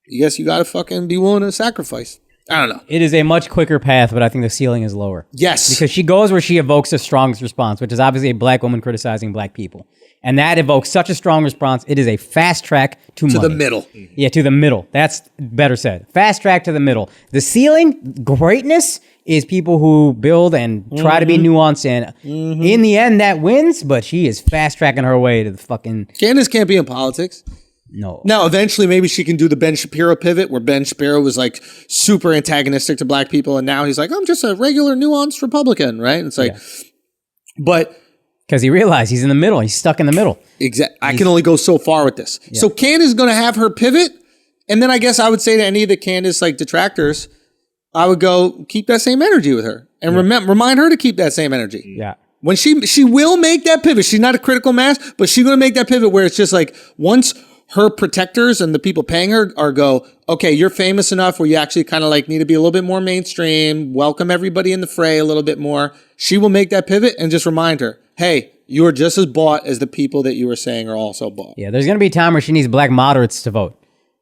I guess you got to fucking be willing to sacrifice. I don't know. It is a much quicker path, but I think the ceiling is lower. Yes. Because she goes where she evokes the strongest response, which is obviously a black woman criticizing black people. And that evokes such a strong response. It is a fast track to money. the middle. Yeah, to the middle. That's better said. Fast track to the middle. The ceiling, greatness, is people who build and try to be nuanced. And in the end, that wins. But she is fast tracking her way to the fucking... Candace can't be in politics. No. Now, eventually, maybe she can do the Ben Shapiro pivot, where Ben Shapiro was like super antagonistic to black people. And now he's like, I'm just a regular nuanced Republican, right? And it's like, but... Because he realized he's in the middle. He's stuck in the middle. Exactly. I can only go so far with this. Yeah. So Candace is going to have her pivot. And then I guess I would say to any of the Candace like detractors, I would go keep that same energy with her and remind her to keep that same energy. Yeah. When she will make that pivot. She's not a critical mass, but she's going to make that pivot where it's just like once her protectors and the people paying her are go, okay, you're famous enough where you actually kind of like need to be a little bit more mainstream, welcome everybody in the fray a little bit more. She will make that pivot and just remind her, hey, you are just as bought as the people that you were saying are also bought. Yeah, there's going to be a time where she needs black moderates to vote.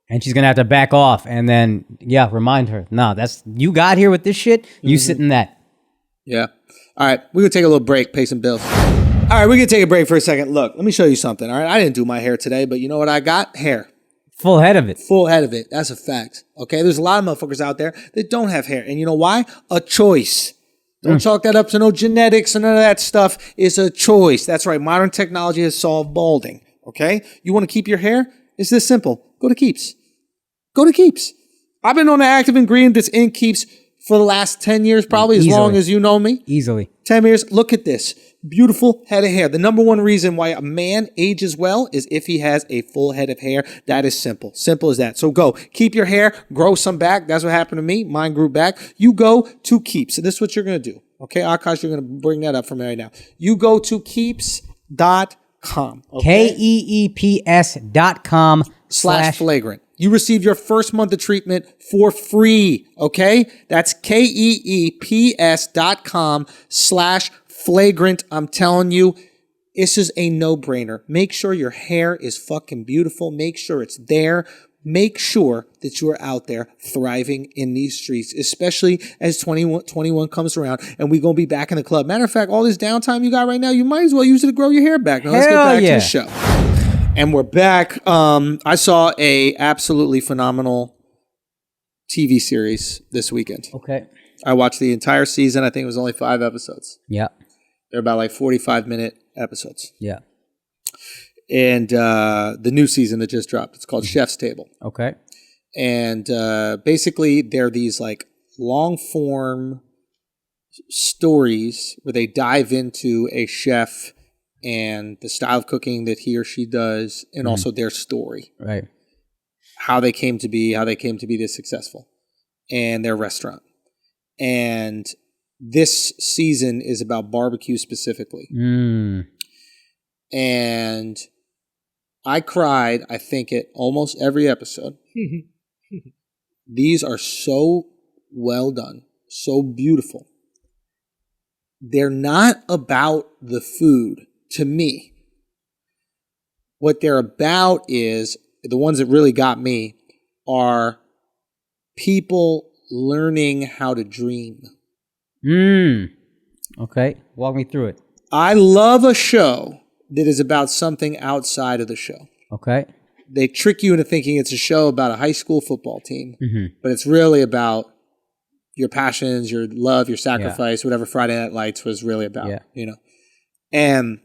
And she's going to have to back off and then, remind her, no, that's, you got here with this shit, you sit in that. Yeah. All right, we're going to take a little break, pay some bills. All right, we're going to take a break for a second. Look, let me show you something, all right? I didn't do my hair today, but you know what I got? Hair. Full head of it. Full head of it. That's a fact, okay? There's a lot of motherfuckers out there that don't have hair. And you know why? A choice. Don't chalk that up to no genetics and none of that stuff. It's a choice. That's right. Modern technology has solved balding. Okay? You want to keep your hair? It's this simple. Go to Keeps. Go to Keeps. I've been on an active ingredient that's in Keeps for the last 10 years, probably as long as you know me. Easily. 10 years. Look at this. Beautiful head of hair. The number one reason why a man ages well is if he has a full head of hair. That is simple. Simple as that. So go. Keep your hair. Grow some back. That's what happened to me. Mine grew back. You go to Keeps. So this is what you're going to do. Okay, Akaash, you're going to bring that up for me right now. You go to keeps.com. Okay? KEEPS.com/flagrant. You receive your first month of treatment for free. Okay? That's KEEPS.com/flagrant. I'm telling you, this is a no-brainer. Make sure your hair is fucking beautiful. Make sure it's there. Make sure that you are out there thriving in these streets, especially as 2021 comes around and we're going to be back in the club. Matter of fact, all this downtime you got right now, you might as well use it to grow your hair back. Now let's get back to the show. And we're back. I saw a absolutely phenomenal TV series this weekend. Okay. I watched the entire season. I think it was only 5 episodes. Yeah. They're about like 45-minute episodes. Yeah. And the new season that just dropped. It's called Chef's Table. Okay. And basically, they're these like long-form stories where they dive into a chef and the style of cooking that he or she does, and also their story. Right. How they came to be this successful, and their restaurant. And this season is about barbecue specifically. And I cried, I think, at almost every episode. These are so well done, so beautiful. They're not about the food, to me. What they're about is, the ones that really got me, are people learning how to dream. Okay, walk me through it. I love a show that is about something outside of the show. Okay. They trick you into thinking it's a show about a high school football team, but it's really about your passions, your love, your sacrifice, whatever Friday Night Lights was really about, you know. And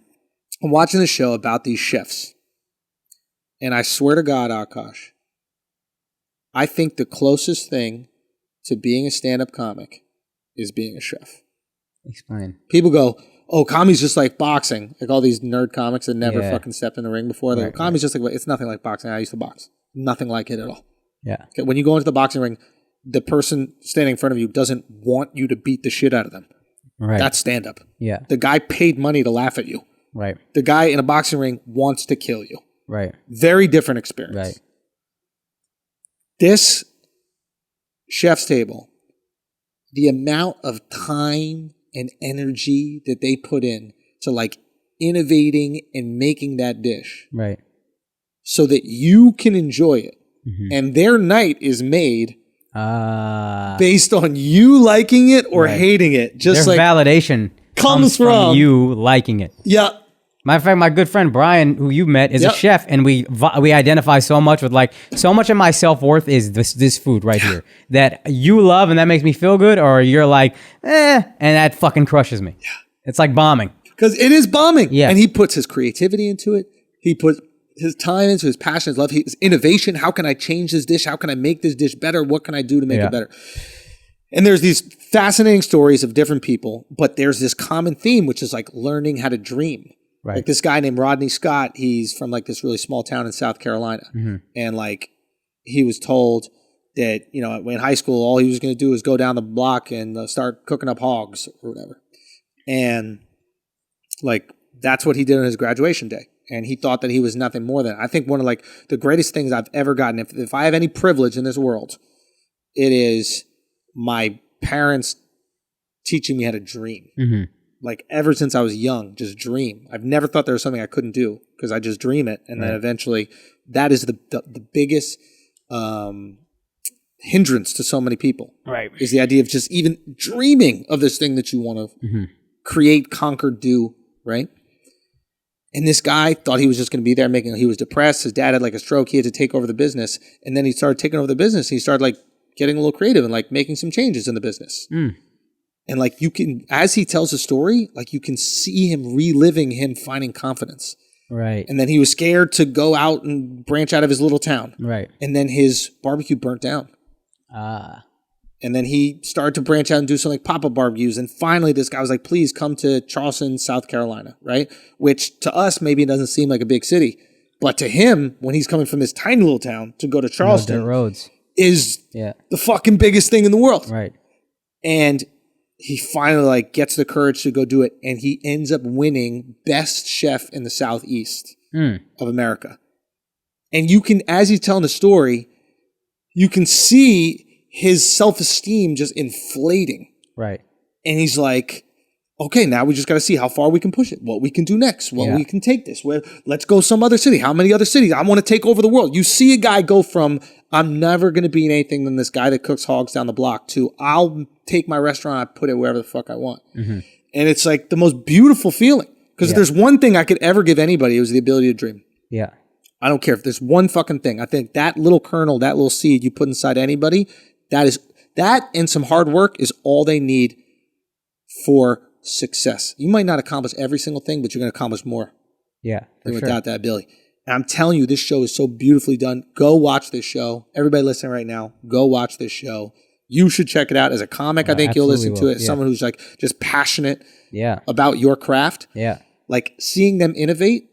I'm watching the show about these chefs, and I swear to God, Akaash, I think the closest thing to being a stand-up comic is being a chef. Explain. People go, oh, comedy's just like boxing. Like all these nerd comics that never fucking stepped in the ring before. Like, comedy's just like, it's nothing like boxing. I used to box. Nothing like it at all. Yeah. Okay, when you go into the boxing ring, the person standing in front of you doesn't want you to beat the shit out of them. Right. That's stand-up. Yeah. The guy paid money to laugh at you. Right. The guy in a boxing ring wants to kill you. Right. Very different experience. Right. This Chef's Table, the amount of time and energy that they put in to like innovating and making that dish. Right. So that you can enjoy it. And their night is made based on you liking it or hating it. Just their like validation comes from you liking it. Yeah. Matter of fact, my good friend Brian, who you met, is a chef, and we identify so much with like so much of my self-worth is this food right here that you love and that makes me feel good, or you're like, and that fucking crushes me. Yeah. It's like bombing. Because it is bombing. Yeah. And he puts his creativity into it. He puts his time into his passion, his love, his innovation. How can I change this dish? How can I make this dish better? What can I do to make it better? And there's these fascinating stories of different people, but there's this common theme, which is like learning how to dream. Right. Like this guy named Rodney Scott, he's from like this really small town in South Carolina. Mm-hmm. And like he was told that, you know, in high school, all he was going to do is go down the block and start cooking up hogs or whatever. And like that's what he did on his graduation day. And he thought that he was nothing more than, I think one of like the greatest things I've ever gotten, if I have any privilege in this world, it is my parents teaching me how to dream. Mm-hmm. Like ever since I was young, just dream. I've never thought there was something I couldn't do because I just dream it. And then eventually that is the biggest hindrance to so many people. Right. Is the idea of just even dreaming of this thing that you want to create, conquer, do. Right. And this guy thought he was just going to be there he was depressed. His dad had like a stroke. He had to take over the business. And then he started taking over the business. And he started like getting a little creative and like making some changes in the business. Mm. And like you can, as he tells the story, like you can see him reliving him finding confidence. Right. And then he was scared to go out and branch out of his little town. Right. And then his barbecue burnt down. And then he started to branch out and do some like pop-up barbecues. And finally this guy was like, please come to Charleston, South Carolina. Right. Which to us, maybe it doesn't seem like a big city. But to him, when he's coming from this tiny little town to go to Charleston, roads is the fucking biggest thing in the world. Right. And he finally like gets the courage to go do it, and he ends up winning best chef in the Southeast of America. And you can, as he's telling the story, you can see his self-esteem just inflating. Right. And he's like, okay, now we just got to see how far we can push it, what we can do next, what we can take this. Let's go some other city. How many other cities? I want to take over the world. You see a guy go from, I'm never going to be anything than this guy that cooks hogs down the block to I'll take my restaurant, I put it wherever the fuck I want. Mm-hmm. And it's like the most beautiful feeling. Because if there's one thing I could ever give anybody, it was the ability to dream. Yeah. I don't care if there's one fucking thing. I think that little kernel, that little seed you put inside anybody, that and some hard work is all they need for success. You might not accomplish every single thing, but you're going to accomplish more. Yeah. Without that ability. And I'm telling you, this show is so beautifully done. Go watch this show. Everybody listening right now, go watch this show. You should check it out. As a comic, I think you'll listen to it. As someone who's like just passionate about your craft. Yeah. Like seeing them innovate,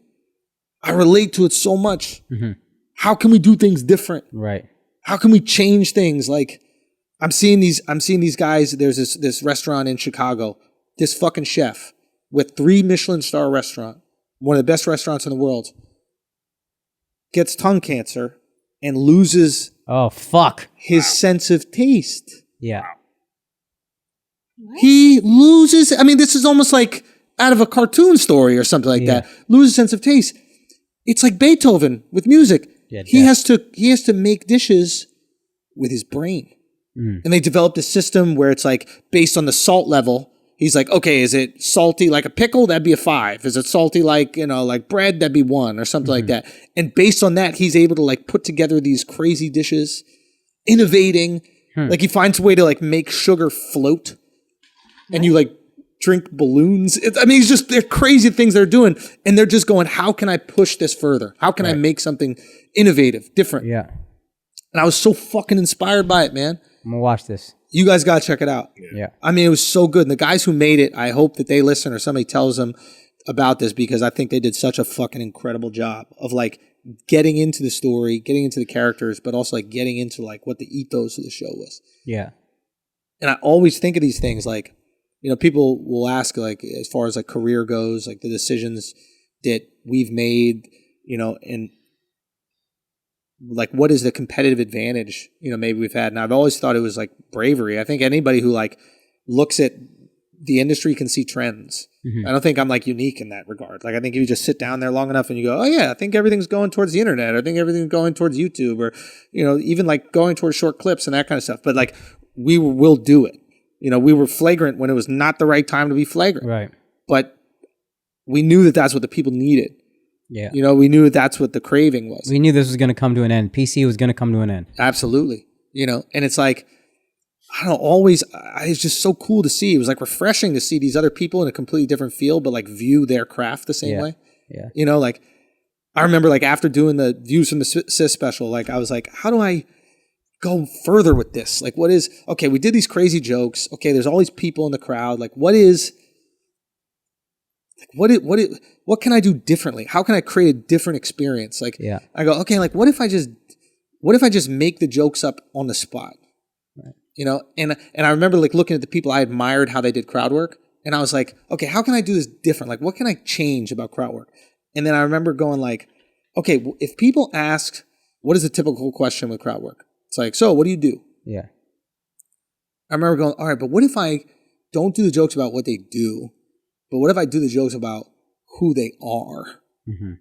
I relate to it so much. Mm-hmm. How can we do things different? Right. How can we change things? Like I'm seeing these guys. There's this restaurant in Chicago, this fucking chef with 3 Michelin star restaurant, one of the best restaurants in the world, gets tongue cancer and loses his sense of taste. Yeah. What? He loses, I mean, this is almost like out of a cartoon story or something like that. Loses sense of taste. It's like Beethoven with music. Yeah, he has to make dishes with his brain. Mm. And they developed a system where it's like based on the salt level. He's like, okay, is it salty like a pickle? That'd be a 5. Is it salty like, like bread? That'd be 1 or something like that. And based on that, he's able to like put together these crazy dishes, innovating. Like he finds a way to like make sugar float and you like drink balloons. They're crazy things they're doing. And they're just going, how can I push this further? How can I make something innovative, different? Yeah. And I was so fucking inspired by it, man. I'm gonna watch this. You guys got to check it out. Yeah. I mean, it was so good. And the guys who made it, I hope that they listen or somebody tells them about this because I think they did such a fucking incredible job of like getting into the story, getting into the characters, but also like getting into like what the ethos of the show was. Yeah. And I always think of these things like, people will ask like, as far as like career goes, like the decisions that we've made, and like what is the competitive advantage, maybe we've had. And I've always thought it was like bravery. I think anybody who like looks at the industry can see trends. Mm-hmm. I don't think I'm like unique in that regard. Like I think if you just sit down there long enough and you go, oh yeah, I think everything's going towards the internet. I think everything's going towards YouTube or, even like going towards short clips and that kind of stuff. But like we'll do it. We were flagrant when it was not the right time to be flagrant. Right. But We knew that that's what the people needed. Yeah. You know, we knew that that's what the craving was. We knew this was going to come to an end. PC was going to come to an end. Absolutely. You know, and it's like, I don't know, it's just so cool to see. It was like refreshing to see these other people in a completely different field, but like view their craft the same way. Yeah. You know, like I remember like after doing the Views from the Sis special, like I was like, how do I go further with this? Like okay, we did these crazy jokes. Okay, there's all these people in the crowd. Like what can I do differently? How can I create a different experience? Like I go, okay, like what if I just make the jokes up on the spot? Right. You know, and I remember like looking at the people I admired how they did crowd work, and I was like, okay, how can I do this different? Like what can I change about crowd work? And then I remember going like, okay, if people ask, what is a typical question with crowd work? It's like, so what do you do? Yeah. I remember going, all right, but what if I don't do the jokes about what they do, but what if I do the jokes about who they are? Mm-hmm.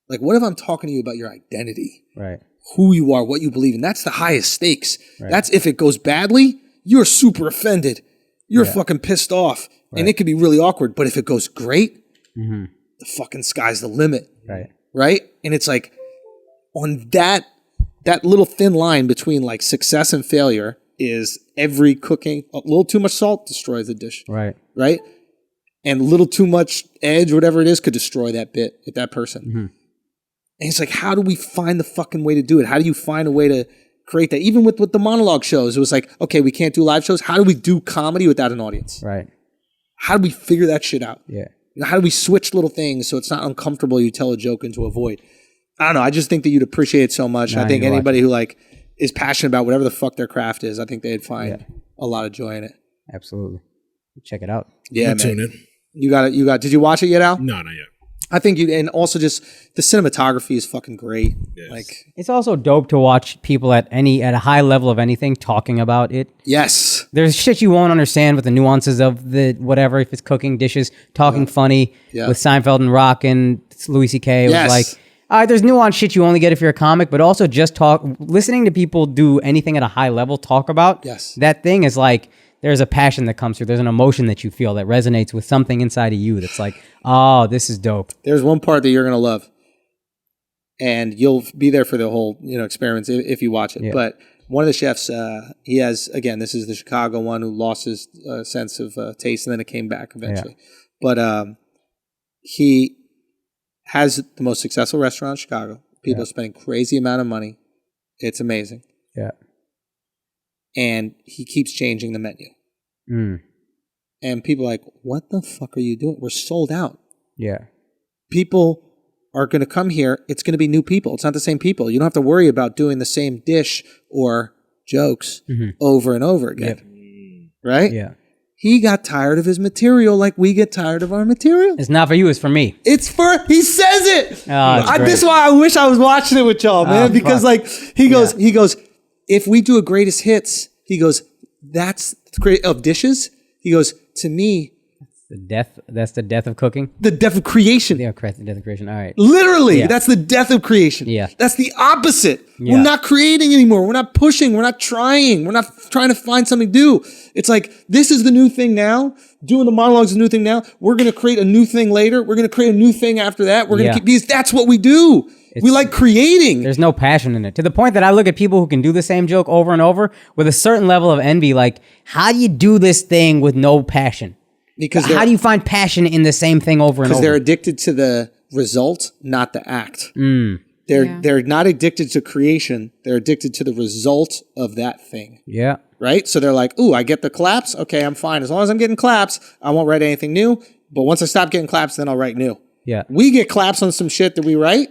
Like, what if I'm talking to you about your identity? Right. Who you are, what you believe in. That's the highest stakes. Right. That's if it goes badly, you're super offended. You're fucking pissed off. Right. And it could be really awkward. But if it goes great, the fucking sky's the limit. Right. Right? And it's like, on that little thin line between like success and failure is every cooking, a little too much salt destroys the dish. Right. Right? And a little too much edge, whatever it is, could destroy that bit with that person. Mm-hmm. And it's like, how do we find the fucking way to do it? How do you find a way to create that? Even with the monologue shows, it was like, okay, we can't do live shows. How do we do comedy without an audience? Right. How do we figure that shit out? Yeah. How do we switch little things so it's not uncomfortable you tell a joke into a void? I don't know. I just think that you'd appreciate it so much. I think anybody who like is passionate about whatever the fuck their craft is, I think they'd find a lot of joy in it. Absolutely. Check it out. Yeah, man. Tune in. You got it. Did you watch it yet, Al? No, not yet. I think and also just the cinematography is fucking great. Yes. Like it's also dope to watch people at a high level of anything talking about it. Yes. There's shit you won't understand with the nuances of the whatever, if it's cooking, dishes, talking funny with Seinfeld and Rock and Louis C.K. It was like, there's nuanced shit you only get if you're a comic, but also just listening to people do anything at a high level, talk about that thing is like, there's a passion that comes through. There's an emotion that you feel that resonates with something inside of you that's like, oh, this is dope. There's one part that you're going to love. And you'll be there for the whole experience if you watch it. Yeah. But one of the chefs, he has, again, this is the Chicago one who lost his sense of taste and then it came back eventually. Yeah. But he has the most successful restaurant in Chicago. People are spending crazy amount of money. It's amazing. Yeah. And he keeps changing the menu. Mm. And people are like, what the fuck are you doing? We're sold out. Yeah. People are going to come here. It's going to be new people. It's not the same people. You don't have to worry about doing the same dish or jokes over and over again. Yep. Right? Yeah. He got tired of his material like we get tired of our material. It's not for you, it's for me. He says it. This is why I wish I was watching it with y'all, man. Because like he goes, if we do a greatest hits, he goes, that's great of dishes. He goes, to me, that's the death of cooking. The death of creation. Yeah, the death of creation. All right. Literally, that's the death of creation. Yeah. That's the opposite. Yeah. We're not creating anymore. We're not pushing. We're not trying. We're not trying to find something to do. It's like, this is the new thing now. Doing the monologues is the new thing now. We're going to create a new thing later. Keep create a new thing after that. We're going to keep these. That's what we do. We like creating. There's no passion in it. To the point that I look at people who can do the same joke over and over with a certain level of envy. Like, how do you do this thing with no passion? Because how do you find passion in the same thing over and over? Because they're addicted to the result, not the act. Mm. They're not addicted to creation. They're addicted to the result of that thing. Yeah. Right? So they're like, ooh, I get the claps. Okay, I'm fine. As long as I'm getting claps, I won't write anything new. But once I stop getting claps, then I'll write new. Yeah. We get claps on some shit that we write.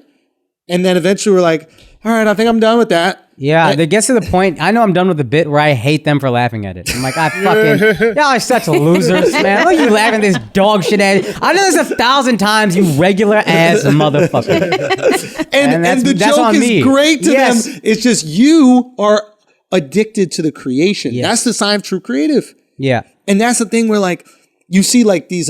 And then eventually we're like, all right, I think I'm done with that. Yeah, it gets to the point, I know I'm done with the bit where I hate them for laughing at it. I'm like, y'all are such losers, man. Look at you laughing at this dog shit at it. I know this 1,000 times, you regular ass motherfucker. and the joke is great to them. It's just you are addicted to the creation. Yes. That's the sign of true creative. Yeah. And that's the thing where like, you see like these,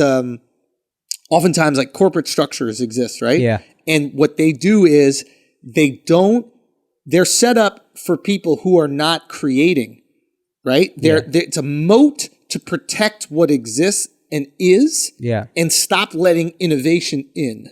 oftentimes like corporate structures exist, right? Yeah. And what they do is they're set up for people who are not creating, right? It's a moat to protect what exists and is, and stop letting innovation in.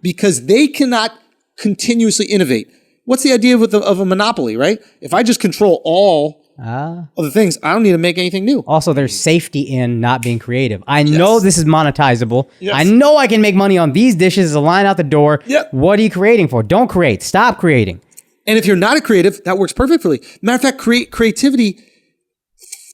Because they cannot continuously innovate. What's the idea of a monopoly, right? If I just control all of the things, I don't need to make anything new. Also, there's safety in not being creative. I know this is monetizable. I know I can make money on these dishes, a line out the door. What are you creating for? Don't create. Stop creating. And if you're not a creative, that works perfectly. Matter of fact, creativity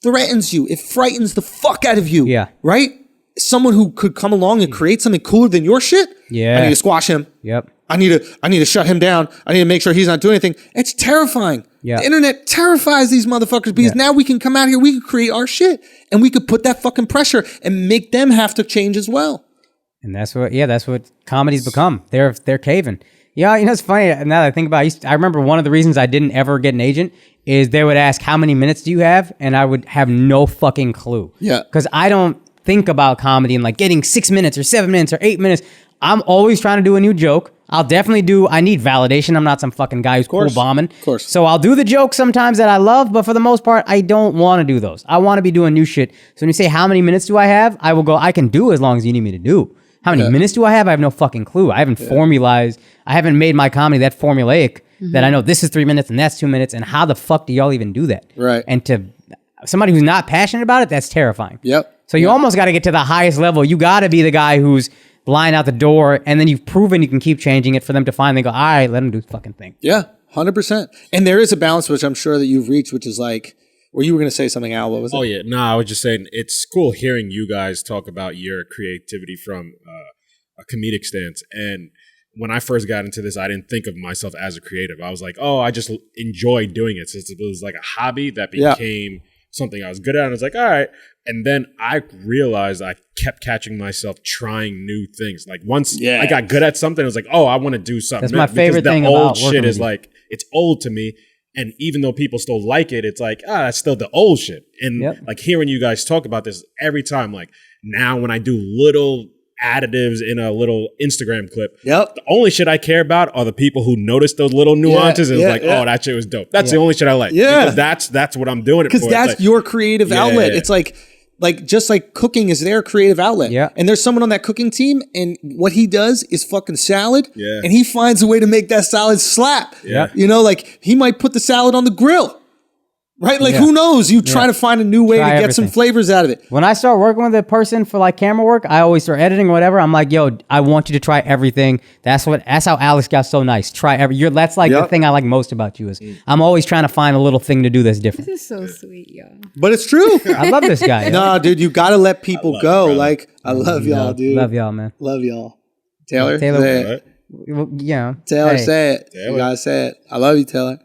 threatens you. It frightens the fuck out of you. Yeah. Right? Someone who could come along and create something cooler than your shit. Yeah. I need to squash him. Yep. I need to shut him down. I need to make sure he's not doing anything. It's terrifying. Yeah. The internet terrifies these motherfuckers because now we can come out here, we can create our shit, and we could put that fucking pressure and make them have to change as well. And that's what comedy's become. They're caving. Yeah, it's funny. Now that I think about it, I remember one of the reasons I didn't ever get an agent is they would ask, how many minutes do you have? And I would have no fucking clue. Yeah. Because I don't think about comedy and like getting 6 minutes or 7 minutes or 8 minutes. I'm always trying to do a new joke. I'll definitely I need validation. I'm not some fucking guy who's cool bombing. Of course. So I'll do the jokes sometimes that I love, but for the most part, I don't want to do those. I want to be doing new shit. So when you say, how many minutes do I have? I will go, I can do as long as you need me to do. How many minutes do I have? I have no fucking clue. I haven't formalized. I haven't made my comedy that formulaic that I know this is 3 minutes and that's 2 minutes. And how the fuck do y'all even do that? Right. And to somebody who's not passionate about it, that's terrifying. Yep. So you almost got to get to the highest level. You got to be the guy who's line out the door, and then you've proven you can keep changing it for them to finally go, all right, let them do the fucking thing. Yeah, 100%. And there is a balance, which I'm sure that you've reached, which is like, or you were going to say something, Al, what was it? Oh, yeah. No, I was just saying, it's cool hearing you guys talk about your creativity from a comedic stance. And when I first got into this, I didn't think of myself as a creative. I was like, oh, I just enjoy doing it. So it was like a hobby that became something I was good at. And I was like, all right. And then I realized I kept catching myself trying new things. Like once I got good at something, I was like, oh, I want to do something. That's my favorite thing about old shit is like, it's old to me. And even though people still like it, it's like, that's still the old shit. And like hearing you guys talk about this every time, like now when I do little additives in a little Instagram clip, the only shit I care about are the people who notice those little nuances and like, oh, that shit was dope. That's the only shit I like. Yeah. Because that's what I'm doing it for. Because that's like, your creative outlet. It's like just like cooking is their creative outlet. Yeah. And there's someone on that cooking team, and what he does is fucking salad. Yeah. And he finds a way to make that salad slap. Yeah. Like he might put the salad on the grill. Right? Like who knows? You try to find a new way to get some flavors out of it. When I start working with a person for like camera work, I always start editing or whatever. I'm like, yo, I want you to try everything. That's how Alex got so nice. Try that's like the thing I like most about you is I'm always trying to find a little thing to do that's different. This is so sweet, y'all. But it's true. I love this guy. No, dude, you gotta let people go. Like, I love y'all, dude. Love y'all, man. Love y'all. Taylor, Taylor, say it. Yeah. Taylor, say it. You gotta say it. I love you, Taylor.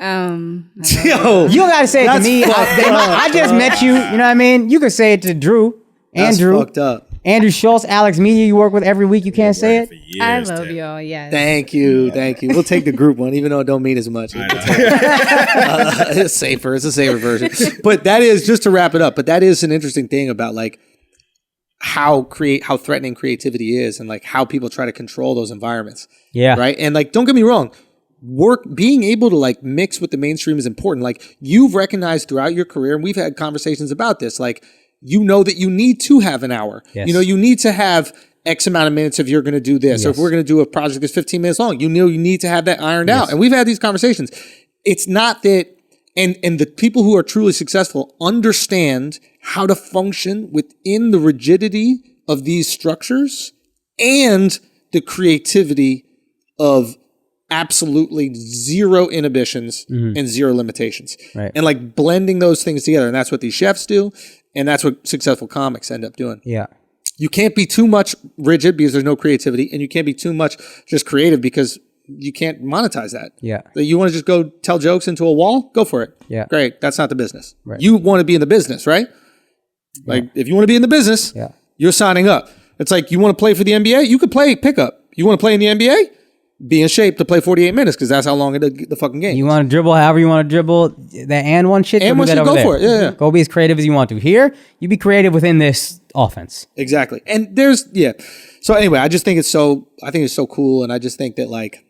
Yo, you don't gotta say it to me. I just met you. You know what I mean? You could say it to Drew. Andrew. That's fucked up. Andrew Schulz, AlexxMedia, you work with every week. You can't say it. I love y'all. Yes. Thank you. We'll take the group one, even though it don't mean as much. It's safer. It's a safer version. But that is, just to wrap it up, but that is an interesting thing about like how threatening creativity is and like how people try to control those environments. Yeah. Right. And like, don't get me wrong. Being able to like mix with the mainstream is important. Like you've recognized throughout your career, and we've had conversations about this, like, you know that you need to have an hour. Yes. You need to have X amount of minutes if you're going to do this. Or if we're going to do a project that's 15 minutes long, you need to have that ironed out. And we've had these conversations. It's not that, and the people who are truly successful understand how to function within the rigidity of these structures and the creativity of absolutely zero inhibitions and zero limitations. Right. And like blending those things together. And that's what these chefs do. And that's what successful comics end up doing. Yeah. You can't be too much rigid because there's no creativity. And you can't be too much just creative because you can't monetize that. Yeah. So you want to just go tell jokes into a wall? Go for it. Yeah. Great. That's not the business. Right. You want to be in the business, right? Like if you want to be in the business, you're signing up. It's like you want to play for the NBA? You could play pickup. You want to play in the NBA? Be in shape to play 48 minutes because that's how long the fucking game. You want to dribble however you want to dribble that and one shit. And one shit, go for it. Yeah. Go be as creative as you want to. Here, you be creative within this offense. Exactly. And so anyway, I think it's so cool. And I just think that like,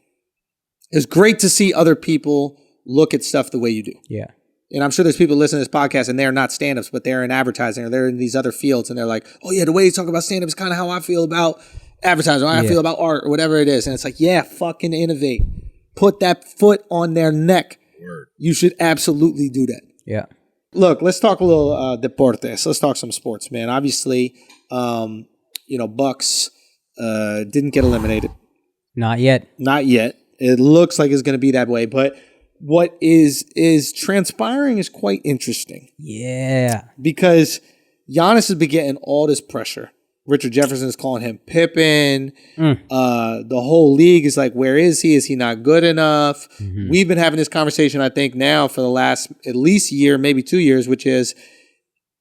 it's great to see other people look at stuff the way you do. Yeah. and I'm sure there's people listening to this podcast and they're not stand-ups, but they're in advertising or they're in these other fields and they're like, oh yeah, the way you talk about stand-up is kind of how I feel about advertising, or how I feel about art or whatever it is. And it's like, yeah, fucking innovate. Put that foot on their neck. Word. You should absolutely do that. Yeah. Look, let's talk a little deportes. Let's talk some sports, man. Obviously, Bucks didn't get eliminated. Not yet. Not yet. It looks like it's going to be that way, but what is transpiring is quite interesting. Yeah. Because Giannis has been getting all this pressure. Richard Jefferson is calling him Pippin. The whole league is like, where is he? Is he not good enough? Mm-hmm. We've been having this conversation, I think, now for the last at least year, maybe 2 years, which is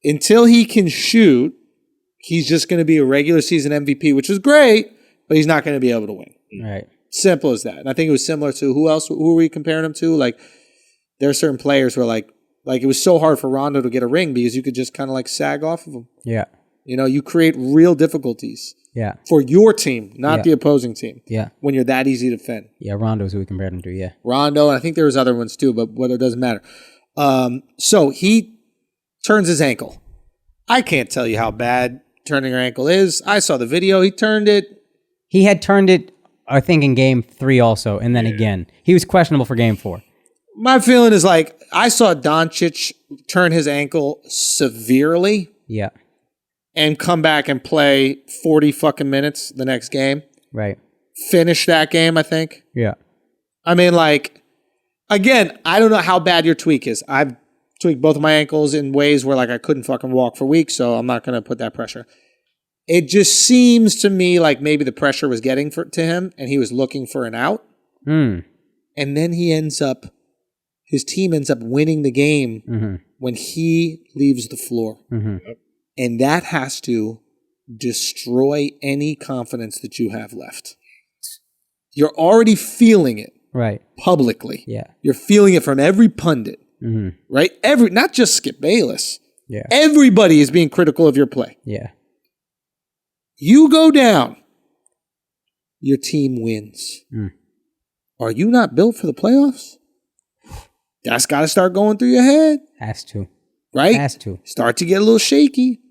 until he can shoot, he's just going to be a regular season MVP, which is great, but he's not going to be able to win. Right. Simple as that. And I think it was similar to who were we comparing him to? Like, there are certain players who are like it was so hard for Rondo to get a ring because you could just kind of like sag off of him. Yeah. You create real difficulties. Yeah. For your team, not the opposing team. Yeah. When you're that easy to defend. Yeah, Rondo's who we compared him to, yeah. Rondo, and I think there was other ones too, but whether it doesn't matter. So he turns his ankle. I can't tell you how bad turning your ankle is. I saw the video. He turned it. He had turned it, I think, in game 3 also, and then again. He was questionable for game 4. My feeling is like, I saw Doncic turn his ankle severely. Yeah. And come back and play 40 fucking minutes the next game. Right. Finish that game, I think. Yeah. I mean, like, again, I don't know how bad your tweak is. I've tweaked both of my ankles in ways where, like, I couldn't fucking walk for weeks, so I'm not going to put that pressure. It just seems to me like maybe the pressure was getting to him and he was looking for an out. And then his team ends up winning the game when he leaves the floor. And that has to destroy any confidence that you have left. You're already feeling it. Right. Publicly. Yeah. You're feeling it from every pundit. Right? Not just Skip Bayless. Yeah. Everybody is being critical of your play. Yeah. You go down, your team wins. Are you not built for the playoffs? That's got to start going through your head. Has to. Right? Has to. Start to get a little shaky.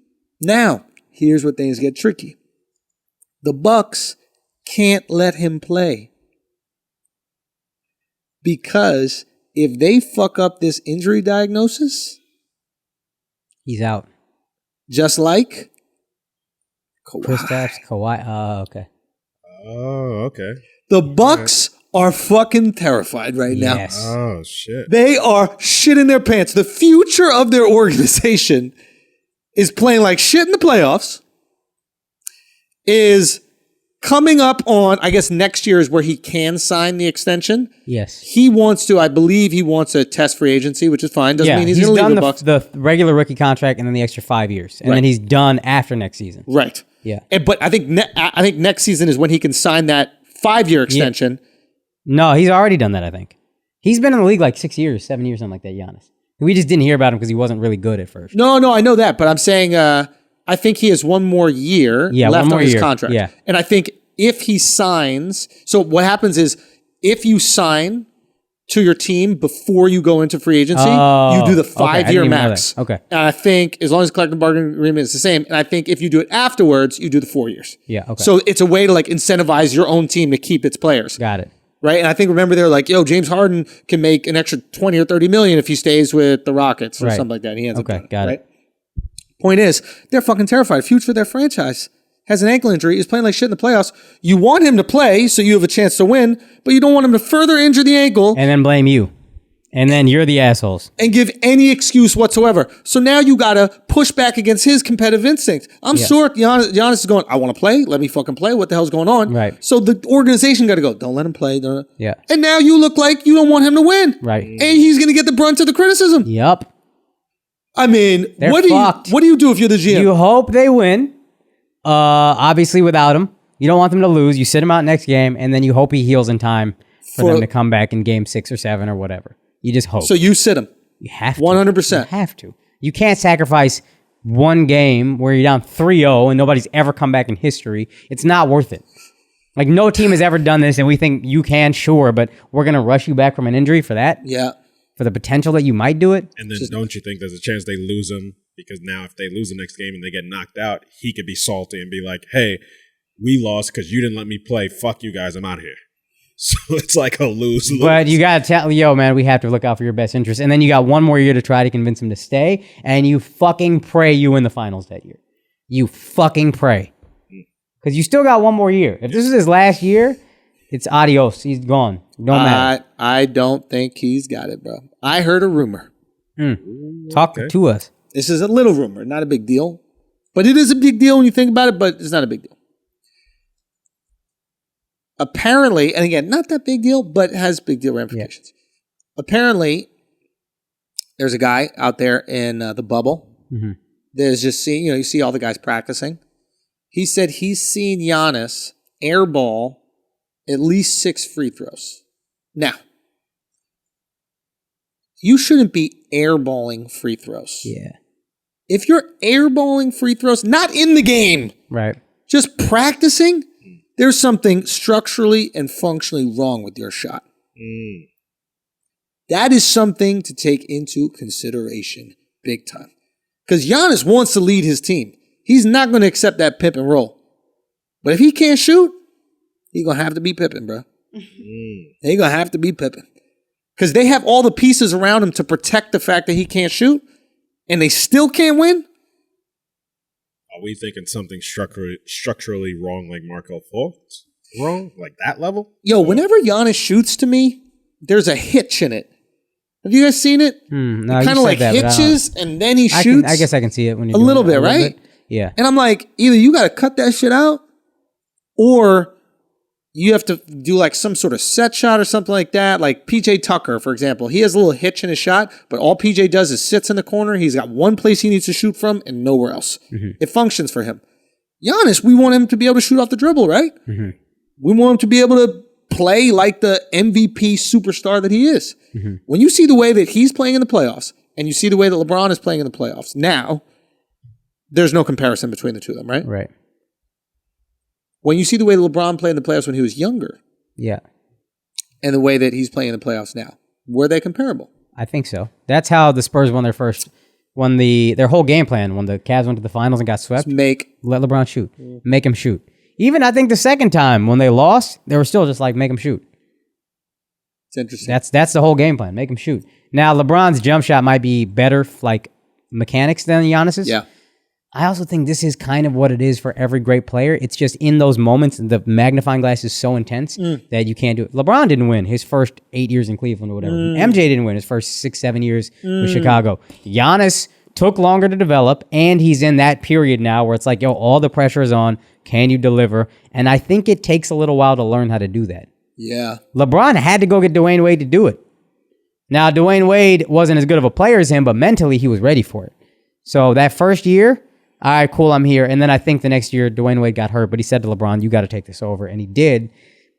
Now, here's where things get tricky. The Bucks can't let him play. Because if they fuck up this injury diagnosis, he's out. Just like Kawhi. Kristaps, Kawhi. Oh, okay. Oh, okay. The Bucks are fucking terrified right now. Oh, shit. They are shit in their pants. The future of their organization is playing like shit in the playoffs, is coming up on, I guess next year is where he can sign the extension. Yes. I believe he wants a test free agency, which is fine. Doesn't mean he's going to leave the Bucks. The regular rookie contract and then the extra 5 years. And then he's done after next season. Right. Yeah. But I think next season is when he can sign that 5-year extension. Yeah. No, he's already done that, I think. He's been in the league like 6 years, 7 years, something like that, Giannis. We just didn't hear about him because he wasn't really good at first. No, I know that. But I'm saying I think he has one more year left on his contract. Yeah. And I think if he signs, so what happens is if you sign to your team before you go into free agency, you do the 5-year max. Okay. And I think as long as the collective bargaining agreement is the same, and I think if you do it afterwards, you do the 4 years. Yeah, okay. So it's a way to like incentivize your own team to keep its players. Got it. Right? And I think, remember, they're like, yo, James Harden can make an extra 20 or 30 million if he stays with the Rockets or something like that. And he ends up doing it. Got it. Point is, they're fucking terrified. Future of their franchise has an ankle injury, is playing like shit in the playoffs. You want him to play so you have a chance to win, but you don't want him to further injure the ankle. And then blame you. And then you're the assholes. And give any excuse whatsoever. So now you got to push back against his competitive instinct. I'm sure Giannis is going, I want to play. Let me fucking play. What the hell's going on? Right. So the organization got to go, don't let him play. Yeah. And now you look like you don't want him to win. Right. And he's going to get the brunt of the criticism. Yep. I mean, what do you do if you're the GM? You hope they win. Obviously, without him, you don't want them to lose. You sit him out next game, and then you hope he heals in time for them to come back in game 6 or 7 or whatever. You just hope. So you sit him. You have to. 100%. You have to. You can't sacrifice one game where you're down 3-0 and nobody's ever come back in history. It's not worth it. Like, no team has ever done this, and we think you can, sure, but we're going to rush you back from an injury for that? Yeah. for the potential that you might do it. And then don't you think there's a chance they lose him? Because now if they lose the next game and they get knocked out, he could be salty and be like, hey, we lost because you didn't let me play. Fuck you guys. I'm out of here. So it's like a lose-lose. But you got to tell, man, we have to look out for your best interest. And then you got one more year to try to convince him to stay. And you fucking pray you win the finals that year. You fucking pray. Because you still got one more year. If this is his last year, it's adios. He's gone. Don't matter. I don't think he's got it, bro. I heard a rumor. Talk to us. This is a little rumor, not a big deal. But it is a big deal when you think about it, but it's not a big deal. Apparently, and again, not that big deal, but has big deal ramifications. Yeah. Apparently, there's a guy out there in the bubble. Mm-hmm. There's just seeing, you see all the guys practicing. He said he's seen Giannis airball at least 6 free throws. Now, you shouldn't be airballing free throws. Yeah. If you're airballing free throws, not in the game, right? Just practicing, there's something structurally and functionally wrong with your shot. That is something to take into consideration big time. Because Giannis wants to lead his team. He's not going to accept that pip and roll. But if he can't shoot, he's going to have to be pipping, bro. He's going to have to be pipping. Because they have all the pieces around him to protect the fact that he can't shoot, and they still can't win. Are we thinking something structurally wrong, like Markelle Fultz? Wrong? Like that level? Yo, whenever Giannis shoots to me, there's a hitch in it. Have you guys seen it? No, it kind of like hitches, and then he shoots. I guess I can see it when you a little bit, right? Yeah. And I'm like, either you got to cut that shit out, or you have to do like some sort of set shot or something like that. Like PJ Tucker, for example, he has a little hitch in his shot, but all PJ does is sits in the corner. He's got one place he needs to shoot from and nowhere else. It functions for him. Giannis, we want him to be able to shoot off the dribble, right? We want him to be able to play like the MVP superstar that he is. When you see the way that he's playing in the playoffs and you see the way that LeBron is playing in the playoffs, now there's no comparison between the two of them, right? Right. When you see the way LeBron played in the playoffs when he was younger, yeah, and the way that he's playing in the playoffs now, were they comparable? I think so. That's how the Spurs won their whole game plan when the Cavs went to the finals and got swept. Let LeBron shoot. Make him shoot. Even I think the second time when they lost, they were still just like, make him shoot. It's interesting. That's the whole game plan. Make him shoot. Now, LeBron's jump shot might be better, like mechanics than Giannis's. Yeah. I also think this is kind of what it is for every great player. It's just in those moments, the magnifying glass is so intense that you can't do it. LeBron didn't win his first 8 years in Cleveland or whatever. MJ didn't win his first 6-7 years with Chicago. Giannis took longer to develop, and he's in that period now where it's like, yo, all the pressure is on. Can you deliver? And I think it takes a little while to learn how to do that. Yeah. LeBron had to go get Dwayne Wade to do it. Now, Dwayne Wade wasn't as good of a player as him, but mentally he was ready for it. So that first year, all right, cool, I'm here. And then I think the next year, Dwayne Wade got hurt, but he said to LeBron, you got to take this over. And he did.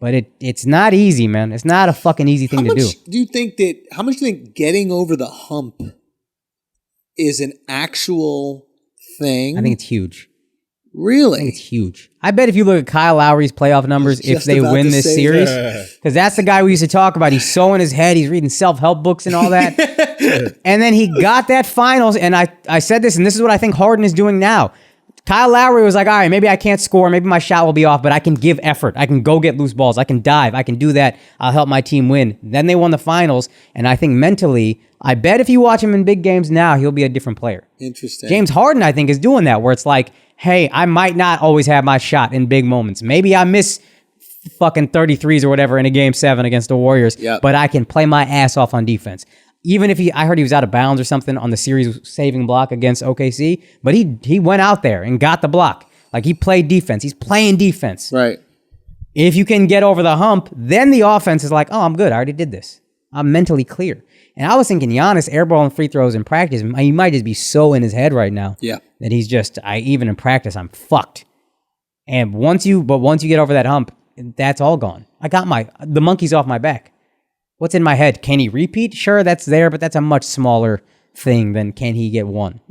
But it's not easy, man. It's not a fucking easy thing to do. How much do you think getting over the hump is an actual thing? I think it's huge. Really? I think it's huge. I bet if you look at Kyle Lowry's playoff numbers, if they win this series, because that's the guy we used to talk about. He's so in his head. He's reading self-help books and all that. And then he got that finals, and I said this, and this is what I think Harden is doing now. Kyle Lowry was like, all right, maybe I can't score. Maybe my shot will be off, but I can give effort. I can go get loose balls. I can dive. I can do that. I'll help my team win. Then they won the finals, and I think mentally, I bet if you watch him in big games now, he'll be a different player. Interesting. James Harden, I think, is doing that, where it's like, hey, I might not always have my shot in big moments. Maybe I miss fucking 33s or whatever in a game 7 against the Warriors, but I can play my ass off on defense. Even if I heard he was out of bounds or something on the series-saving block against OKC, but he went out there and got the block. Like, he played defense. He's playing defense. Right. If you can get over the hump, then the offense is like, oh, I'm good. I already did this. I'm mentally clear. And I was thinking Giannis airballing free throws in practice, he might just be so in his head right now that he's just, even in practice, I'm fucked. And once you get over that hump, that's all gone. I got the monkey's off my back. What's in my head? Can he repeat? Sure, that's there, but that's a much smaller thing than can he get one.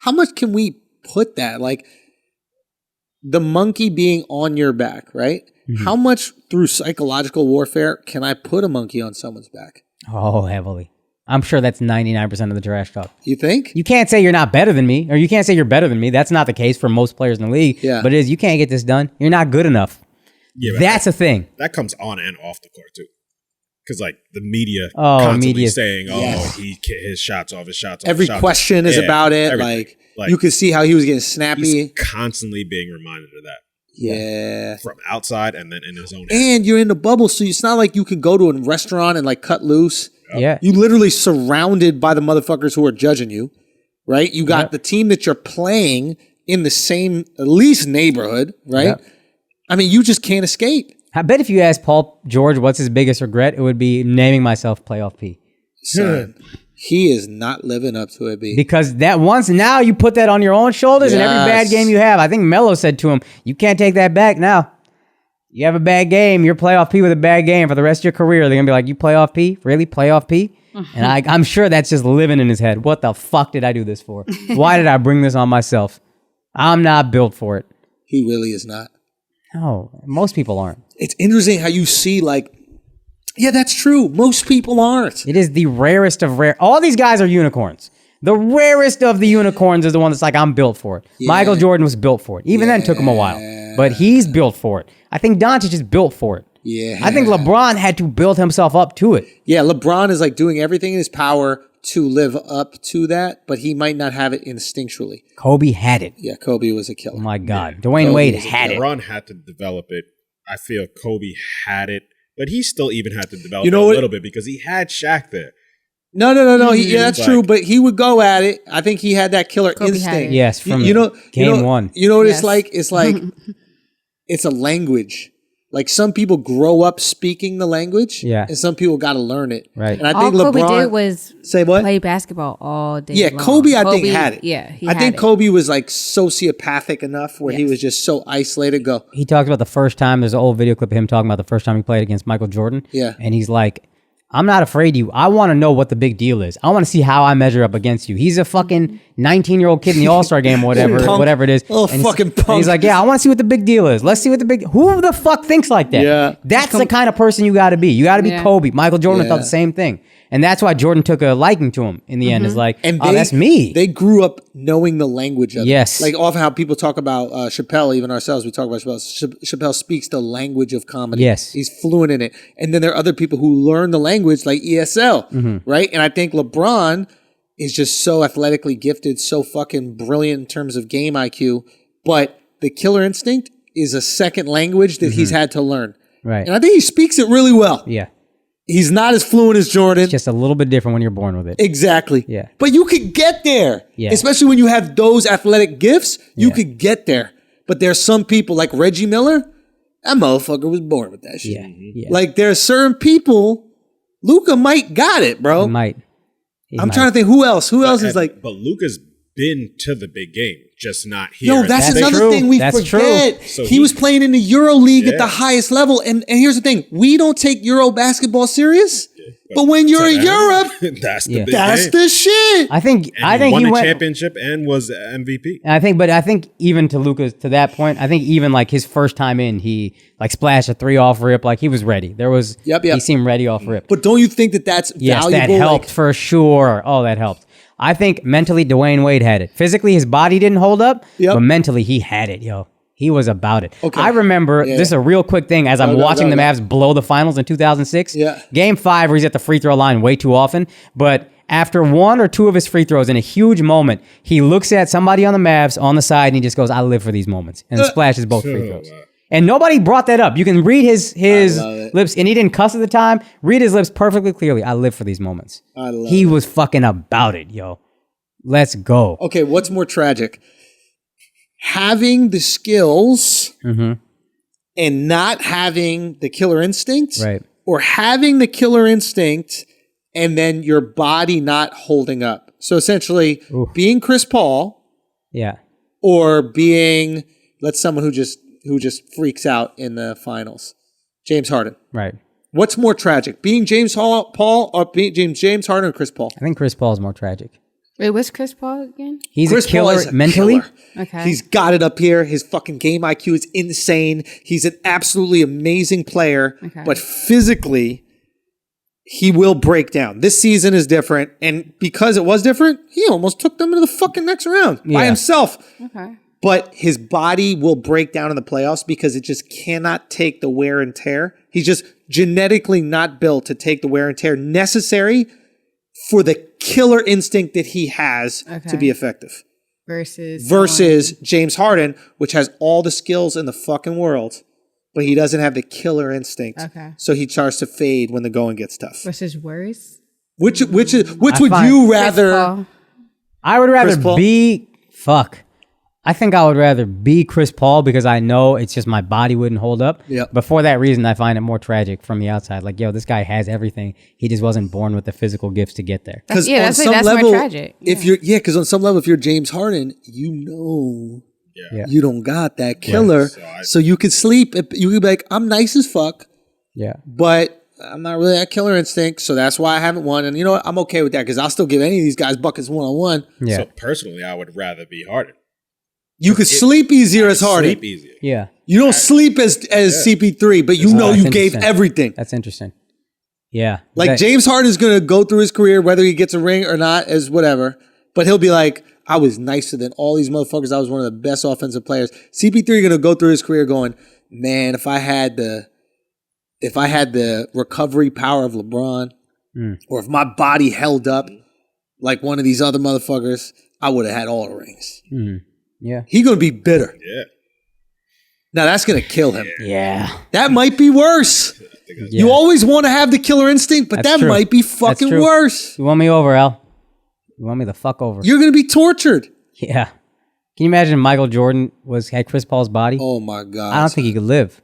How much can we put that? Like, the monkey being on your back, right? How much through psychological warfare can I put a monkey on someone's back? Oh, heavily. I'm sure that's 99% of the trash talk. You think? You can't say you're not better than me, or you can't say you're better than me. That's not the case for most players in the league. Yeah. But it is, you can't get this done. You're not good enough. Yeah, that's a thing. That comes on and off the court too. Because like the media constantly saying, his shots off, his shots off. Every question is about it. Everything. Like you could see how he was getting snappy. He's constantly being reminded of that. Yeah. From outside and then in his own head. And you're in the bubble, so it's not like you could go to a restaurant and like cut loose. Yeah. You literally surrounded by the motherfuckers who are judging you, right? You got the team that you're playing in the same, at least neighborhood, right? Yep. I mean, you just can't escape. I bet if you asked Paul George what's his biggest regret, it would be naming myself Playoff P. Son, he is not living up to it, B. Because that once now you put that on your own shoulders and every bad game you have. I think Melo said to him, you can't take that back now. You have a bad game, you're Playoff P with a bad game for the rest of your career. They're going to be like, you Playoff P? Really? Playoff P? And I'm sure that's just living in his head. What the fuck did I do this for? Why did I bring this on myself? I'm not built for it. He really is not. No, most people aren't. It's interesting how you see like, yeah, that's true. Most people aren't. It is the rarest of rare. All these guys are unicorns. The rarest of the unicorns is the one that's like, I'm built for it. Yeah. Michael Jordan was built for it. Even then, it took him a while. But he's built for it. I think Doncic is built for it. Yeah. I think LeBron had to build himself up to it. Yeah, LeBron is like doing everything in his power to live up to that, but he might not have it instinctually. Kobe had it. Yeah, Kobe was a killer. Oh my God. Yeah. Dwayne Wade had it. LeBron had to develop it. I feel Kobe had it, but he still even had to develop it a little bit because he had Shaq there. No. That's true, but he would go at it. I think he had that killer instinct. Yes, from game one. You know what it's like? It's like, it's a language. Like some people grow up speaking the language, and some people got to learn it. Right. And I think LeBron Kobe did was say what? Play basketball all day. Yeah, long. Kobe I think had it. Yeah, I think Kobe was like sociopathic enough where he was just so isolated. He talks about the first time. There's an old video clip of him talking about the first time he played against Michael Jordan. Yeah, and he's like, I'm not afraid of you. I want to know what the big deal is. I want to see how I measure up against you. He's a fucking 19-year-old kid in the All-Star game or whatever it is. Oh, fucking punk. And he's like, yeah, I want to see what the big deal is. Let's see what the big... Who the fuck thinks like that? Yeah. That's the kind of person you got to be. You got to be Kobe. Michael Jordan thought the same thing. And that's why Jordan took a liking to him in the end. It's like, that's me. They grew up knowing the language of it. Like often how people talk about Chappelle, even ourselves, we talk about Chappelle. Chappelle speaks the language of comedy. Yes. He's fluent in it. And then there are other people who learn the language like ESL, right? And I think LeBron is just so athletically gifted, so fucking brilliant in terms of game IQ. But the killer instinct is a second language that he's had to learn. Right. And I think he speaks it really well. Yeah. He's not as fluent as Jordan. It's just a little bit different when you're born with it. Exactly. Yeah. But you could get there. Yeah. Especially when you have those athletic gifts, you could get there. But there's some people like Reggie Miller, that motherfucker was born with that shit. Yeah. Yeah. Like there are certain people, Luka might got it, bro. He might. I'm trying to think who else. Who else is like... But Luka's been to the big game, just not here. Yo, that's another thing we forget. So he was playing in the Euro League at the highest level. And here's the thing. We don't take Euro basketball serious. But when you're in Europe, that's the big that's game. the shit. I think won he a went, championship and was MVP. I think even to Luka, to that point, I think even like his first time in, he like splashed a 3 off rip. Like he was ready. There was, he seemed ready off rip. But don't you think that that's valuable? Yes, that helped for sure. Oh, that helped. I think mentally Dwayne Wade had it. Physically, his body didn't hold up, but mentally he had it, yo. He was about it. Okay. I remember, this is a real quick thing, as I'm watching the Mavs blow the finals in 2006. Yeah. Game 5 where he's at the free throw line way too often, but after 1 or 2 of his free throws in a huge moment, he looks at somebody on the Mavs on the side and he just goes, I live for these moments, and splashes both free throws. And nobody brought that up. You can read his lips, and he didn't cuss at the time. Read his lips perfectly clearly. I live for these moments. He was fucking about it, yo. Let's go. Okay, what's more tragic? Having the skills and not having the killer instinct? Right. Or having the killer instinct and then your body not holding up? So essentially, being Chris Paul. Yeah. Or being, someone who just freaks out in the finals. James Harden. Right. What's more tragic? Being James Paul or being James Harden or Chris Paul? I think Chris Paul is more tragic. Wait, what's Chris Paul again? He's Chris a killer Paul is a mentally. Killer. Okay. He's got it up here. His fucking game IQ is insane. He's an absolutely amazing player. Okay. But physically, he will break down. This season is different, and because it was different, he almost took them to the fucking next round by himself. Okay. But his body will break down in the playoffs because it just cannot take the wear and tear. He's just genetically not built to take the wear and tear necessary for the killer instinct that he has to be effective. Versus James Harden, which has all the skills in the fucking world, but he doesn't have the killer instinct. Okay. So he starts to fade when the going gets tough. Versus worries? Which would you rather? I would rather be I think I would rather be Chris Paul because I know it's just my body wouldn't hold up. Yep. But for that reason, I find it more tragic from the outside. Like, yo, this guy has everything. He just wasn't born with the physical gifts to get there. Because that's more tragic. Because on some level, if you're James Harden, you know you don't got that killer. So you could sleep. You could be like, I'm nice as fuck. Yeah. But I'm not really that killer instinct, so that's why I haven't won. And you know what? I'm okay with that because I'll still give any of these guys buckets one-on-one. Yeah. So personally, I would rather be Harden. You could sleep easier as Harden. Sleep easier. Yeah. You don't sleep as CP3, but you know you gave everything. That's interesting. Yeah. Like James Harden is going to go through his career, whether he gets a ring or not, as whatever. But he'll be like, I was nicer than all these motherfuckers. I was one of the best offensive players. CP3 going to go through his career going, man, if I had the recovery power of LeBron, or if my body held up like one of these other motherfuckers, I would have had all the rings. Yeah. He's going to be bitter. Yeah. Now that's going to kill him. Yeah. That might be worse. You always want to have the killer instinct, but that might be fucking worse. You want me over, Al? You want me the fuck over? You're going to be tortured. Yeah. Can you imagine if Michael Jordan had Chris Paul's body? Oh my God. I don't think he could live.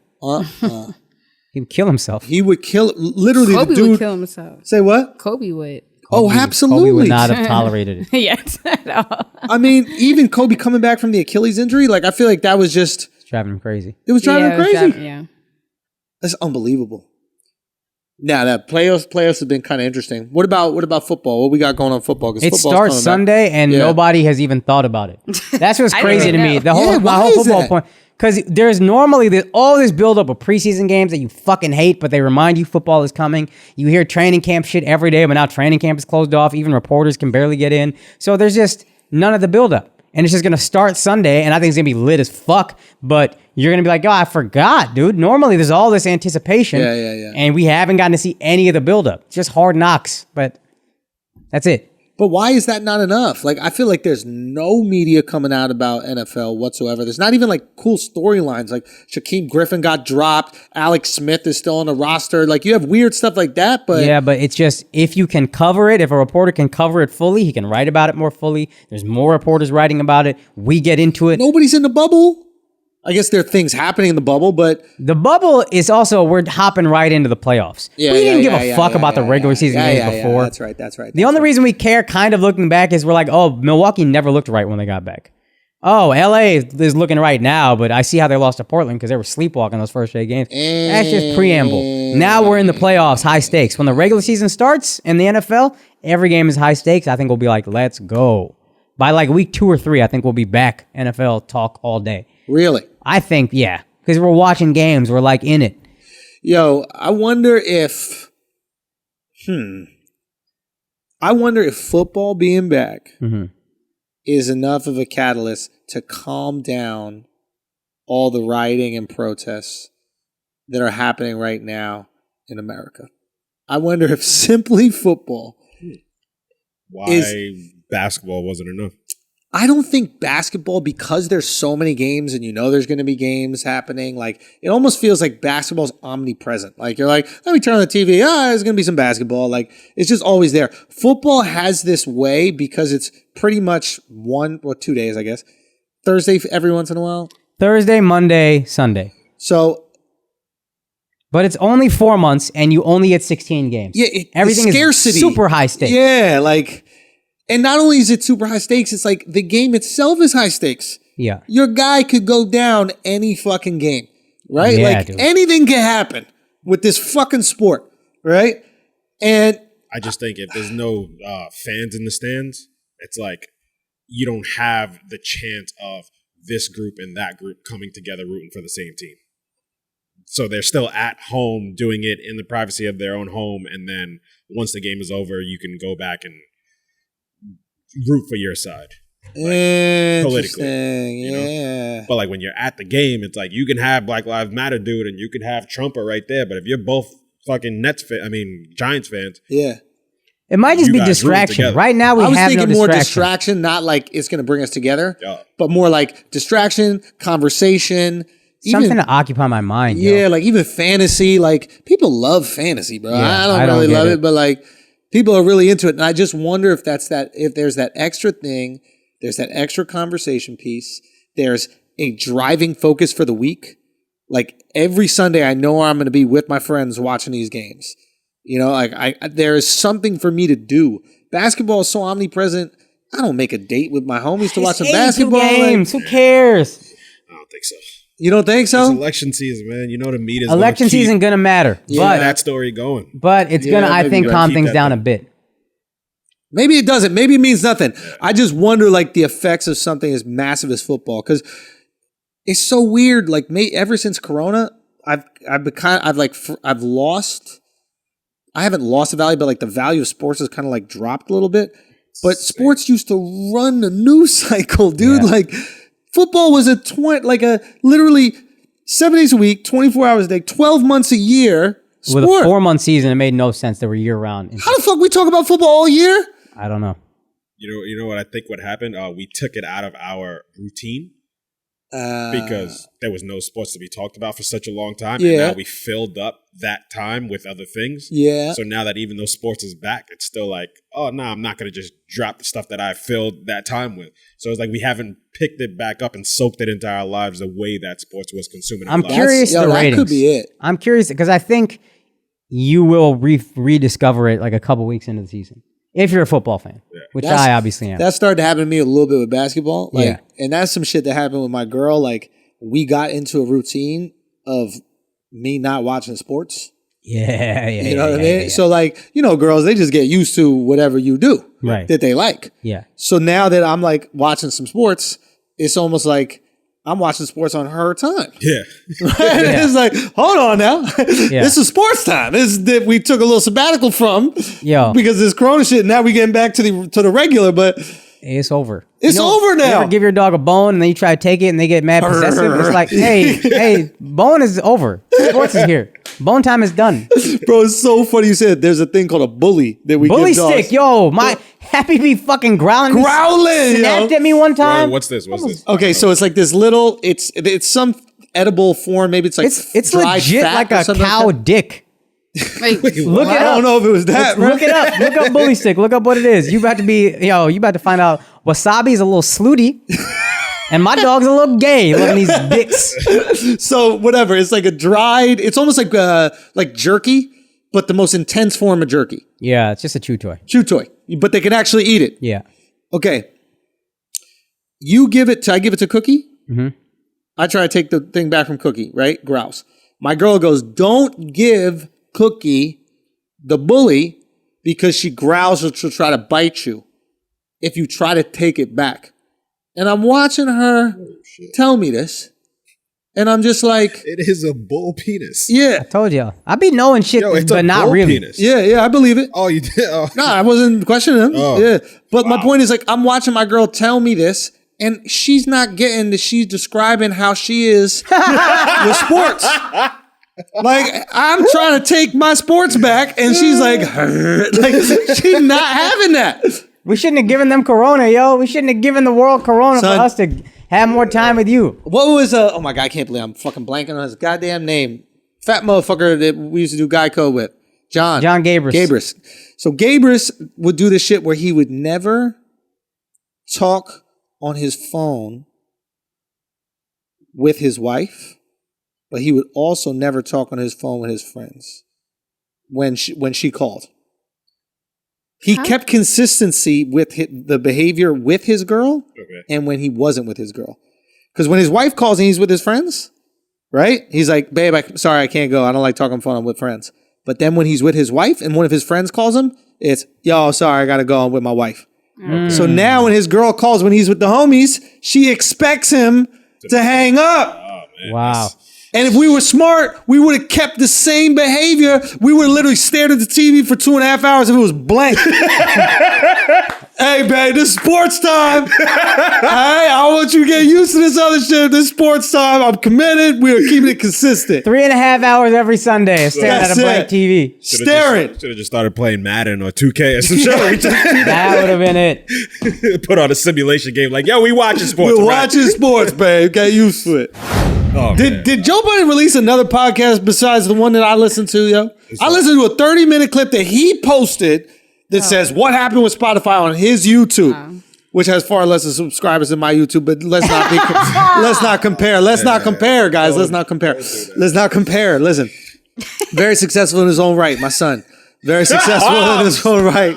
He would kill himself. He would kill, literally Kobe the dude. would kill himself. Say what? Kobe would. Absolutely. Kobe would not have tolerated it. Yes, at all. I mean, even Kobe coming back from the Achilles injury, like I feel like that was just... It's driving him crazy. It was driving him crazy. Yeah. That's unbelievable. Now, that playoffs have been kind of interesting. What about football? What we got going on football? It starts Sunday and nobody has even thought about it. That's what's crazy to me. My whole football point. Because there's normally all this buildup of preseason games that you fucking hate, but they remind you football is coming. You hear training camp shit every day, but now training camp is closed off. Even reporters can barely get in. So there's just none of the buildup. And it's just going to start Sunday, and I think it's going to be lit as fuck. But you're going to be like, oh, I forgot, dude. Normally there's all this anticipation. Yeah. And we haven't gotten to see any of the buildup. It's just hard knocks, but that's it. But why is that not enough? Like, I feel like there's no media coming out about NFL whatsoever. There's not even like cool storylines. Like Shaquem Griffin got dropped. Alex Smith is still on the roster. Like you have weird stuff like that. But yeah, but it's just if you can cover it, if a reporter can cover it fully, he can write about it more fully. There's more reporters writing about it. We get into it. Nobody's in the bubble. I guess there are things happening in the bubble, but... The bubble is also, we're hopping right into the playoffs. We didn't give a fuck about the regular season games before. That's right. The only reason we care, kind of looking back, is we're like, oh, Milwaukee never looked right when they got back. Oh, LA is looking right now, but I see how they lost to Portland because they were sleepwalking those first 8 games. That's just preamble. Now we're in the playoffs, high stakes. When the regular season starts in the NFL, every game is high stakes. I think we'll be like, let's go. By like week 2 or 3, I think we'll be back NFL talk all day. Really? I think, yeah. Because we're watching games. We're like in it. Yo, I wonder if football being back is enough of a catalyst to calm down all the rioting and protests that are happening right now in America. I wonder if simply football basketball wasn't enough. I don't think basketball, because there's so many games and you know there's going to be games happening, like it almost feels like basketball's omnipresent. Like you're like, let me turn on the TV. There's going to be some basketball. Like it's just always there. Football has this way because it's pretty much 2 days, I guess. Thursday every once in a while. Thursday, Monday, Sunday. So. But it's only 4 months and you only get 16 games. Yeah. Everything is super high stakes. Yeah. And not only is it super high stakes, it's like the game itself is high stakes. Yeah. Your guy could go down any fucking game, right? Yeah, dude. Anything can happen with this fucking sport, right? And I just think if there's no fans in the stands, it's like you don't have the chance of this group and that group coming together rooting for the same team. So they're still at home doing it in the privacy of their own home. And then once the game is over, you can go back and root for your side. Politically. You know? But like when you're at the game, it's like you can have Black Lives Matter dude and you can have Trumper right there. But if you're both fucking Giants fans. Yeah. It might just be distraction. Right now, I was thinking more distraction, not like it's going to bring us together, but more like distraction, conversation. Something to occupy my mind. Yeah, like even fantasy. Like people love fantasy, bro. Yeah, I don't really love it, but like people are really into it. And I just wonder if there's that extra thing, there's that extra conversation piece. There's a driving focus for the week. Like every Sunday, I know I'm going to be with my friends watching these games. You know, like there is something for me to do. Basketball is so omnipresent. I don't make a date with my homies to watch some basketball games. Who cares? I don't think so. You don't think so? It's election season, man. You know the meat is election season gonna matter. Yeah, but that story going. But it's gonna, I think, calm things down a bit. Maybe it doesn't. Maybe it means nothing. I just wonder, like, the effects of something as massive as football, because it's so weird. Like, ever since Corona, I haven't lost the value, but like the value of sports has kind of like dropped a little bit. But sports used to run the news cycle, dude. Yeah. Like football was literally 7 days a week, 24 hours a day, 12 months a year. With a 4-month season, it made no sense. They were year round. How the fuck we talk about football all year? I don't know. You know what I think what happened? We took it out of our routine. Because there was no sports to be talked about for such a long time. Yeah. And now we filled up that time with other things. Yeah. So now that even though sports is back, it's still like, oh, no, I'm not going to just drop the stuff that I filled that time with. So it's like we haven't picked it back up and soaked it into our lives the way that sports was consuming. I'm curious the ratings. That could be it. I'm curious because I think you will rediscover it like a couple weeks into the season. If you're a football fan, which I obviously am. That started to happen to me a little bit with basketball. Like, and that's some shit that happened with my girl. Like, we got into a routine of me not watching sports. Yeah. You know what I mean? Yeah. So, like, you know, girls, they just get used to whatever you do that they like. Yeah. So now that I'm, like, watching some sports, it's almost like I'm watching sports on her time. Yeah. Right? Yeah. It's like, hold on now. This is sports time. This is that we took a little sabbatical from because this Corona shit. Now we getting back to the regular, but it's over. It's over now. You ever give your dog a bone and then you try to take it and they get mad possessive? It's like, hey, bone is over. Sports is here. Bone time is done. Bro, it's so funny you said there's a thing called a bully that we bully give dogs. Stick, yo. My Happy be fucking growling. Snapped at me one time. Bro, what's this? Okay, so it's like this little. It's some edible form. Maybe it's like it's legit like a cow dick. Wait, look it up. I don't know if it was that. Look it up. Look up bully stick. Look up what it is. You about to find out. Wasabi is a little slutty. And my dog's a little gay, loving these dicks. So whatever, it's like a dried. It's almost like jerky, but the most intense form of jerky. Yeah, it's just a chew toy. Chew toy, but they can actually eat it. Yeah. Okay. I give it to Cookie. Mm-hmm. I try to take the thing back from Cookie. Right, grouse. My girl goes, "Don't give Cookie the bully because she growls or she'll try to bite you if you try to take it back." And I'm watching her tell me this. And I'm just like... It is a bull penis. Yeah. I told y'all. I be knowing shit, but not really. Penis. Yeah, I believe it. Oh, you did? Oh. No, I wasn't questioning him. Oh. Yeah. But my point is, like, I'm watching my girl tell me this, and she's not getting that she's describing how she is with sports. Like, I'm trying to take my sports back, and she's like she's not having that. We shouldn't have given them Corona, yo. We shouldn't have given the world Corona for us to have more time with you. What was oh my God, I can't believe I'm fucking blanking on his goddamn name. Fat motherfucker that we used to do Geico with. John Gabris. So Gabris would do this shit where he would never talk on his phone with his wife, but he would also never talk on his phone with his friends when she called. He kept consistency with the behavior with his girl and when he wasn't with his girl. Because when his wife calls and he's with his friends, right? He's like, "Babe, sorry, I can't go. I don't like talking on the phone. I'm with friends." But then when he's with his wife and one of his friends calls him, it's, "Yo, sorry, I got to go. I'm with my wife." So now when his girl calls when he's with the homies, she expects him to hang up. Oh, man. Wow. And if we were smart, we would have kept the same behavior. We would have literally stared at the TV for 2.5 hours if it was blank. Hey, babe, this is sports time. All right, I want you to get used to this other shit. This is sports time. I'm committed. We are keeping it consistent. 3.5 hours every Sunday staring at a blank TV. Staring. Should have just started playing Madden or 2K or some shit. That would have been it. Put on a simulation game like, yo, we watching sports. We're watching sports, babe. Get used to it. Oh, did Joe Budden release another podcast besides the one that I listened to, yo? I listened to a 30-minute clip that he posted that says what happened with Spotify on his YouTube, which has far less subscribers than my YouTube. But let's not compare. Let's not compare, guys. Let's not compare. Let's not compare. Listen, very successful in his own right, my son. Very successful in his own right.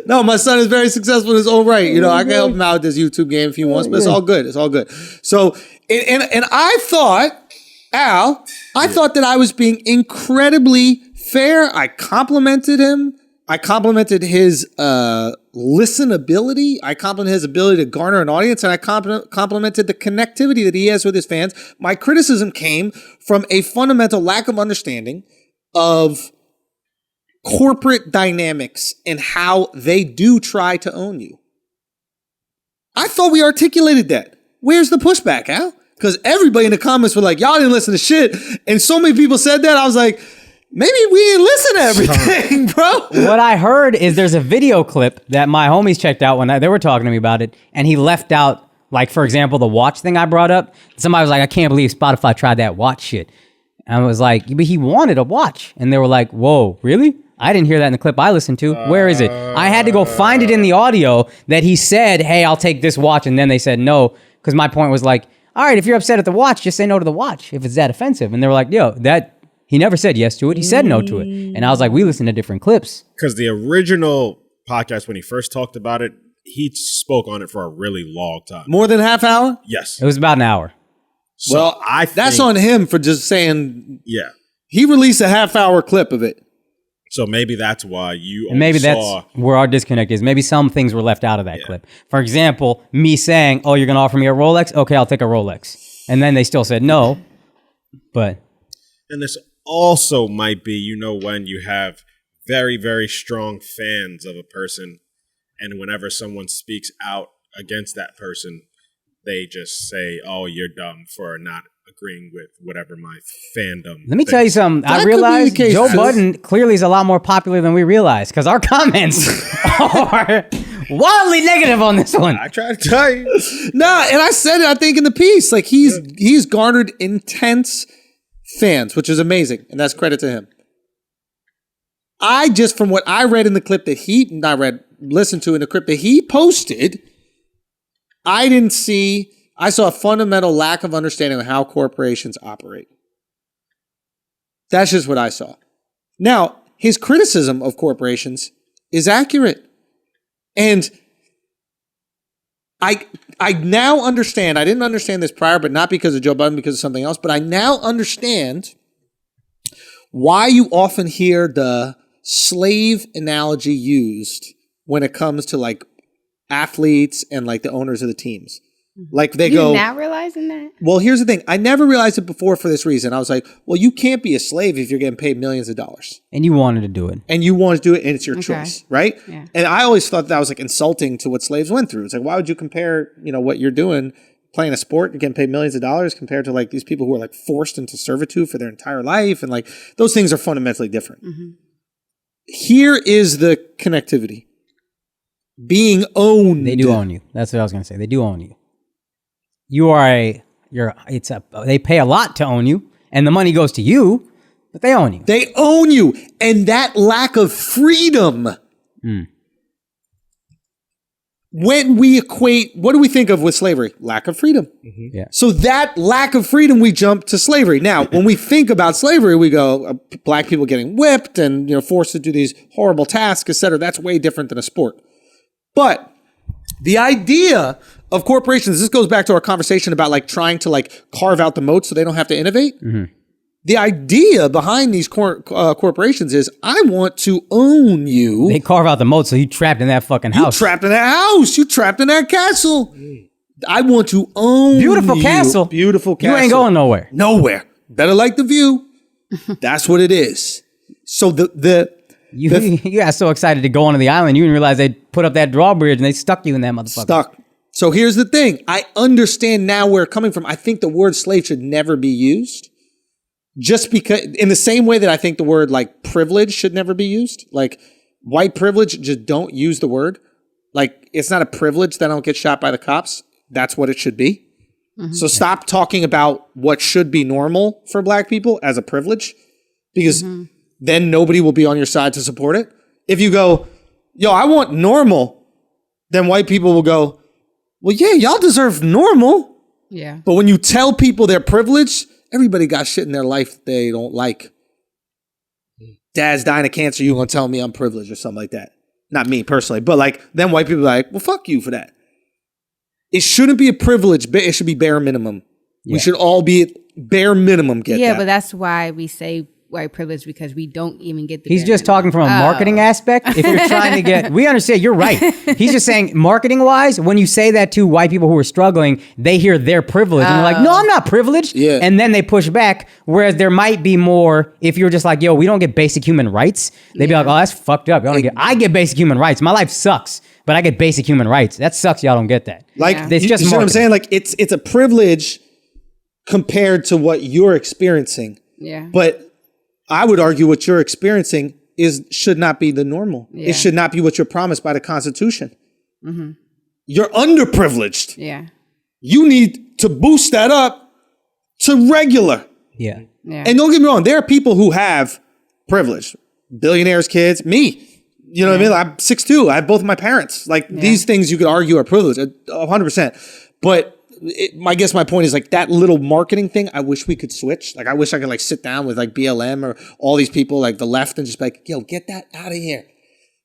No, my son is very successful in his own right. You know, I can help him out with this YouTube game if he wants, but it's all good. It's all good. So, and I thought, Al, I thought that I was being incredibly fair. I complimented him. I complimented his listenability. I complimented his ability to garner an audience, and I complimented the connectivity that he has with his fans. My criticism came from a fundamental lack of understanding of corporate dynamics and how they do try to own you. I thought we articulated that. Where's the pushback, Al? Because everybody in the comments were like, y'all didn't listen to shit. And so many people said that. I was like, maybe we didn't listen to everything, bro. What I heard is there's a video clip that my homies checked out when they were talking to me about it. And he left out, like, for example, the watch thing I brought up. Somebody was like, I can't believe Spotify tried that watch shit. And I was like, but he wanted a watch. And they were like, whoa, really? I didn't hear that in the clip I listened to. Where is it? I had to go find it in the audio that he said, hey, I'll take this watch. And then they said no. Because my point was like, all right, if you're upset at the watch, just say no to the watch if it's that offensive. And they were like, yo, that he never said yes to it. He said no to it. And I was like, we listened to different clips. Because the original podcast, when he first talked about it, he spoke on it for a really long time. More than half hour? Yes. It was about an hour. So well, I think that's on him for just saying. Yeah. He released a half-hour clip of it. So maybe that's why you and maybe that's where our disconnect is. Maybe some things were left out of that clip. For example, me saying, oh, you're going to offer me a Rolex? Okay, I'll take a Rolex. And then they still said no. But. And this also might be, you know, when you have very, very strong fans of a person, and whenever someone speaks out against that person, they just say, oh, you're dumb for not agreeing with whatever my fandom. Let me tell you something. I realized Joe Budden clearly is a lot more popular than we realized because our comments are wildly negative on this one. I try to tell you. No, and I said it, I think, in the piece. Like, he's garnered intense fans, which is amazing, and that's credit to him. I just, from what I read in the clip that listened to in the clip that he posted, I saw a fundamental lack of understanding of how corporations operate. That's just what I saw. Now, his criticism of corporations is accurate. And I now understand, I didn't understand this prior, but not because of Joe Budden, because of something else, but I now understand why you often hear the slave analogy used when it comes to like athletes and like the owners of the teams. Like they go. You're not realizing that? Well, here's the thing. I never realized it before for this reason. I was like, well, you can't be a slave if you're getting paid millions of dollars. And you wanted to do it. And you want to do it, and it's your choice, right? Yeah. And I always thought that was like insulting to what slaves went through. It's like, why would you compare, what you're doing, playing a sport and getting paid millions of dollars compared to like these people who are like forced into servitude for their entire life? And like those things are fundamentally different. Mm-hmm. Here is the connectivity. Being owned. They do own you. That's what I was going to say. They do own you. They pay a lot to own you, and the money goes to you, but they own you. They own you, and that lack of freedom. When we equate, what do we think of with slavery? Lack of freedom. Mm-hmm. Yeah. So that lack of freedom, we jump to slavery. Now, when we think about slavery, we go, black people getting whipped and forced to do these horrible tasks, etc. That's way different than a sport. But the idea of corporations, this goes back to our conversation about like trying to like carve out the moat so they don't have to innovate. Mm-hmm. The idea behind these corporations is I want to own you. They carve out the moat so you trapped in that fucking house. You trapped in that house. You trapped in that castle. I want to own Beautiful you. castle. Beautiful castle. You ain't going nowhere. Nowhere. Better like the view. That's what it is. So you got so excited to go onto the island, you didn't realize they put up that drawbridge and they stuck you in that motherfucker. Stuck. So here's the thing. I understand now where it's coming from. I think the word slave should never be used. Just because, in the same way that I think the word like privilege should never be used. Like white privilege, just don't use the word. Like it's not a privilege that I don't get shot by the cops. That's what it should be. Mm-hmm. So stop talking about what should be normal for black people as a privilege, because then nobody will be on your side to support it. If you go, yo, I want normal, then white people will go, well, yeah, y'all deserve normal. Yeah. But when you tell people they're privileged, everybody got shit in their life they don't like. Dad's dying of cancer, you gonna tell me I'm privileged or something like that. Not me personally, but like then white people are like, well, fuck you for that. It shouldn't be a privilege, but it should be bare minimum. Yeah. We should all be bare minimum get that. Yeah, but that's why we say white privilege, because we don't even get the He's just talking from a marketing aspect. If you're trying to get, we understand, you're right. He's just saying marketing wise, when you say that to white people who are struggling, they hear their privilege and they're like, no, I'm not privileged. Yeah. And then they push back. Whereas there might be more, if you're just like, yo, we don't get basic human rights. They'd be like, oh, that's fucked up. I get basic human rights. My life sucks, but I get basic human rights. That sucks. Y'all don't get that. Like, it's just you see what I'm saying? Like it's a privilege compared to what you're experiencing. Yeah. But I would argue what you're experiencing should not be the normal. Yeah. It should not be what you're promised by the Constitution. Mm-hmm. You're underprivileged. Yeah. You need to boost that up to regular. Yeah. And don't get me wrong, there are people who have privilege. Billionaires' kids, me. You know what I mean? I'm 6'2". I have both of my parents. Like these things you could argue are privilege, 100%. But I guess my point is like that little marketing thing. I wish we could switch. Like I wish I could like sit down with like BLM or all these people like the left and just be like, yo, get that out of here.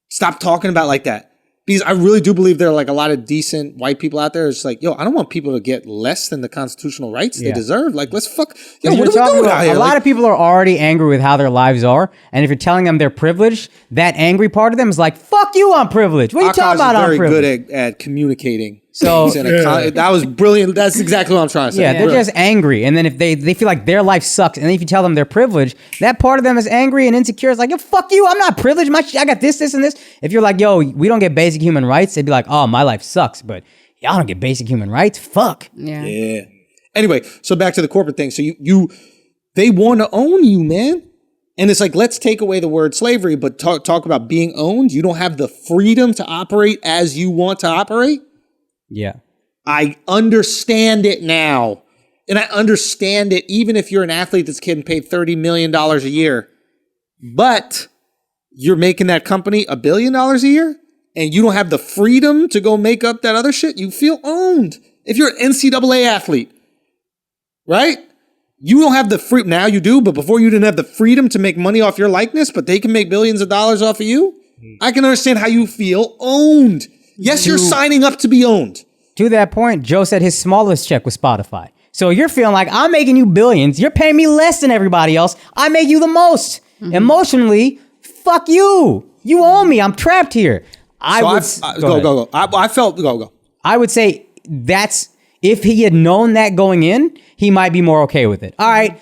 Stop talking about like that. Because I really do believe there are like a lot of decent white people out there. It's like, yo, I don't want people to get less than the constitutional rights they deserve. Like, let's fuck. Yo, what are we doing out here? A lot of people are already angry with how their lives are. And if you're telling them they're privileged, that angry part of them is like, fuck you, I'm privileged. What are you talking about? I'm privileged. Very good at communicating. So that was brilliant. That's exactly what I'm trying to say. Yeah, they're just angry. And then if they feel like their life sucks, and then if you tell them they're privileged, that part of them is angry and insecure. It's like, yo, fuck you, I'm not privileged. I got this, and this. If you're like, yo, we don't get basic human rights, they'd be like, oh, my life sucks, but y'all don't get basic human rights? Fuck. Yeah. Anyway, so back to the corporate thing. So they want to own you, man. And it's like, let's take away the word slavery, but talk about being owned. You don't have the freedom to operate as you want to operate. Yeah. I understand it now. And I understand it even if you're an athlete that's getting paid $30 million a year. But you're making that company $1 billion a year and you don't have the freedom to go make up that other shit. You feel owned. If you're an NCAA athlete, right? You don't have the freedom. Now you do, but before you didn't have the freedom to make money off your likeness, but they can make billions of dollars off of you. I can understand how you feel owned. Yes, you're signing up to be owned. To that point, Joe said his smallest check was Spotify. So you're feeling like I'm making you billions. You're paying me less than everybody else. I make you the most. Mm-hmm. Emotionally, fuck you. You own me. I'm trapped here. Go. I would say that's, if he had known that going in, he might be more okay with it. All right,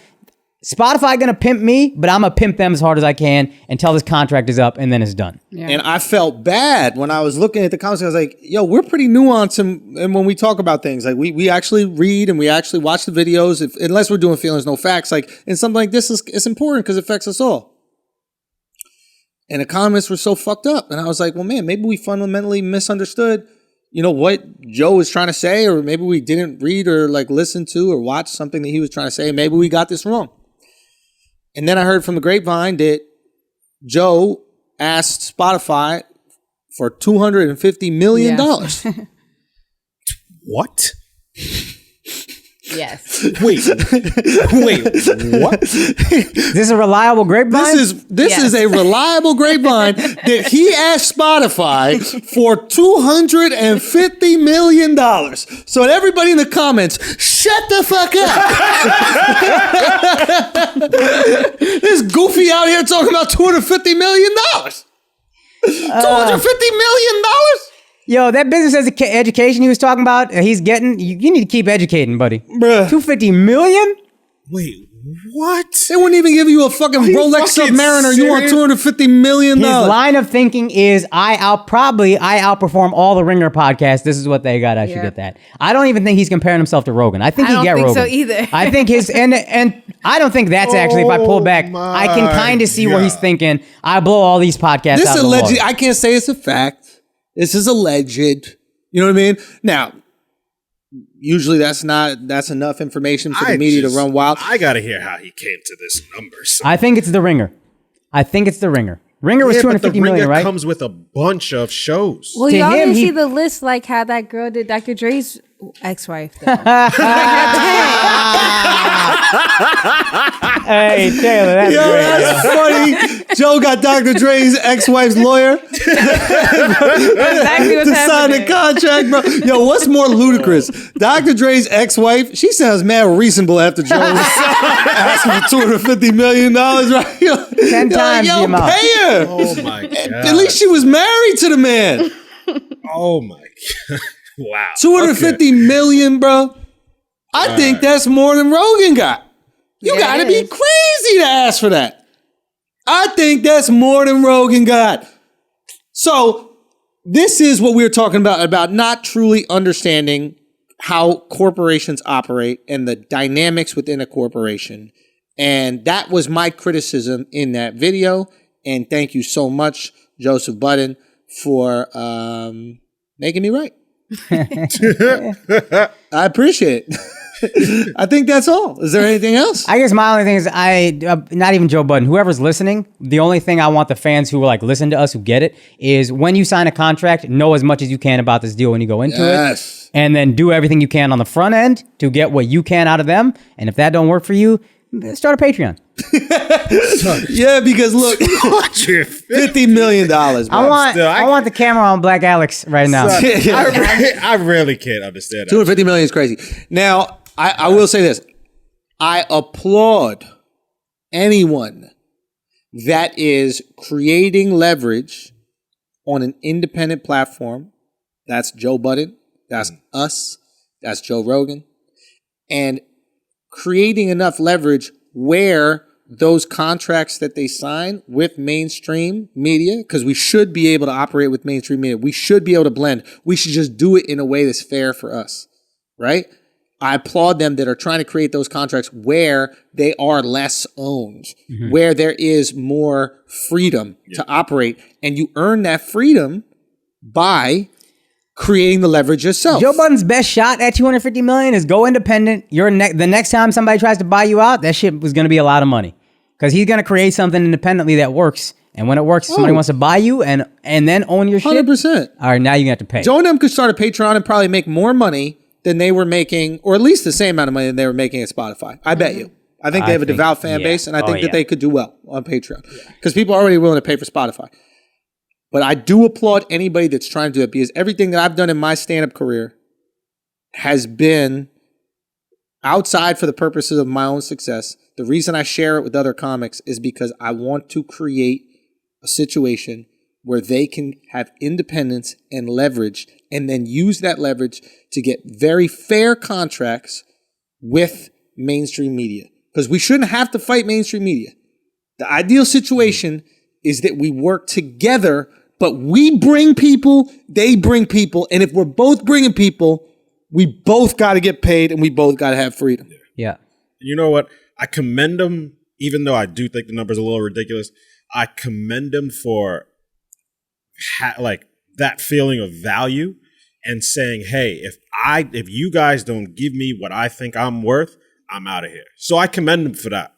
Spotify gonna pimp me, but I'm gonna pimp them as hard as I can until this contract is up and then it's done. Yeah. And I felt bad when I was looking at the comments. I was like, yo, we're pretty nuanced and when we talk about things. Like we actually read and we actually watch the videos, unless we're doing feelings, no facts. Like, and something like this is important because it affects us all. And the comments were so fucked up. And I was like, well, man, maybe we fundamentally misunderstood, you know, what Joe was trying to say, or maybe we didn't read or like listen to or watch something that he was trying to say. Maybe we got this wrong. And then I heard from the grapevine that Joe asked Spotify for $250 million. Yes. What? Yes. Wait, what? This is a reliable grapevine? This is a reliable grapevine that he asked Spotify for $250 million. So everybody in the comments, shut the fuck up. This goofy out here talking about $250 million. $250 million? Yo, that business education he was talking about, he's getting, you need to keep educating, buddy. Bruh. $250 million? Wait, What? They wouldn't even give you a fucking Rolex Submariner. Serious? You want $250 million? His line of thinking is, I outperform all the Ringer podcasts. This is what they got. I should get that. I don't even think he's comparing himself to Rogan. I think he get Rogan. I don't think so either. I think and I don't think that's actually, if I pull back, I can kind of see where he's thinking. I blow all these podcasts out of the water. I can't say it's a fact. This is alleged. You know what I mean? Now, usually that's enough information for the media to run wild. I gotta hear how he came to this number. So. I think it's the Ringer. Ringer was 250 million, right? Comes with a bunch of shows. Well, y'all didn't see the list like how that girl did Dr. Dre's ex-wife. Hey, Taylor, that's great. That's funny. Joe got Dr. Dre's ex-wife's lawyer Exactly what's to sign the contract, bro. Yo, what's more ludicrous? Dr. Dre's ex-wife, she sounds mad reasonable after Joe was asking for $250 million, right? 10 times the amount. Pay her. Oh my god! At least she was married to the man. Oh my god! Wow. $250 million, bro. I think that's more than Rogan got. You gotta be crazy to ask for that. I think that's more than Rogan got. So this is what we were talking about not truly understanding how corporations operate and the dynamics within a corporation. And that was my criticism in that video. And thank you so much, Joseph Budden, for making me right. I appreciate it. I think that's all. Is there anything else? I guess my only thing is not even Joe Budden, whoever's listening, the only thing I want the fans who like listen to us, who get it, is when you sign a contract, know as much as you can about this deal when you go into it. And then do everything you can on the front end to get what you can out of them. And if that don't work for you, start a Patreon. Yeah, because look, $50 million. Bro. I want the camera on Black Alex right now. I really can't understand that. $250 million is crazy. Now, I will say this. I applaud anyone that is creating leverage on an independent platform. That's Joe Budden. That's us. That's Joe Rogan. And creating enough leverage where those contracts that they sign with mainstream media, because we should be able to operate with mainstream media. We should be able to blend. We should just do it in a way that's fair for us, right? I applaud them that are trying to create those contracts where they are less owned, where there is more freedom to operate. And you earn that freedom by creating the leverage yourself. Joe Budden's best shot at $250 million is go independent. The next time somebody tries to buy you out, that shit was going to be a lot of money. Because he's going to create something independently that works. And when it works, somebody wants to buy you and then own your shit. 100%. All right, now you're going to have to pay. Joe and them could start a Patreon and probably make more money than they were making, or at least the same amount of money than they were making at Spotify. I bet you. I think they have a devout fan base, and I think that they could do well on Patreon. Because people are already willing to pay for Spotify. But I do applaud anybody that's trying to do it, because everything that I've done in my stand-up career has been outside for the purposes of my own success. The reason I share it with other comics is because I want to create a situation where they can have independence and leverage, and then use that leverage to get very fair contracts with mainstream media. Because we shouldn't have to fight mainstream media. The ideal situation is that we work together, but we bring people, they bring people, and if we're both bringing people, we both got to get paid and we both got to have freedom. Yeah. You know what? I commend them, even though I do think the number's a little ridiculous. I commend them for that feeling of value and saying, hey, if you guys don't give me what I think I'm worth, I'm out of here. So I commend them for that,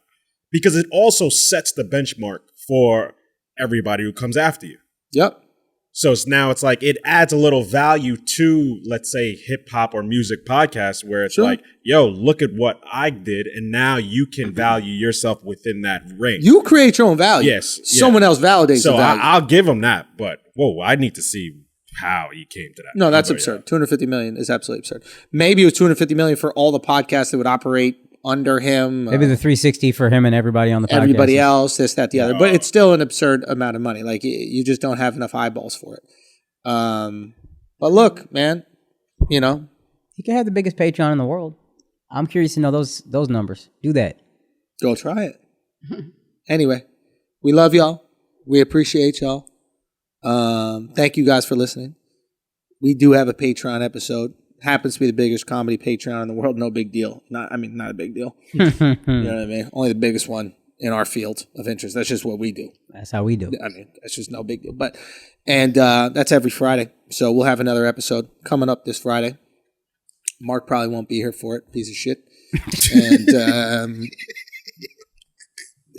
because it also sets the benchmark for everybody who comes after you. Yep. So it's like it adds a little value to, let's say, hip hop or music podcasts, where it's like, yo, look at what I did, and now you can value yourself within that range. You create your own value. Yes. Someone else validates the value. I'll give them that, but whoa, I need to see how you came to that. No, that's absurd. $250 million is absolutely absurd. Maybe it was $250 million for all the podcasts that would operate under him. Maybe the 360 for him and everybody on the podcast. Everybody else, this, that, the other. But it's still an absurd amount of money. Like, you just don't have enough eyeballs for it. But look, man, you know. You can have the biggest Patreon in the world. I'm curious to know those numbers. Do that. Go try it. Anyway, we love y'all. We appreciate y'all. Thank you guys for listening. We do have a Patreon episode. Happens to be the biggest comedy Patreon in the world. No big deal. Not a big deal. You know what I mean? Only the biggest one in our field of interest. That's just what we do. That's how we do. I mean, it's just no big deal. And that's every Friday. So we'll have another episode coming up this Friday. Mark probably won't be here for it. Piece of shit. And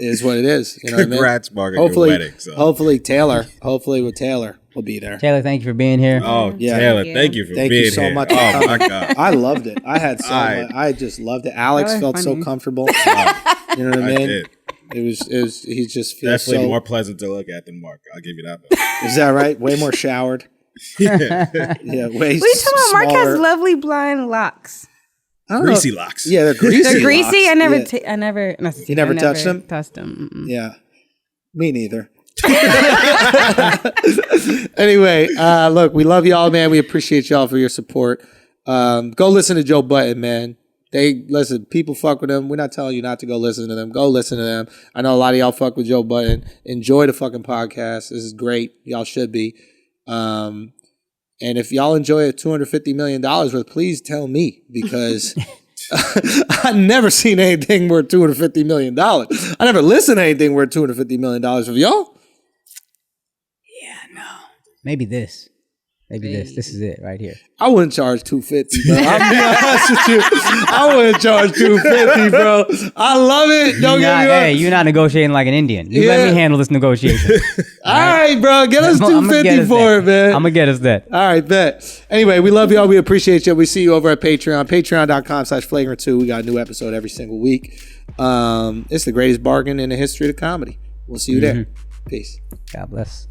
is what it is. You know what I mean? Congrats, Mark, at your wedding. So. Hopefully Taylor will be there. Taylor, thank you for being here. Oh, yeah. Taylor, thank you for being here. Thank you so much. Oh, my God. I loved it. I had so much. I just loved it. Alex felt so comfortable. You know what I mean? Did. It was, he just feels definitely more pleasant to look at than Mark. I'll give you that much. Is that right? Way more showered. Yeah. Yeah, way What are you talking about? Mark has lovely blonde locks. Greasy locks. Yeah, they're greasy. They're greasy. Locks. I never. You never touched them? Touched them. Mm-mm. Yeah. Me neither. Anyway, look, we love y'all, man. We appreciate y'all for your support. Go listen to Joe Budden, man. Listen, people fuck with them. We're not telling you not to go listen to them. Go listen to them. I know a lot of y'all fuck with Joe Budden. Enjoy the fucking podcast. This is great. Y'all should be. And if y'all enjoy it $250 million worth, please tell me, because I've never seen anything worth $250 million. I never listened to anything worth $250 million of y'all. Yeah, no. Maybe this. This is it right here. I wouldn't charge $250, bro. I'll be honest with you. I wouldn't charge $250, bro. I love it. Don't get me wrong. Hey, you're not negotiating like an Indian. You let me handle this negotiation. All right, bro. Get us $250 for it, man. I'm gonna get us that. All right, bet. Anyway, we love y'all. We appreciate you. We see you over at Patreon. Patreon.com/Flagrant2. We got a new episode every single week. It's the greatest bargain in the history of comedy. We'll see you there. Peace. God bless.